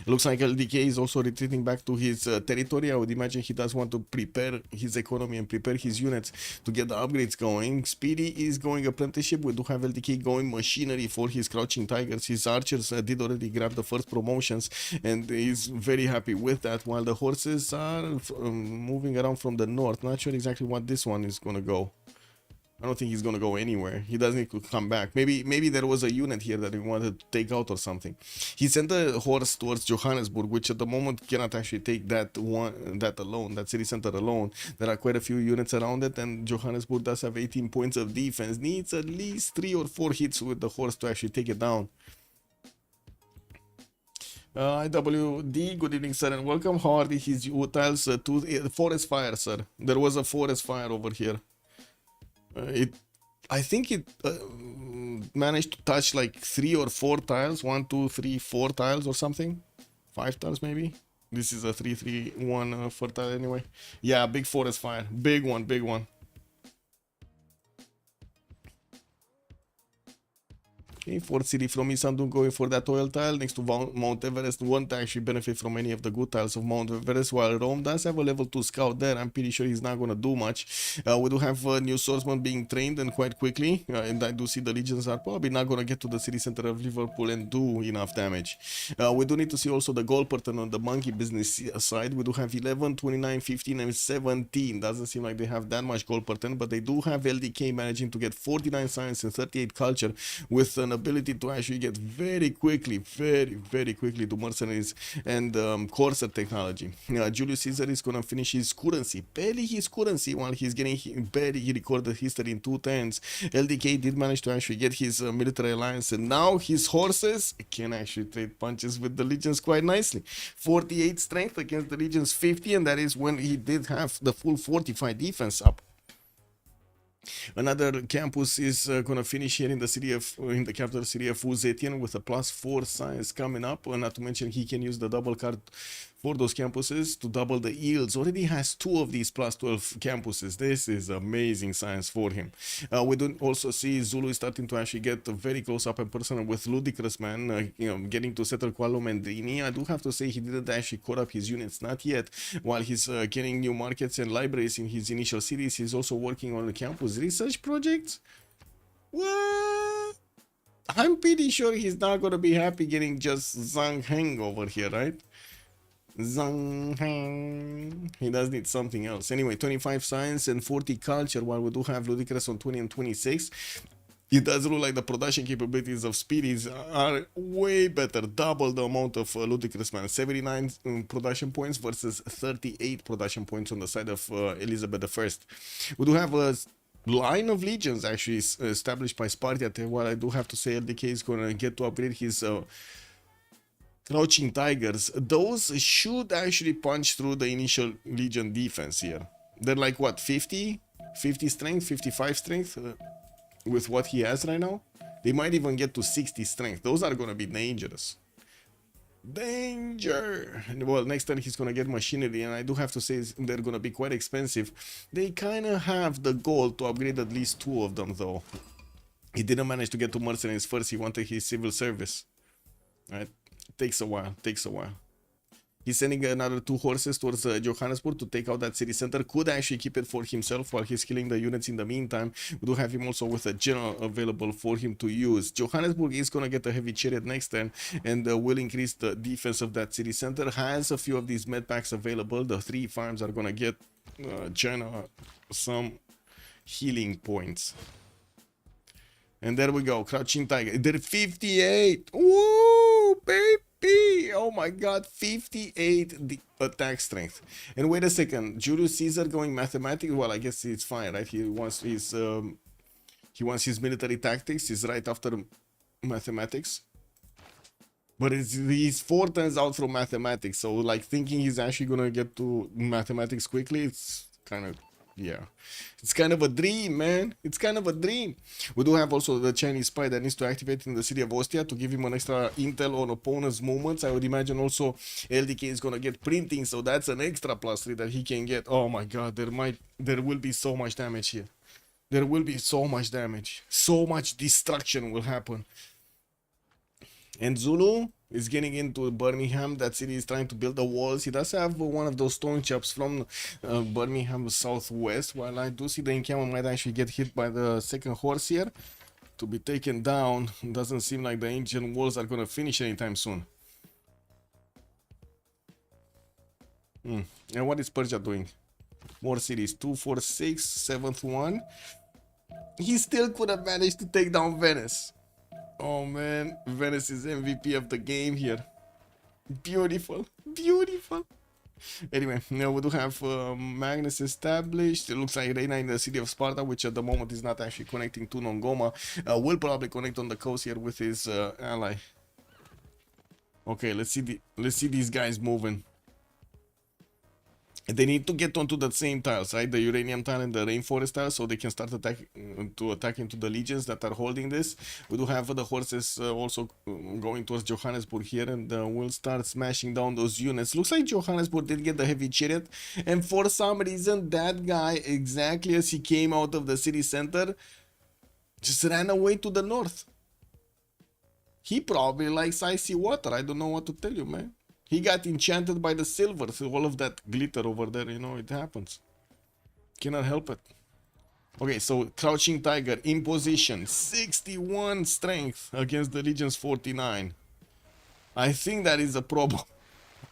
It looks like LDK is also retreating back to his territory. I would imagine he does want to prepare his economy and prepare his units to get the upgrades going. Speedy is going apprenticeship. We do have LDK going machinery for his crouching tigers. His archers did already grab the first promotions and he's very happy with that, while the horses are moving around from the north. Not sure exactly what this one is gonna go. I don't think he's gonna go anywhere. He doesn't need to come back. Maybe there was a unit here that he wanted to take out or something. He sent a horse towards Johannesburg, which at the moment cannot actually take that alone, that city center alone. There are quite a few units around it, and Johannesburg does have 18 points of defense. Needs at least 3 or 4 hits with the horse to actually take it down. IWD, good evening, sir, and welcome. How are his tiles to forest fire, sir? There was a forest fire over here. I think it managed to touch like 3 or 4 tiles. 1, 2, 3, 4 tiles or something. 5 tiles maybe. This is a 3-3-1 for tile anyway. Yeah, big forest fire. Big one, big one. Okay, 4th city from Isandu going for that oil tile next to Mount Everest. Won't actually benefit from any of the good tiles of Mount Everest, while Rome does have a level 2 scout there. I'm pretty sure he's not going to do much. We do have new swordsmen being trained and quite quickly, and I do see the legions are probably not going to get to the city center of Liverpool and do enough damage. We do need to see also the goal pattern on the monkey business side. We do have 11, 29, 15 and 17. Doesn't seem like they have that much goal pattern, but they do have LDK managing to get 49 science and 38 culture with an ability to actually get very quickly to mercenaries and courser technology. Julius Caesar is gonna finish his currency, barely his currency, while he's getting barely he recorded history in 2 10s. LDK did manage to actually get his military alliance, and now his horses can actually trade punches with the legions quite nicely. 48 strength against the legions 50, and that is when he did have the full 45 defense up. Another campus is going to finish here in the capital city of Uzetian with a +4 science coming up. Not to mention he can use the double card for those campuses to double the yields. Already has 2 of these +12 campuses. This is amazing science for him. We do also see Zulu is starting to actually get very close up and personal with Ludicrous Man, getting to settle Qualo Mendrini. I do have to say he didn't actually caught up his units, not yet. While he's getting new markets and libraries in his initial cities, he's also working on the campus research projects. What? I'm pretty sure he's not gonna be happy getting just Zhang Heng over here, right? Zhang Heng. He does need something else. Anyway, 25 science and 40 culture, while we do have Ludicrous on 20 and 26. It does look like the production capabilities of Speedies are way better, double the amount of Ludicrous Man. 79 production points versus 38 production points on the side of Elizabeth I. We do have a line of legions actually established by Spartiate, while I do have to say LDK is going to get to upgrade his crouching tigers. Those should actually punch through the initial legion defense here. They're like what, 50 strength, 55 strength with what he has right now. They might even get to 60 strength. Those are going to be dangerous. Danger. Well, next turn he's gonna get machinery, and I do have to say they're gonna be quite expensive. They kind of have the goal to upgrade at least 2 of them, though. He didn't manage to get to mercenaries first. He wanted his civil service. Right? Takes a while. He's sending another 2 horses towards Johannesburg to take out that city center. Could actually keep it for himself while he's killing the units in the meantime. We do have him also with a general available for him to use. Johannesburg is going to get a heavy chariot next turn and will increase the defense of that city center. Has a few of these med packs available. The 3 farms are going to get Jenna some healing points. And there we go. Crouching Tiger. They're 58. Woo, baby. Oh my god, 58 attack strength. And wait a second, Julius Caesar going mathematics? Well, I guess it's fine, right? He wants his military tactics. He's right after mathematics. But he's 4 turns out from mathematics, so like thinking he's actually gonna get to mathematics quickly, it's kind of, yeah. It's kind of a dream, man. It's kind of a dream. We do have also the Chinese spy that needs to activate in the city of Ostia to give him an extra intel on opponent's movements. I would imagine also LDK is gonna get printing, so that's an extra +3 that he can get. Oh my god, there will be so much damage here. There will be so much damage. So much destruction will happen. And Zulu is getting into Birmingham. That city is trying to build the walls. He does have one of those stone chops from Birmingham southwest. While I do see the encampment might actually get hit by the second horse here to be taken down. Doesn't seem like the ancient walls are going to finish anytime soon. And what is Persia doing? More cities. 2, 4, 6, 7th one. He still could have managed to take down Venice. Oh man, Venice is MVP of the game here. Beautiful, beautiful. Anyway, now we do have Magnus established. It looks like Reina in the city of Sparta, which at the moment is not actually connecting to Nongoma. Will probably connect on the coast here with his ally. Okay, let's see these guys moving. They need to get onto the same tiles, right? The uranium tile and the rainforest tile, so they can start attack into the legions that are holding this. We do have the horses also going towards Johannesburg here, and we'll start smashing down those units. Looks like Johannesburg did get the heavy chariot, and for some reason that guy, exactly as he came out of the city center, just ran away to the north. He probably likes icy water. I don't know what to tell you, man. He got enchanted by the silver, so all of that glitter over there, you know, it happens. Cannot help it. Okay, so Crouching Tiger in position, 61 strength against the Legion's 49. I think that is a problem.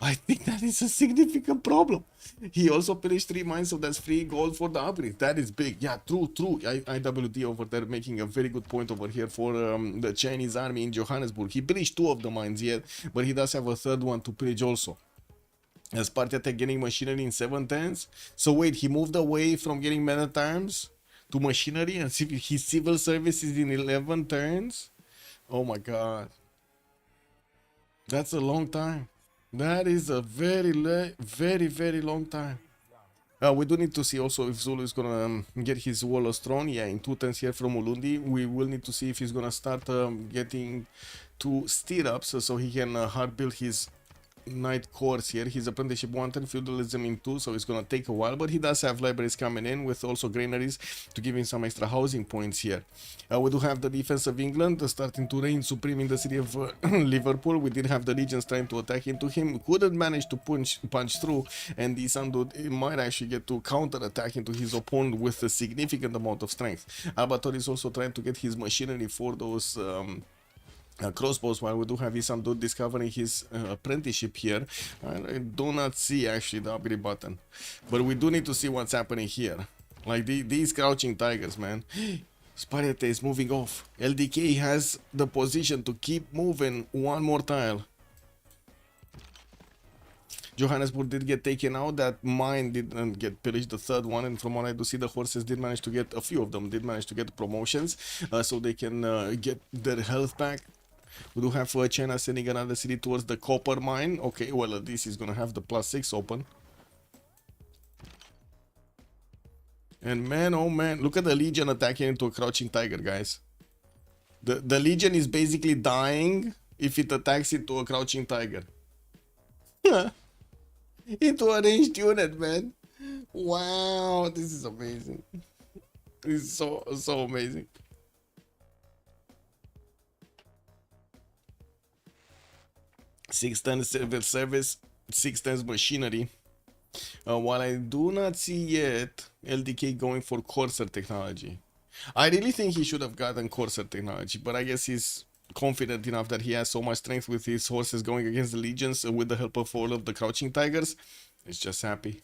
I think that is a significant problem. He also finished 3 mines, so that's free gold for the upgrade. That is big. Yeah, true. IWD over there making a very good point over here for the Chinese army in Johannesburg. He finished 2 of the mines yet, but he does have a 3rd one to pillage also. As Spartak getting machinery in 7 turns. So wait, he moved away from getting men at arms to machinery, and his civil service is in 11 turns. Oh my god. That's a long time. That is a very long time. We do need to see also if Zulu is gonna get his Warlord's Throne. Yeah, in 2 turns here from Ulundi. We will need to see if he's gonna start getting 2 stirrups so he can hard build his Knight Course here. His apprenticeship 1 turn, feudalism in 2, so it's gonna take a while, but he does have libraries coming in with also granaries to give him some extra housing points here. We do have the defense of England starting to reign supreme in the city of Liverpool. We did have the legions trying to attack into him, couldn't manage to punch through, and the Sandud might actually get to counter attack into his opponent with a significant amount of strength. Abator is also trying to get his machinery for those crossbows, while we do have some dude discovering his apprenticeship here. I do not see actually the upgrade button, but we do need to see what's happening here. Like these Crouching Tigers, man. Sparta is moving off. LDK has the position to keep moving 1 more tile. Johannesburg did get taken out. That mine didn't get pillaged, the 3rd one, and from what I do see, the horses did manage to get, a few of them did manage to get promotions, so they can get their health back. We do have China sending another city towards the copper mine. Okay, well, at least he's gonna have the +6 open. And man, oh man, look at the Legion attacking into a Crouching Tiger, guys. The Legion is basically dying if it attacks into a Crouching Tiger. Into a ranged unit, man. Wow, this is amazing. This is so amazing. Six tons civil service, 6 tons machinery. While I do not see yet LDK going for Corsair technology. I really think he should have gotten Corsair technology, but I guess he's confident enough that he has so much strength with his horses going against the legions with the help of all of the Crouching Tigers. He's just happy.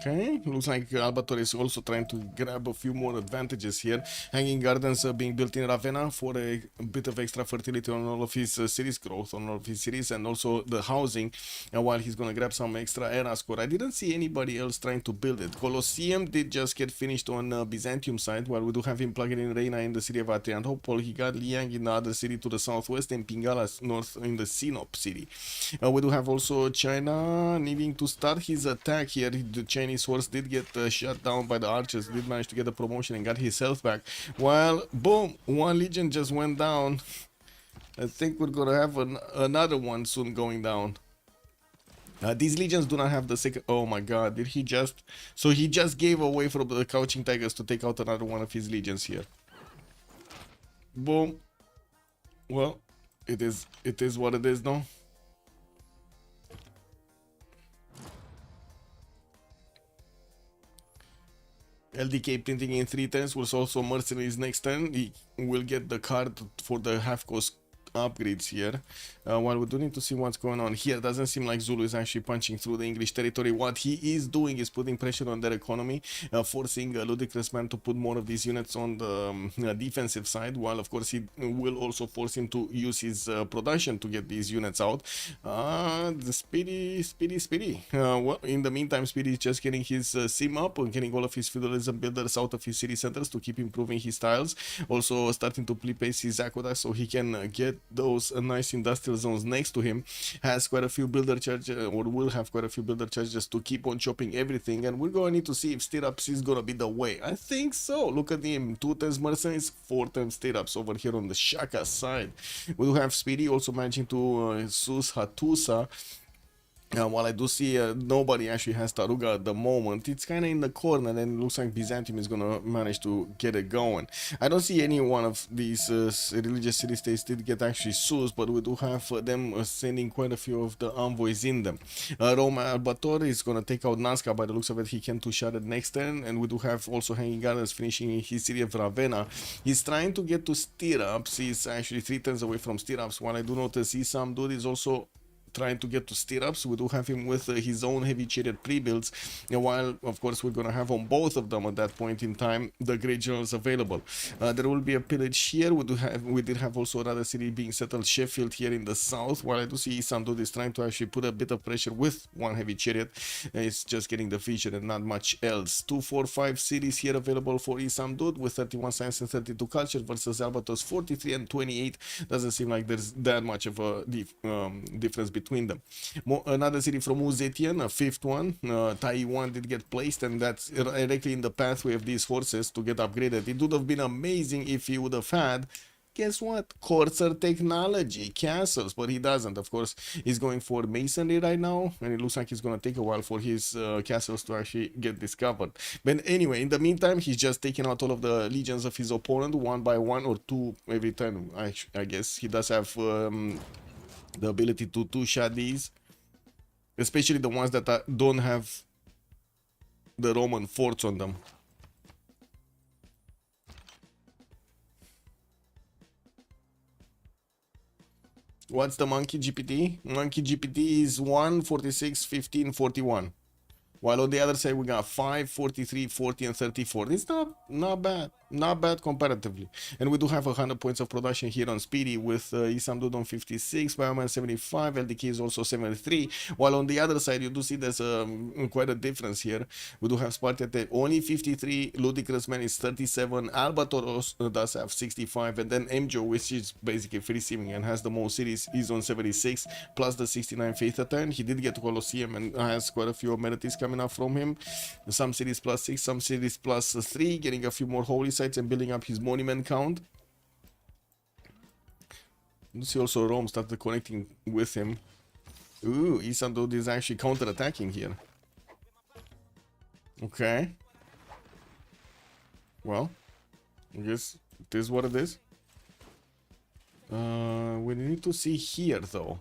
Okay, looks like Albator is also trying to grab a few more advantages here. Hanging Gardens being built in Ravenna for a bit of extra fertility on all of his cities growth, on all of his cities, and also the housing, while he's gonna grab some extra era score. I didn't see anybody else trying to build it. Colosseum did just get finished on Byzantium side, while we do have him plugging in Reina in the city of Adrianople. He got Liang in the other city to the southwest, and Pingala north in the Sinop city. We do have also China needing to start his attack here. The Chinese horse did get shut down by the archers, did manage to get the promotion and got his health back. While, boom, one legion just went down. I think we're gonna have another one soon going down. These legions do not have the second. Oh my god, did he just. So he just gave away from the Couching Tigers to take out another one of his legions here. Boom. Well, it is what it is now. LDK printing in 3 turns was also mercenaries next turn. He will get the card for the half cost upgrades here. While we do need to see what's going on here, doesn't seem like Zulu is actually punching through the English territory. What he is doing is putting pressure on their economy, forcing Ludicrous Man to put more of these units on the defensive side, while of course he will also force him to use his production to get these units out. The Speedy. Well, in the meantime, Speedy is just getting his sim up and getting all of his feudalism builders out of his city centers to keep improving his tiles. Also starting to place his aqueducts so he can get those nice industrial zones next to him. Has quite a few builder charges, or will have quite a few builder charges to keep on chopping everything, and we're going to need to see if stirrups is going to be the way. I think so. Look at him, 2 times mercenaries, 4 times stirrups over here on the Shaka side. We do have Speedy also managing to Sus Hatusa. While I do see nobody actually has Taruga at the moment, it's kind of in the corner, and it looks like Byzantium is going to manage to get it going. I don't see any one of these religious city-states did get actually Sus, but we do have them sending quite a few of the envoys in them. Roma Albator is going to take out Nazca. By the looks of it, he can two-shot it next turn, and we do have also Hanging Gardens finishing in his city of Ravenna. He's trying to get to stirrups. He's actually 3 turns away from stirrups. While I do notice some dude is also trying to get to stirrups. We do have him with his own heavy chariot pre-builds, while of course we're gonna have on both of them at that point in time the great generals available. There will be a pillage here. We did have also another city being settled, Sheffield, here in the south, while I do see Isandud is trying to actually put a bit of pressure with one heavy chariot. It's just getting the feature and not much else. 2, 4, 5 cities here available for Isandud with 31 science and 32 culture versus Albatos 43 and 28. Doesn't seem like there's that much of a difference between them. Another city from Uzetian, a 5th one. Taiwan did get placed, and that's directly in the pathway of these horses to get upgraded. It would have been amazing if he would have had, guess what, courser technology castles, but he doesn't. Of course, he's going for masonry right now, and it looks like it's going to take a while for his castles to actually get discovered. But anyway, in the meantime, he's just taking out all of the legions of his opponent one by one, or 2 every turn. I guess he does have the ability to two-shot these, especially the ones that don't have the Roman forts on them. What's the monkey GPT? Monkey GPT is 1, 46, 15, 41. While on the other side we got 5, 43, 40, and 34. It's not bad. Not bad comparatively. And we do have 100 points of production here on Speedy with Isamdud on 56, Bioman 75, LDK is also 73. While on the other side you do see there's quite a difference here. We do have Sparta only 53, Ludicrous Man is 37, Albator does have 65, and then MJO, which is basically free simming and has the most cities, is on 76, plus the 69 Faith Attain. He did get Colosseum and has quite a few amenities coming up from him. Some cities plus 6, some cities plus 3, getting a few more holy sites and building up his monument count. You see also Rome started connecting with him. Ooh, Isandud is actually counter-attacking here. Okay. Well, I guess it is what it is. We need to see here though.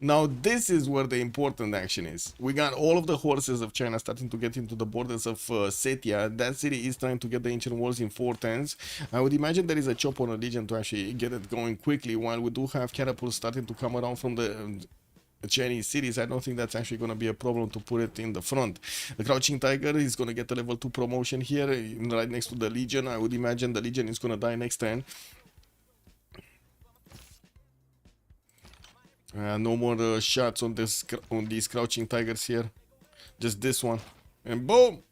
Now this is where the important action is. We got all of the horses of China starting to get into the borders of Setia. That city is trying to get the ancient walls in 4 turns. I would imagine there is a chop on a legion to actually get it going quickly, while we do have catapults starting to come around from the Chinese cities, I don't think that's actually going to be a problem to put it in the front. The Crouching Tiger is going to get a level 2 promotion here, right next to the Legion. I would imagine the Legion is going to die next turn. No more shots on these Crouching Tigers here. Just this one. And boom!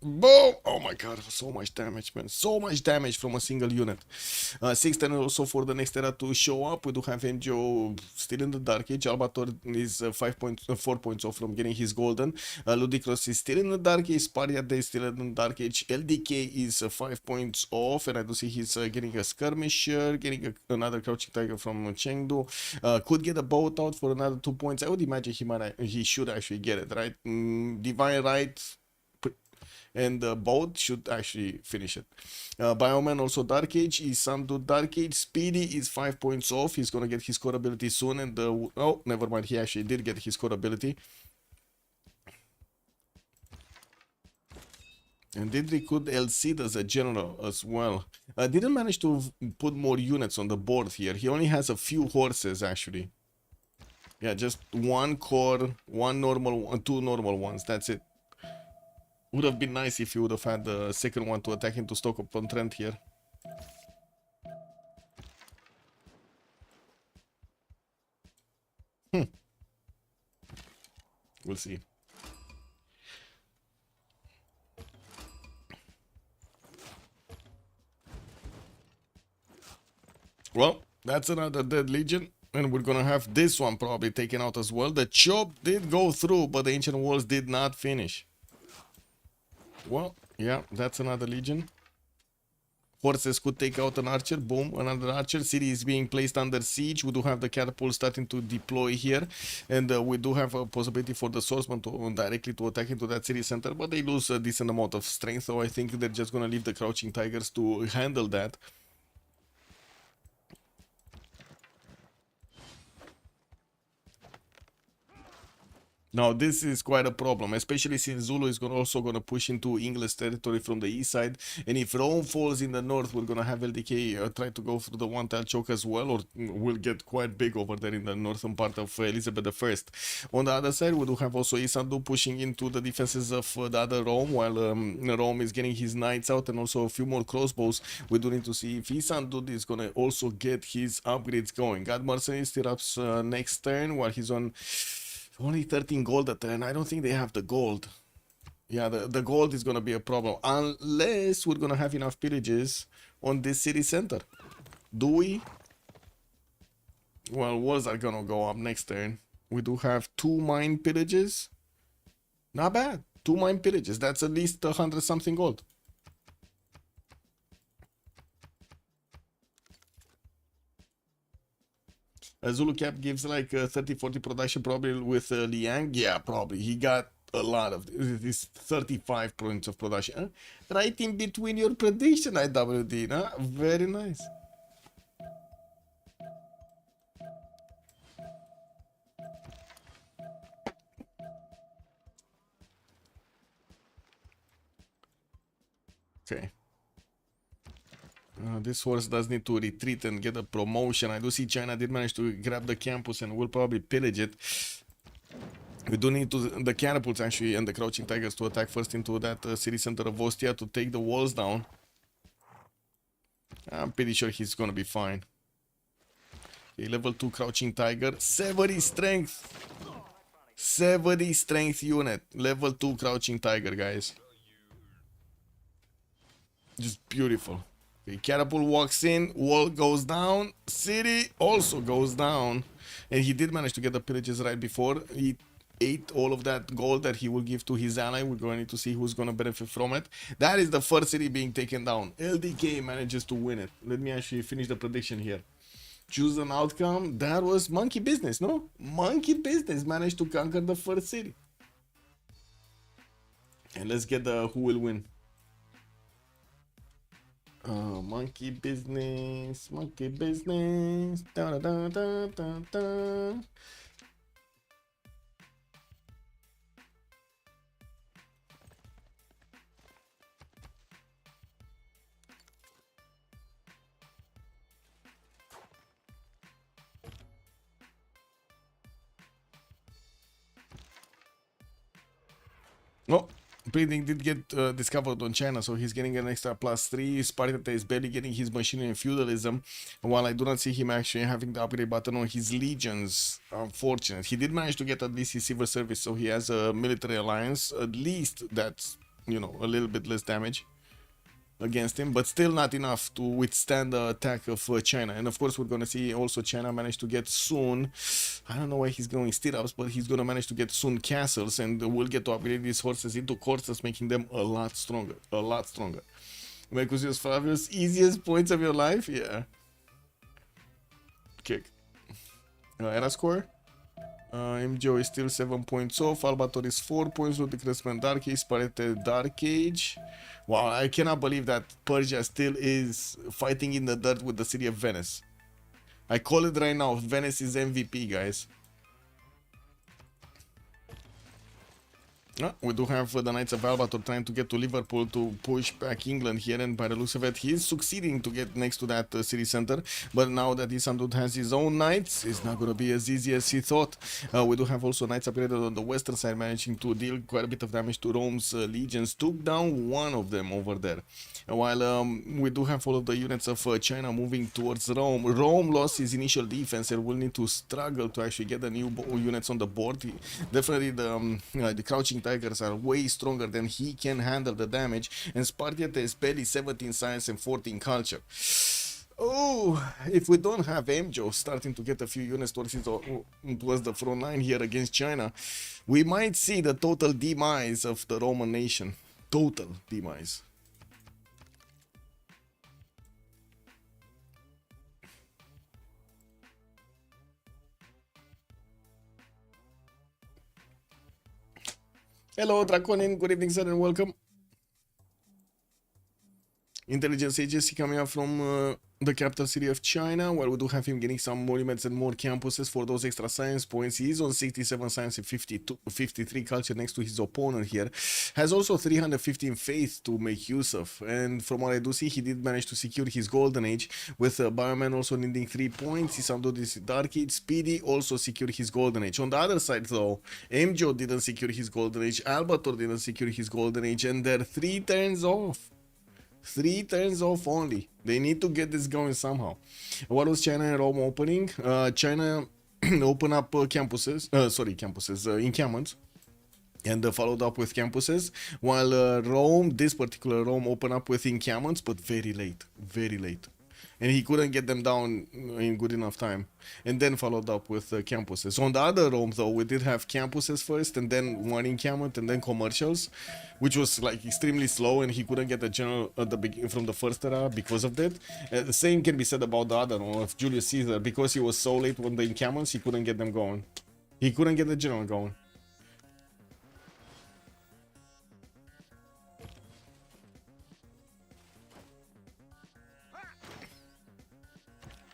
Boom! Oh my god, so much damage, man. So much damage from a single unit. 610 also for the next era to show up. We do have Enjo still in the Dark Age. Albator is 4 points off from getting his golden. Ludicrous is still in the Dark Age. Spariade is still in the Dark Age. LDK is 5 points off, and I do see he's getting a Skirmisher, getting another Crouching Tiger from Chengdu. Could get a boat out for another 2 points. I would imagine he should actually get it, right? Divine Right and the boat should actually finish it. Bioman also Dark Age, Isandu Dark Age. Speedy is 5 points off. He's gonna get his core ability soon, and oh, never mind, he actually did get his core ability. And did recruit LC as a general as well. Didn't manage to put more units on the board here. He only has a few horses actually. Yeah, just one core, one normal one, 2 normal ones. That's it. Would have been nice if you would have had the second one to attack into Stoke-upon-Trent here. We'll see. Well, that's another dead Legion. And we're gonna have this one probably taken out as well. The chop did go through, but the Ancient Walls did not finish. Well, yeah, that's another Legion. Horses could take out an archer. Boom, another archer. City is being placed under siege. We do have the catapult starting to deploy here. And we do have a possibility for the swordsman to directly to attack into that city center. But they lose a decent amount of strength. So I think they're just going to leave the Crouching Tigers to handle that. Now this is quite a problem, especially since Zulu is also going to push into English territory from the east side, and if Rome falls in the north, we're going to have LDK try to go through the one-tile choke as well, or will get quite big over there in the northern part of Elizabeth I. On the other side, we do have also Isandu pushing into the defenses of the other Rome, while Rome is getting his knights out and also a few more crossbows. We do need to see if Isandu is going to also get his upgrades going. God Mercenary still ups next turn, while he's on only 13 gold a turn. I don't think they have the gold. Yeah, the gold is going to be a problem. Unless we're going to have enough pillages on this city center. Do we? Well, walls are going to go up next turn. We do have 2 mine pillages. Not bad. 2 mine pillages. That's at least 100 something gold. Zulu Cap gives like 30-40 production probably with Liang. Yeah, probably. He got a lot of this 35 points of production. Huh? Right in between your prediction, IWD. Huh? Very nice. Okay. This horse does need to retreat and get a promotion. I do see China did manage to grab the campus and will probably pillage it. We do need the catapults actually and the Crouching Tigers to attack first into that city center of Ostia to take the walls down. I'm pretty sure he's gonna be fine. Okay, level 2 Crouching Tiger. 70 strength. 70 strength unit. Level 2 Crouching Tiger, guys. Just beautiful. Okay, catapult walks in, wall goes down, city also goes down, and he did manage to get the pillages right before. He ate all of that gold that he will give to his ally. We're going to see who's going to benefit from it. That is the first city being taken down. LDK manages to win it. Let me actually finish the prediction here. Choose an outcome. That was monkey business, no? Monkey business managed to conquer the first city. And let's get the who will win. Monkey business, monkey business. Da, da, da, da, da. Oh, Bleeding did get discovered on China, so he's getting an extra +3. Sparta is barely getting his machinery and feudalism, while I do not see him actually having the upgrade button on his legions. Unfortunate. He did manage to get at least his civil service, so he has a military alliance. At least that's, you know, a little bit less damage against him, but still not enough to withstand the attack of China. And of course, we're going to see also China manage to get soon, I don't know why he's going stirrups, but he's going to manage to get soon castles, and we'll get to upgrade these horses into coursers, making them a lot stronger, a lot stronger. Mercurius Flavius, easiest points of your life? Yeah. Kick. Era score? MJO is still 7 points off. Albator is 4 points. Ludicrous Man Dark Age. Sparete Dark Age. Wow, I cannot believe that Persia still is fighting in the dirt with the city of Venice. I call it right now. Venice is MVP, guys. We do have the Knights of Albator trying to get to Liverpool to push back England here, and by the looks of it, he is succeeding to get next to that city center. But now that Isandud has his own knights, it's not going to be as easy as he thought. We do have also knights upgraded on the western side, managing to deal quite a bit of damage to Rome's legions. Took down one of them over there. While we do have all of the units of China moving towards Rome. Rome lost his initial defense and will need to struggle to actually get the new units on the board. Definitely the crouching tigers are way stronger than he can handle the damage, and Spartiate is barely 17 science and 14 culture. Oh, if we don't have MJO starting to get a few units towards the front line here against China, we might see the total demise of the Roman nation. Total demise. Hello, Draconin. Good evening, sir, and welcome. Intelligence agency coming up from the capital city of China, while we do have him getting some monuments and more campuses for those extra science points. He is on 67 science and 53 culture next to his opponent here. Has also 315 faith to make use of. And from what I do see, he did manage to secure his golden age, with Bioman also needing 3 points. He sounded this Dark Age. Speedy also secured his golden age. On the other side though, MJO didn't secure his golden age, Albator didn't secure his golden age, and they're 3 turns off. 3 turns off only. They need to get this going somehow. What was China and Rome opening? China opened up encampments, and followed up with campuses, while Rome, this particular Rome, opened up with encampments, but very late, very late. And he couldn't get them down in good enough time, and then followed up with campuses. On the other Rome though, we did have campuses first, and then one encampment, and then commercials, which was like extremely slow, and he couldn't get the general at the beginning from the first era because of that. The same can be said about the other one of Julius Caesar, because he was so late on the encampments, he couldn't get them going. He couldn't get the general going.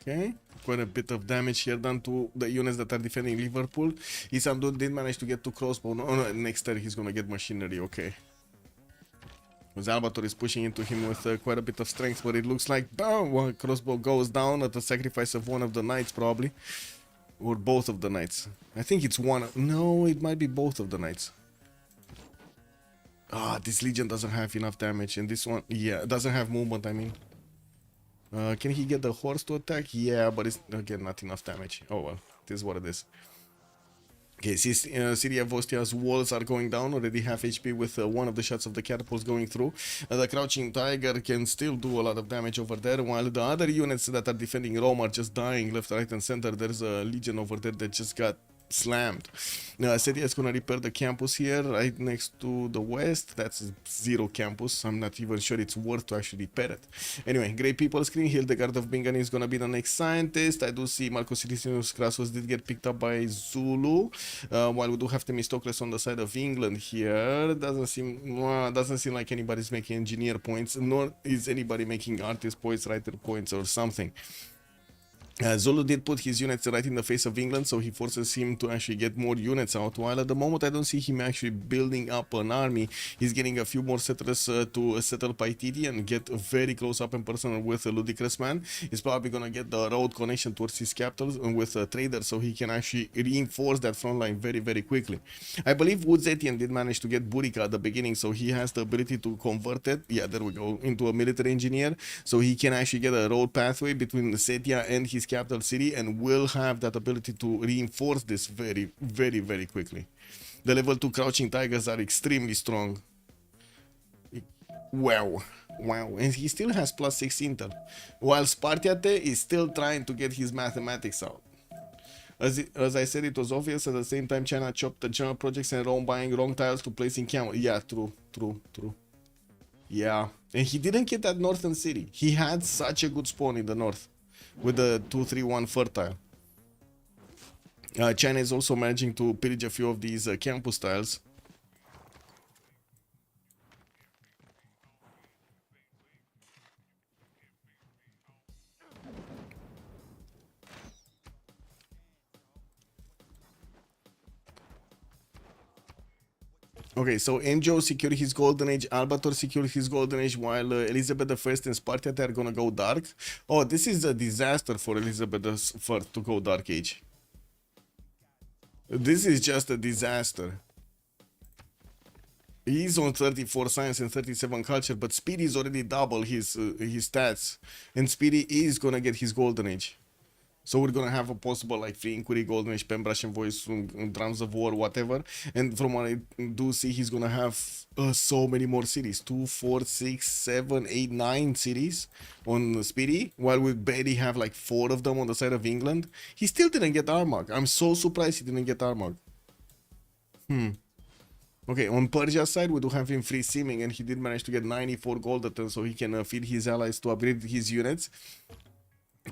Okay, quite a bit of damage here done to the units that are defending Liverpool. Isandud did manage to get to crossbow. No, next turn he's gonna get machinery, okay. Albator is pushing into him with quite a bit of strength, but it looks like one crossbow goes down at the sacrifice of one of the knights, probably. Or both of the knights. I think it's one. No, it might be both of the knights. This legion doesn't have enough damage, and this one, yeah, doesn't have movement, I mean. Can he get the horse to attack? Yeah, but it's again not enough damage. Oh well, this is what it is. Okay, CdF Vostia's walls are going down, already half HP with one of the shots of the catapults going through. The Crouching Tiger can still do a lot of damage over there, while the other units that are defending Rome are just dying left, right, and center. There's a legion over there that just got slammed. Sedia is gonna repair the campus here right next to the west. That's 0 campus. I'm not even sure it's worth to actually repair it. Anyway, Great People Screen. Hildegard of Bingen is gonna be the next scientist. I do see Marcus Silicius Crassus did get picked up by Zulu, while we do have Themistocles on the side of England here. Doesn't seem like anybody's making engineer points, nor is anybody making artist points, writer points, or something. Zulu did put his units right in the face of England, so he forces him to actually get more units out. While at the moment, I don't see him actually building up an army. He's getting a few more settlers to settle Paititi and get very close up and personal with a ludicrous man. He's probably gonna get the road connection towards his capital and with a trader, so he can actually reinforce that front line very, very quickly. I believe Woods Etienne did manage to get Burica at the beginning, so he has the ability to convert it. Yeah, there we go, into a military engineer, so he can actually get a road pathway between Setia and his capital city, and will have that ability to reinforce this very, very, very quickly. The level 2 crouching tigers are extremely strong. Wow. And he still has +6 intel, while Spartiate is still trying to get his mathematics out. As I said, it was obvious. At the same time, China chopped the general projects and Rome buying wrong tiles to place in camp. Yeah, true. Yeah, and he didn't get that northern city. He had such a good spawn in the north with the 2-3-1 fertile. China is also managing to pillage a few of these campus tiles. Okay, so Enjo secured his golden age, Albator secured his golden age, while Elizabeth I and Spartiate are gonna go dark. Oh, this is a disaster for Elizabeth I to go dark age. This is just a disaster. He's on 34 science and 37 culture, but Speedy is already double his stats, and Speedy is gonna get his golden age. So we're gonna have a possible like free inquiry, golden age, Pembrush and voice, drums of war, whatever. And from what I do see, he's gonna have so many more cities: 2, 4, 6, 7, 8, 9 cities on Speedy. While we barely have like 4 of them on the side of England. He still didn't get Armagh. I'm so surprised he didn't get Armagh. Okay, on Persia's side, we do have him free seeming, and he did manage to get 94 gold at them, so he can feed his allies to upgrade his units.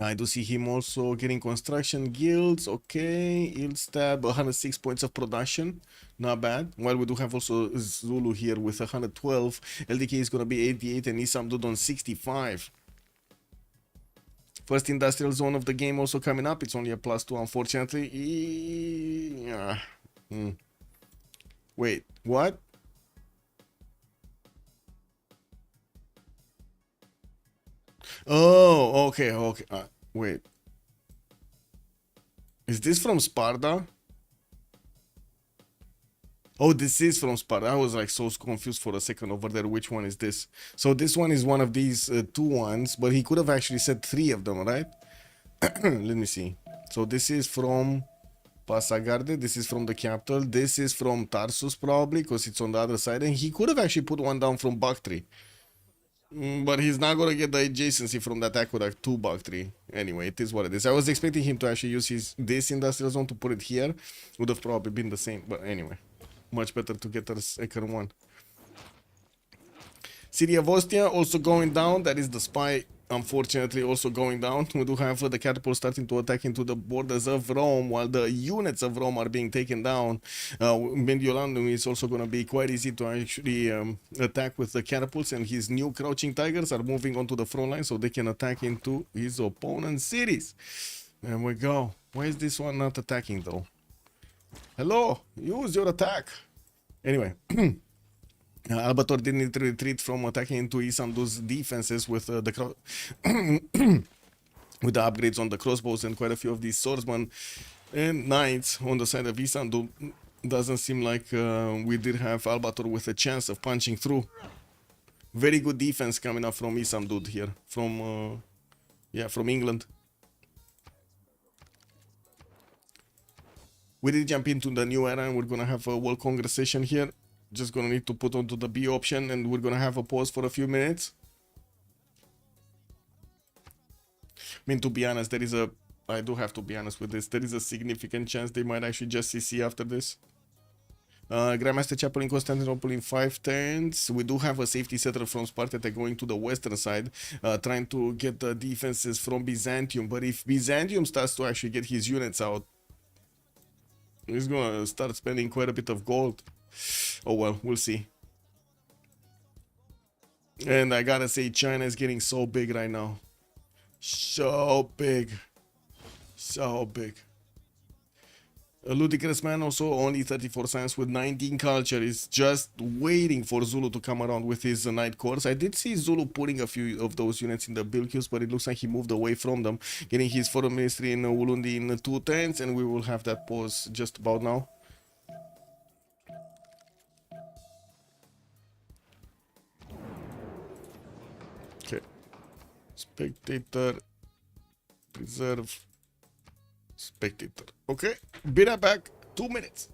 I do see him also getting construction guilds. Okay, yield stab, 106 points of production, not bad. While we do have also Zulu here with 112. LDK is gonna be 88 and Isam Dud on 65. First industrial zone of the game also coming up. It's only a +2, unfortunately. Yeah. Wait, what? Oh, okay. Wait. Is this from Sparta? Oh, this is from Sparta. I was like so confused for a second over there. Which one is this? So this one is one of these 2 ones, but he could have actually said 3 of them, right? Let me see. So this is from Pasagarde. This is from the capital. This is from Tarsus probably, because it's on the other side. And he could have actually put one down from Bactri. But he's not gonna get the adjacency from that aqueduct to Bactri. Anyway, it is what it is. I was expecting him to actually use this industrial zone to put it here. Would have probably been the same. But anyway, much better to get a second one. City of Ostia also going down. That is the spy, unfortunately, also going down. We do have the catapult starting to attack into the borders of Rome, while the units of Rome are being taken down. Mediolanum is also going to be quite easy to actually attack with the catapults, and his new crouching tigers are moving onto the front line so they can attack into his opponent's cities. There we go. Why is this one not attacking though? Hello, use your attack. Anyway. Albator didn't retreat from attacking into Isamdu's defenses with with the upgrades on the crossbows and quite a few of these swordsmen and knights on the side of Isamdu. Doesn't seem like we did have Albator with a chance of punching through. Very good defense coming up from Isamdu here, from England. We did jump into the new era, and we're gonna have a World Congress session here. Just gonna need to put onto the B option, and we're gonna have a pause for a few minutes. I mean, to be honest, I do have to be honest with this. There is a significant chance they might actually just CC after this. Grandmaster Chapel in Constantinople in 5 turns. We do have a safety setter from Sparta going to the western side, trying to get the defenses from Byzantium. But if Byzantium starts to actually get his units out, he's gonna start spending quite a bit of gold. Oh well, we'll see. And I gotta say, China is getting so big right now. So big. So big. A ludicrous man also only 34 science with 19 culture is just waiting for Zulu to come around with his night course. I did see Zulu putting a few of those units in the build queues, but it looks like he moved away from them, getting his foreign ministry in Ulundi in 2 turns, and we will have that pause just about now. Okay. Spectator. Preserve. Spectator. Okay. Be right back. 2 minutes.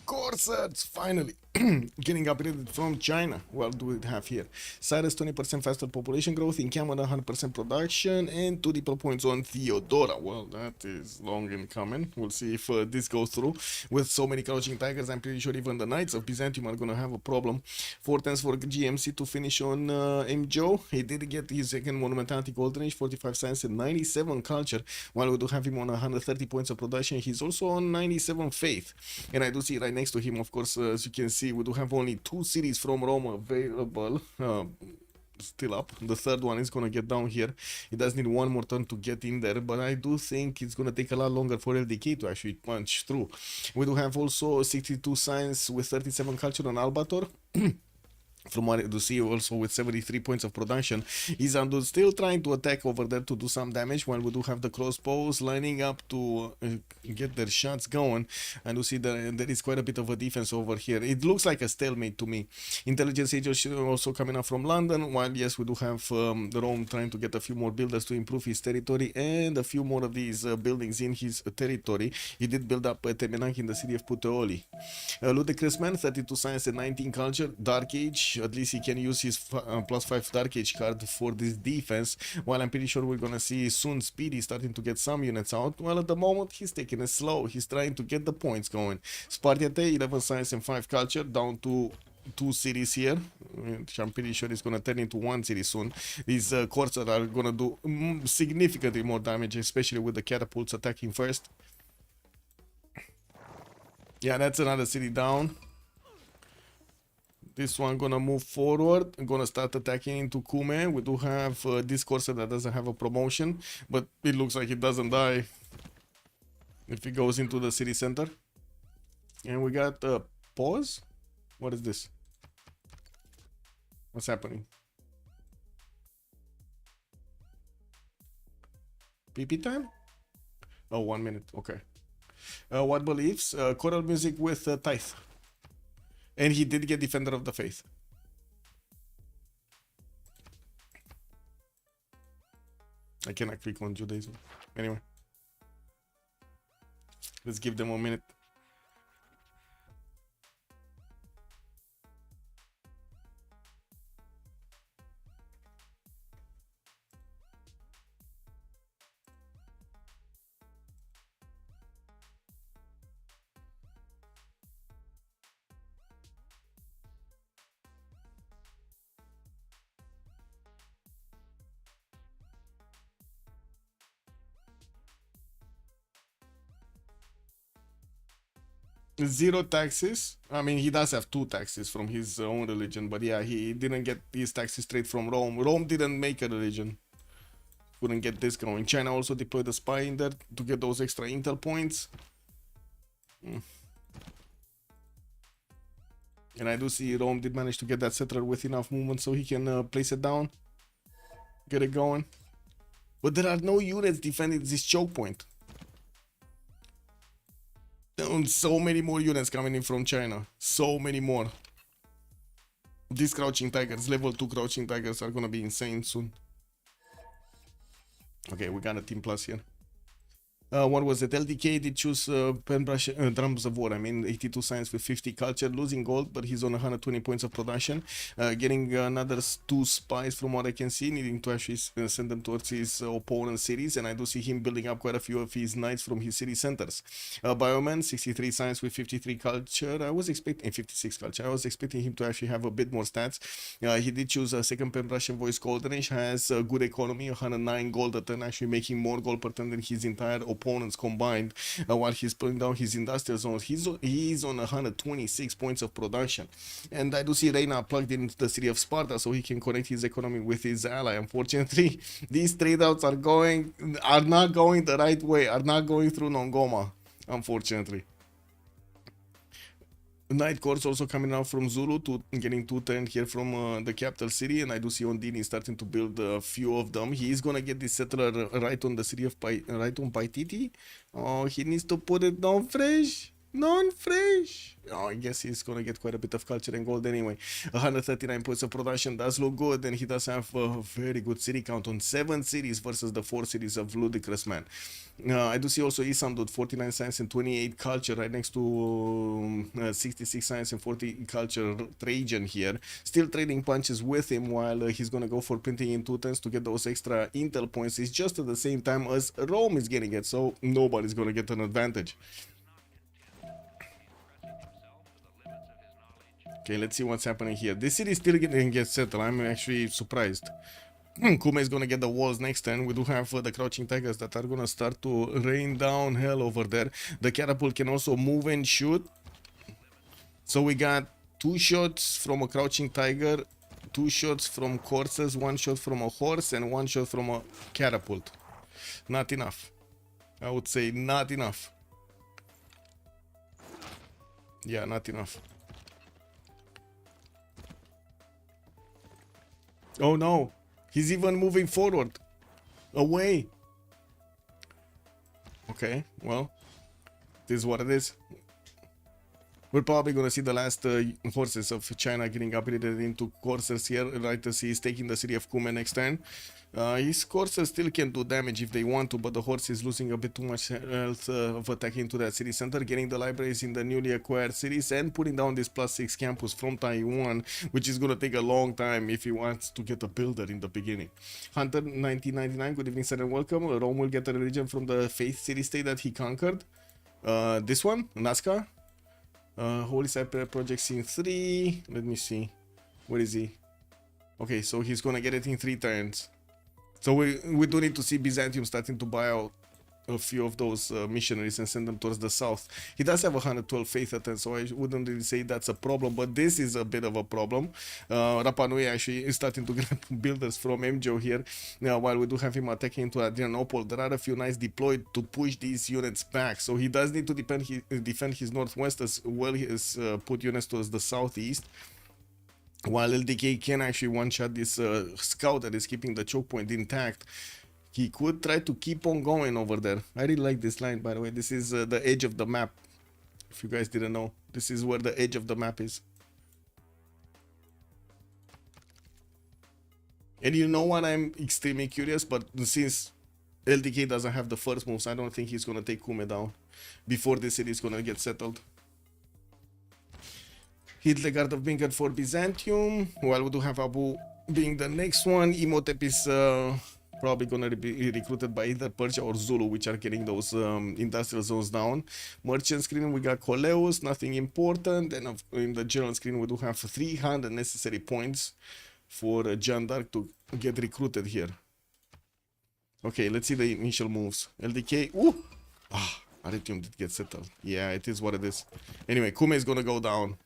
Corsets finally getting upgraded from China. What do we have here? Cyrus 20% faster population growth, in Canada 100% production, and 2 depot points on Theodora. Well, that is long in coming. We'll see if this goes through. With so many crouching tigers, I'm pretty sure even the Knights of Byzantium are gonna have a problem. 4 turns for GMC to finish on MJO. He did get his second monumentality gold range, 45 science and 97 culture. While we do have him on 130 points of production, he's also on 97 faith. And I do see right next to him, of course, as you can see, we do have only 2 cities from Rome available. Still up. The third one is gonna get down here. It does need one more turn to get in there, but I do think it's gonna take a lot longer for LDK to actually punch through. We do have also 62 science with 37 culture on Albator. From what I do see, also with 73 points of production, Izandu still trying to attack over there to do some damage, while we do have the crossbows lining up to get their shots going. I do see that there is quite a bit of a defense over here. It looks like a stalemate to me. Intelligence agents also coming up from London, while yes, we do have Rome trying to get a few more builders to improve his territory and a few more of these buildings in his territory. He did build up Temenank in the city of Puteoli. Ludicrous Man, 32 science and 19 culture, Dark Age. At least he can use his +5 Dark Age card for this defense, while I'm pretty sure we're gonna see soon Speedy starting to get some units out. Well, at the moment he's taking it slow. He's trying to get the points going. Spartiate, 11 science and 5 culture, down to 2 cities here, which I'm pretty sure is gonna turn into 1 city soon. These corsairs are gonna do significantly more damage, especially with the catapults attacking first. Yeah, that's another city down. This one gonna move forward. I'm gonna start attacking into Kume. We do have this Corsair that doesn't have a promotion, but it looks like it doesn't die if it goes into the city center. And we got pause. What is this? What's happening? PP time? Oh, 1 minute. Okay. What beliefs? Choral music with Tithe. And he did get Defender of the Faith. I cannot click on Judaism. Anyway. Let's give them a minute. Zero taxes. I mean, he does have 2 taxes from his own religion, but yeah, he didn't get these taxes straight from Rome. Rome didn't make a religion. Couldn't get this going. China also deployed a spy in there to get those extra intel points. And I do see Rome did manage to get that settler with enough movement so he can place it down. Get it going. But there are no units defending this choke point. So many more units coming in from China. So many more. These crouching tigers, level 2 crouching tigers, are gonna be insane soon. Okay, we got a team plus here. What was it? LDK did choose Penbrush, Drums of War. I mean, 82 science with 50 culture, losing gold, but he's on 120 points of production. Getting another 2 spies from what I can see, needing to actually send them towards his opponent's cities. And I do see him building up quite a few of his knights from his city centers. Bioman, 63 science with 53 culture. I was expecting 56 culture. I was expecting him to actually have a bit more stats. He did choose a second Penbrush Voice Golden Age, has a good economy, 109 gold a turn, actually making more gold per turn than his entire opponents combined, while he's putting down his industrial zones. He's on 126 points of production, and I do see Reina plugged into the city of Sparta so he can connect his economy with his ally. Unfortunately, these trade outs are not going the right way, are not going through Nongoma, unfortunately. Night Course also coming out from Zulu to getting 2 turn here from the capital city, and I do see Ondini starting to build a few of them. He is gonna get this settler right on the city of right on Paititi. Oh, he needs to put it non-fresh. Non-fresh. Oh, I guess he's gonna get quite a bit of culture and gold anyway. 139 points of production does look good, and he does have a very good city count on 7 cities versus the 4 cities of Ludicrous Man. I do see also Isam 49 science and 28 culture right next to 66 science and 40 culture Trajan here. Still trading punches with him while he's gonna go for printing in 2 turns to get those extra intel points. It's just at the same time as Rome is getting it, so nobody's gonna get an advantage. Okay, let's see what's happening here. This city is still get settled. I'm actually surprised. Kume is gonna get the walls next turn. We do have the crouching tigers that are gonna start to rain down hell over there. The catapult can also move and shoot. So we got 2 shots from a crouching tiger, 2 shots from coursers, 1 shot from a horse, and 1 shot from a catapult. Not enough. I would say not enough. Yeah, not enough. Oh no, he's even moving forward. Away. Okay, well, this is what it is. We're probably gonna see the last horses of China getting upgraded into coursers here, right as he's taking the city of Kume next turn. His coursers still can do damage if they want to, but the horse is losing a bit too much health of attacking to that city center, getting the libraries in the newly acquired cities, and putting down this +6 campus from Taiwan, which is gonna take a long time if he wants to get a builder in the beginning. Hunter 1999, good evening, sir, and welcome. Rome will get a religion from the Faith city state that he conquered. This one, Nazca. Holy Cyber Project Scene 3. Let me see. Where is he? Okay, so he's gonna get it in 3 turns. So we do need to see Byzantium starting to buy out a few of those missionaries and send them towards the south. He does have 112 faith at 10, so I wouldn't really say that's a problem, but this is a bit of a problem. Rapa Nui actually is starting to grab builders from MJO here. Now, while we do have him attacking into Adrianople, there are a few knights deployed to push these units back, so he does need to defend his northwest as well as put units towards the southeast. While LDK can actually one-shot this scout that is keeping the choke point intact, he could try to keep on going over there. I really like this line, by the way. This is the edge of the map. If you guys didn't know, this is where the edge of the map is. And you know what? I'm extremely curious, but since LDK doesn't have the first moves, I don't think he's going to take Kume down before this city is going to get settled. Hildegard of Bingard for Byzantium, while we do have Abu being the next one. Imhotep is probably going to be recruited by either Persia or Zulu, which are getting those industrial zones down. Merchant screen, we got Coleus, nothing important. And in the general screen, we do have 300 necessary points for Jeanne d'Arc to get recruited here. Okay, let's see the initial moves. LDK, ooh! Aritium did get settled. Yeah, it is what it is. Anyway, Kume is going to go down.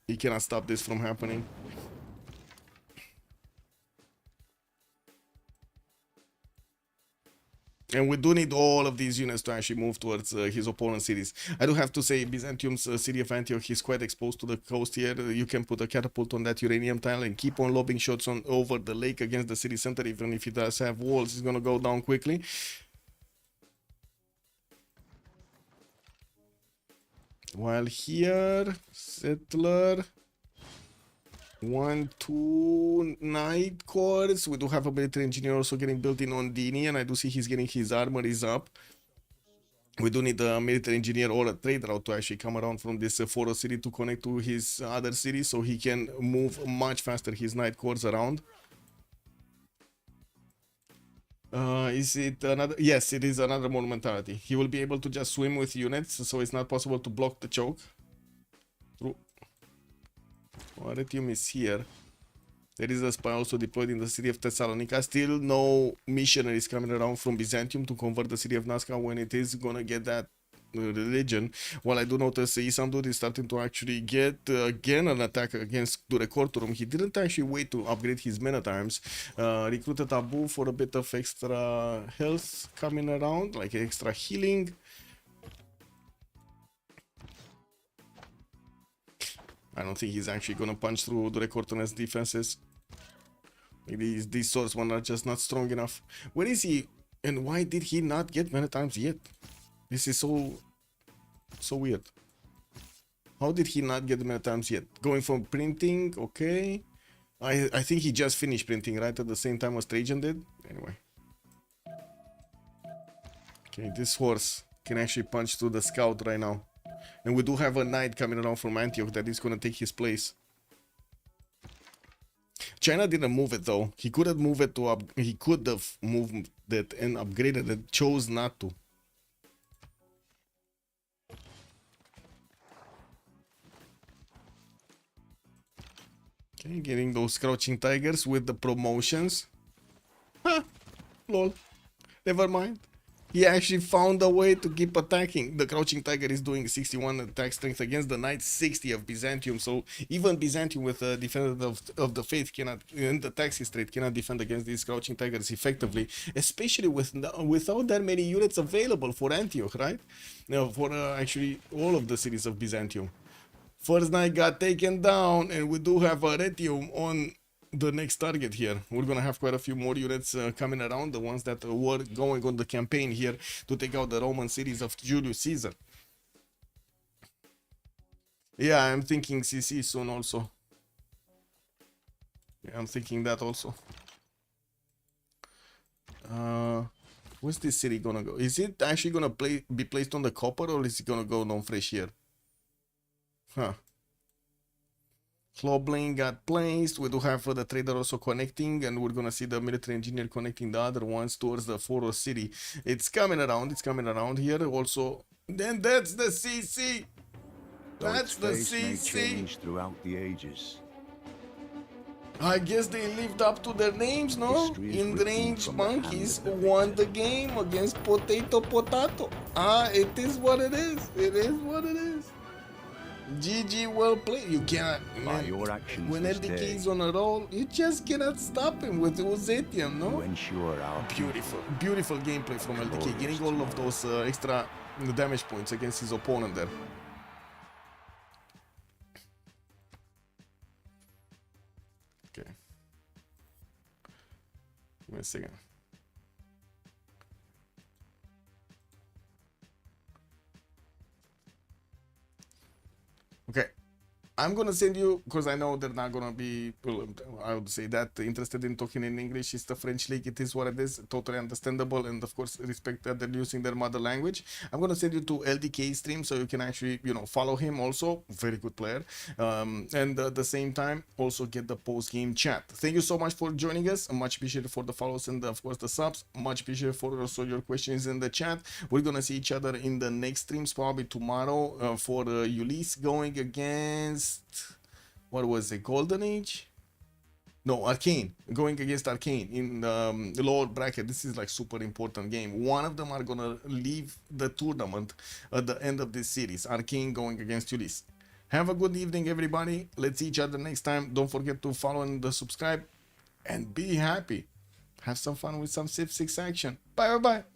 He cannot stop this from happening. And we do need all of these units to actually move towards his opponent's cities. I do have to say Byzantium's city of Antioch is quite exposed to the coast here. You can put a catapult on that uranium tile and keep on lobbing shots on over the lake against the city center. Even if it does have walls, it's going to go down quickly. While here, settler, 1, 2 night cores. We do have a military engineer also getting built in on Dini, and I do see he's getting his armories up. We do need a military engineer or a trade route to actually come around from this Foro city to connect to his other city, so he can move much faster his night cores around. Is it another? Yes, it is another monumentality. He will be able to just swim with units, so it's not possible to block the choke. Aritium is here. There is a spy also deployed in the city of Thessalonica. Still no missionaries coming around from Byzantium to convert the city of Nazca when it is gonna get that religion. While I do notice Isamdur is starting to actually get again an attack against Durecortorum. He didn't actually wait to upgrade his men at arms. Recruited Abu for a bit of extra health coming around, like extra healing. I don't think he's actually gonna punch through Durecortorum's defenses. Maybe these swords one are just not strong enough. Where is he? And why did he not get men at arms yet? This is so weird. How did he not get the men at arms yet? Going from printing, okay. I think he just finished printing right at the same time as Trajan did. Anyway. Okay, this horse can actually punch through the scout right now. And we do have a knight coming around from Antioch that is going to take his place. China didn't move it though. He couldn't move it to he could have moved it and upgraded it, chose not to. Okay, getting those crouching tigers with the promotions. Huh, lol. Never mind. He actually found a way to keep attacking. The crouching tiger is doing 61 attack strength against the knight 60 of Byzantium. So even Byzantium with a defender of the faith cannot, and the taxi straight cannot defend against these crouching tigers effectively, especially without that many units available for Antioch, right? Now for actually all of the cities of Byzantium. First knight got taken down, and we do have a Retium on the next target here. We're gonna have quite a few more units coming around, the ones that were going on the campaign here to take out the Roman cities of Julius Caesar. Yeah, I'm thinking CC soon also. Yeah, I'm thinking that also. Where's this city gonna go? Is it actually gonna be placed on the copper, or is it gonna go non-fresh here? Huh. Klobling got placed. We do have the trader also connecting, and we're gonna see the military engineer connecting the other ones towards the Foro city. It's coming around here also. Then that's the CC. That's the CC. may change throughout the ages. I guess they lived up to their names, no? History is written Enraged from the hand monkeys of the won the victor. game against Potato. Ah, it is what it is. It is what it is. GG, well played. You cannot, By man. your actions When this LDK day, is on a roll, you just cannot stop him with Uzetian, you no? ensure our Beautiful, beautiful gameplay from LDK, getting all of those extra damage points against his opponent there. Okay. Give me a second. Okay. I'm gonna send you, because I know they're not gonna be, well, I would say that, interested in talking in English. It's the French league, it is what it is, totally understandable, and of course respect that they're using their mother language. I'm gonna send you to LDK stream so you can actually, you know, follow him also, very good player, and at the same time also get the post-game chat. Thank you so much for joining us, much appreciated for the follows and of course the subs, much appreciated for also your questions in the chat. We're gonna see each other in the next streams, probably tomorrow, for Ulysse going against, what was it, Golden Age? No, Arcane, going against Arcane in the lower bracket. This is like super important game. One of them are gonna leave the tournament at the end of this series. Arcane going against Ulysse. Have a good evening, everybody. Let's see each other next time. Don't forget to follow and subscribe, and be happy. Have some fun with some Civ6 action. Bye bye bye.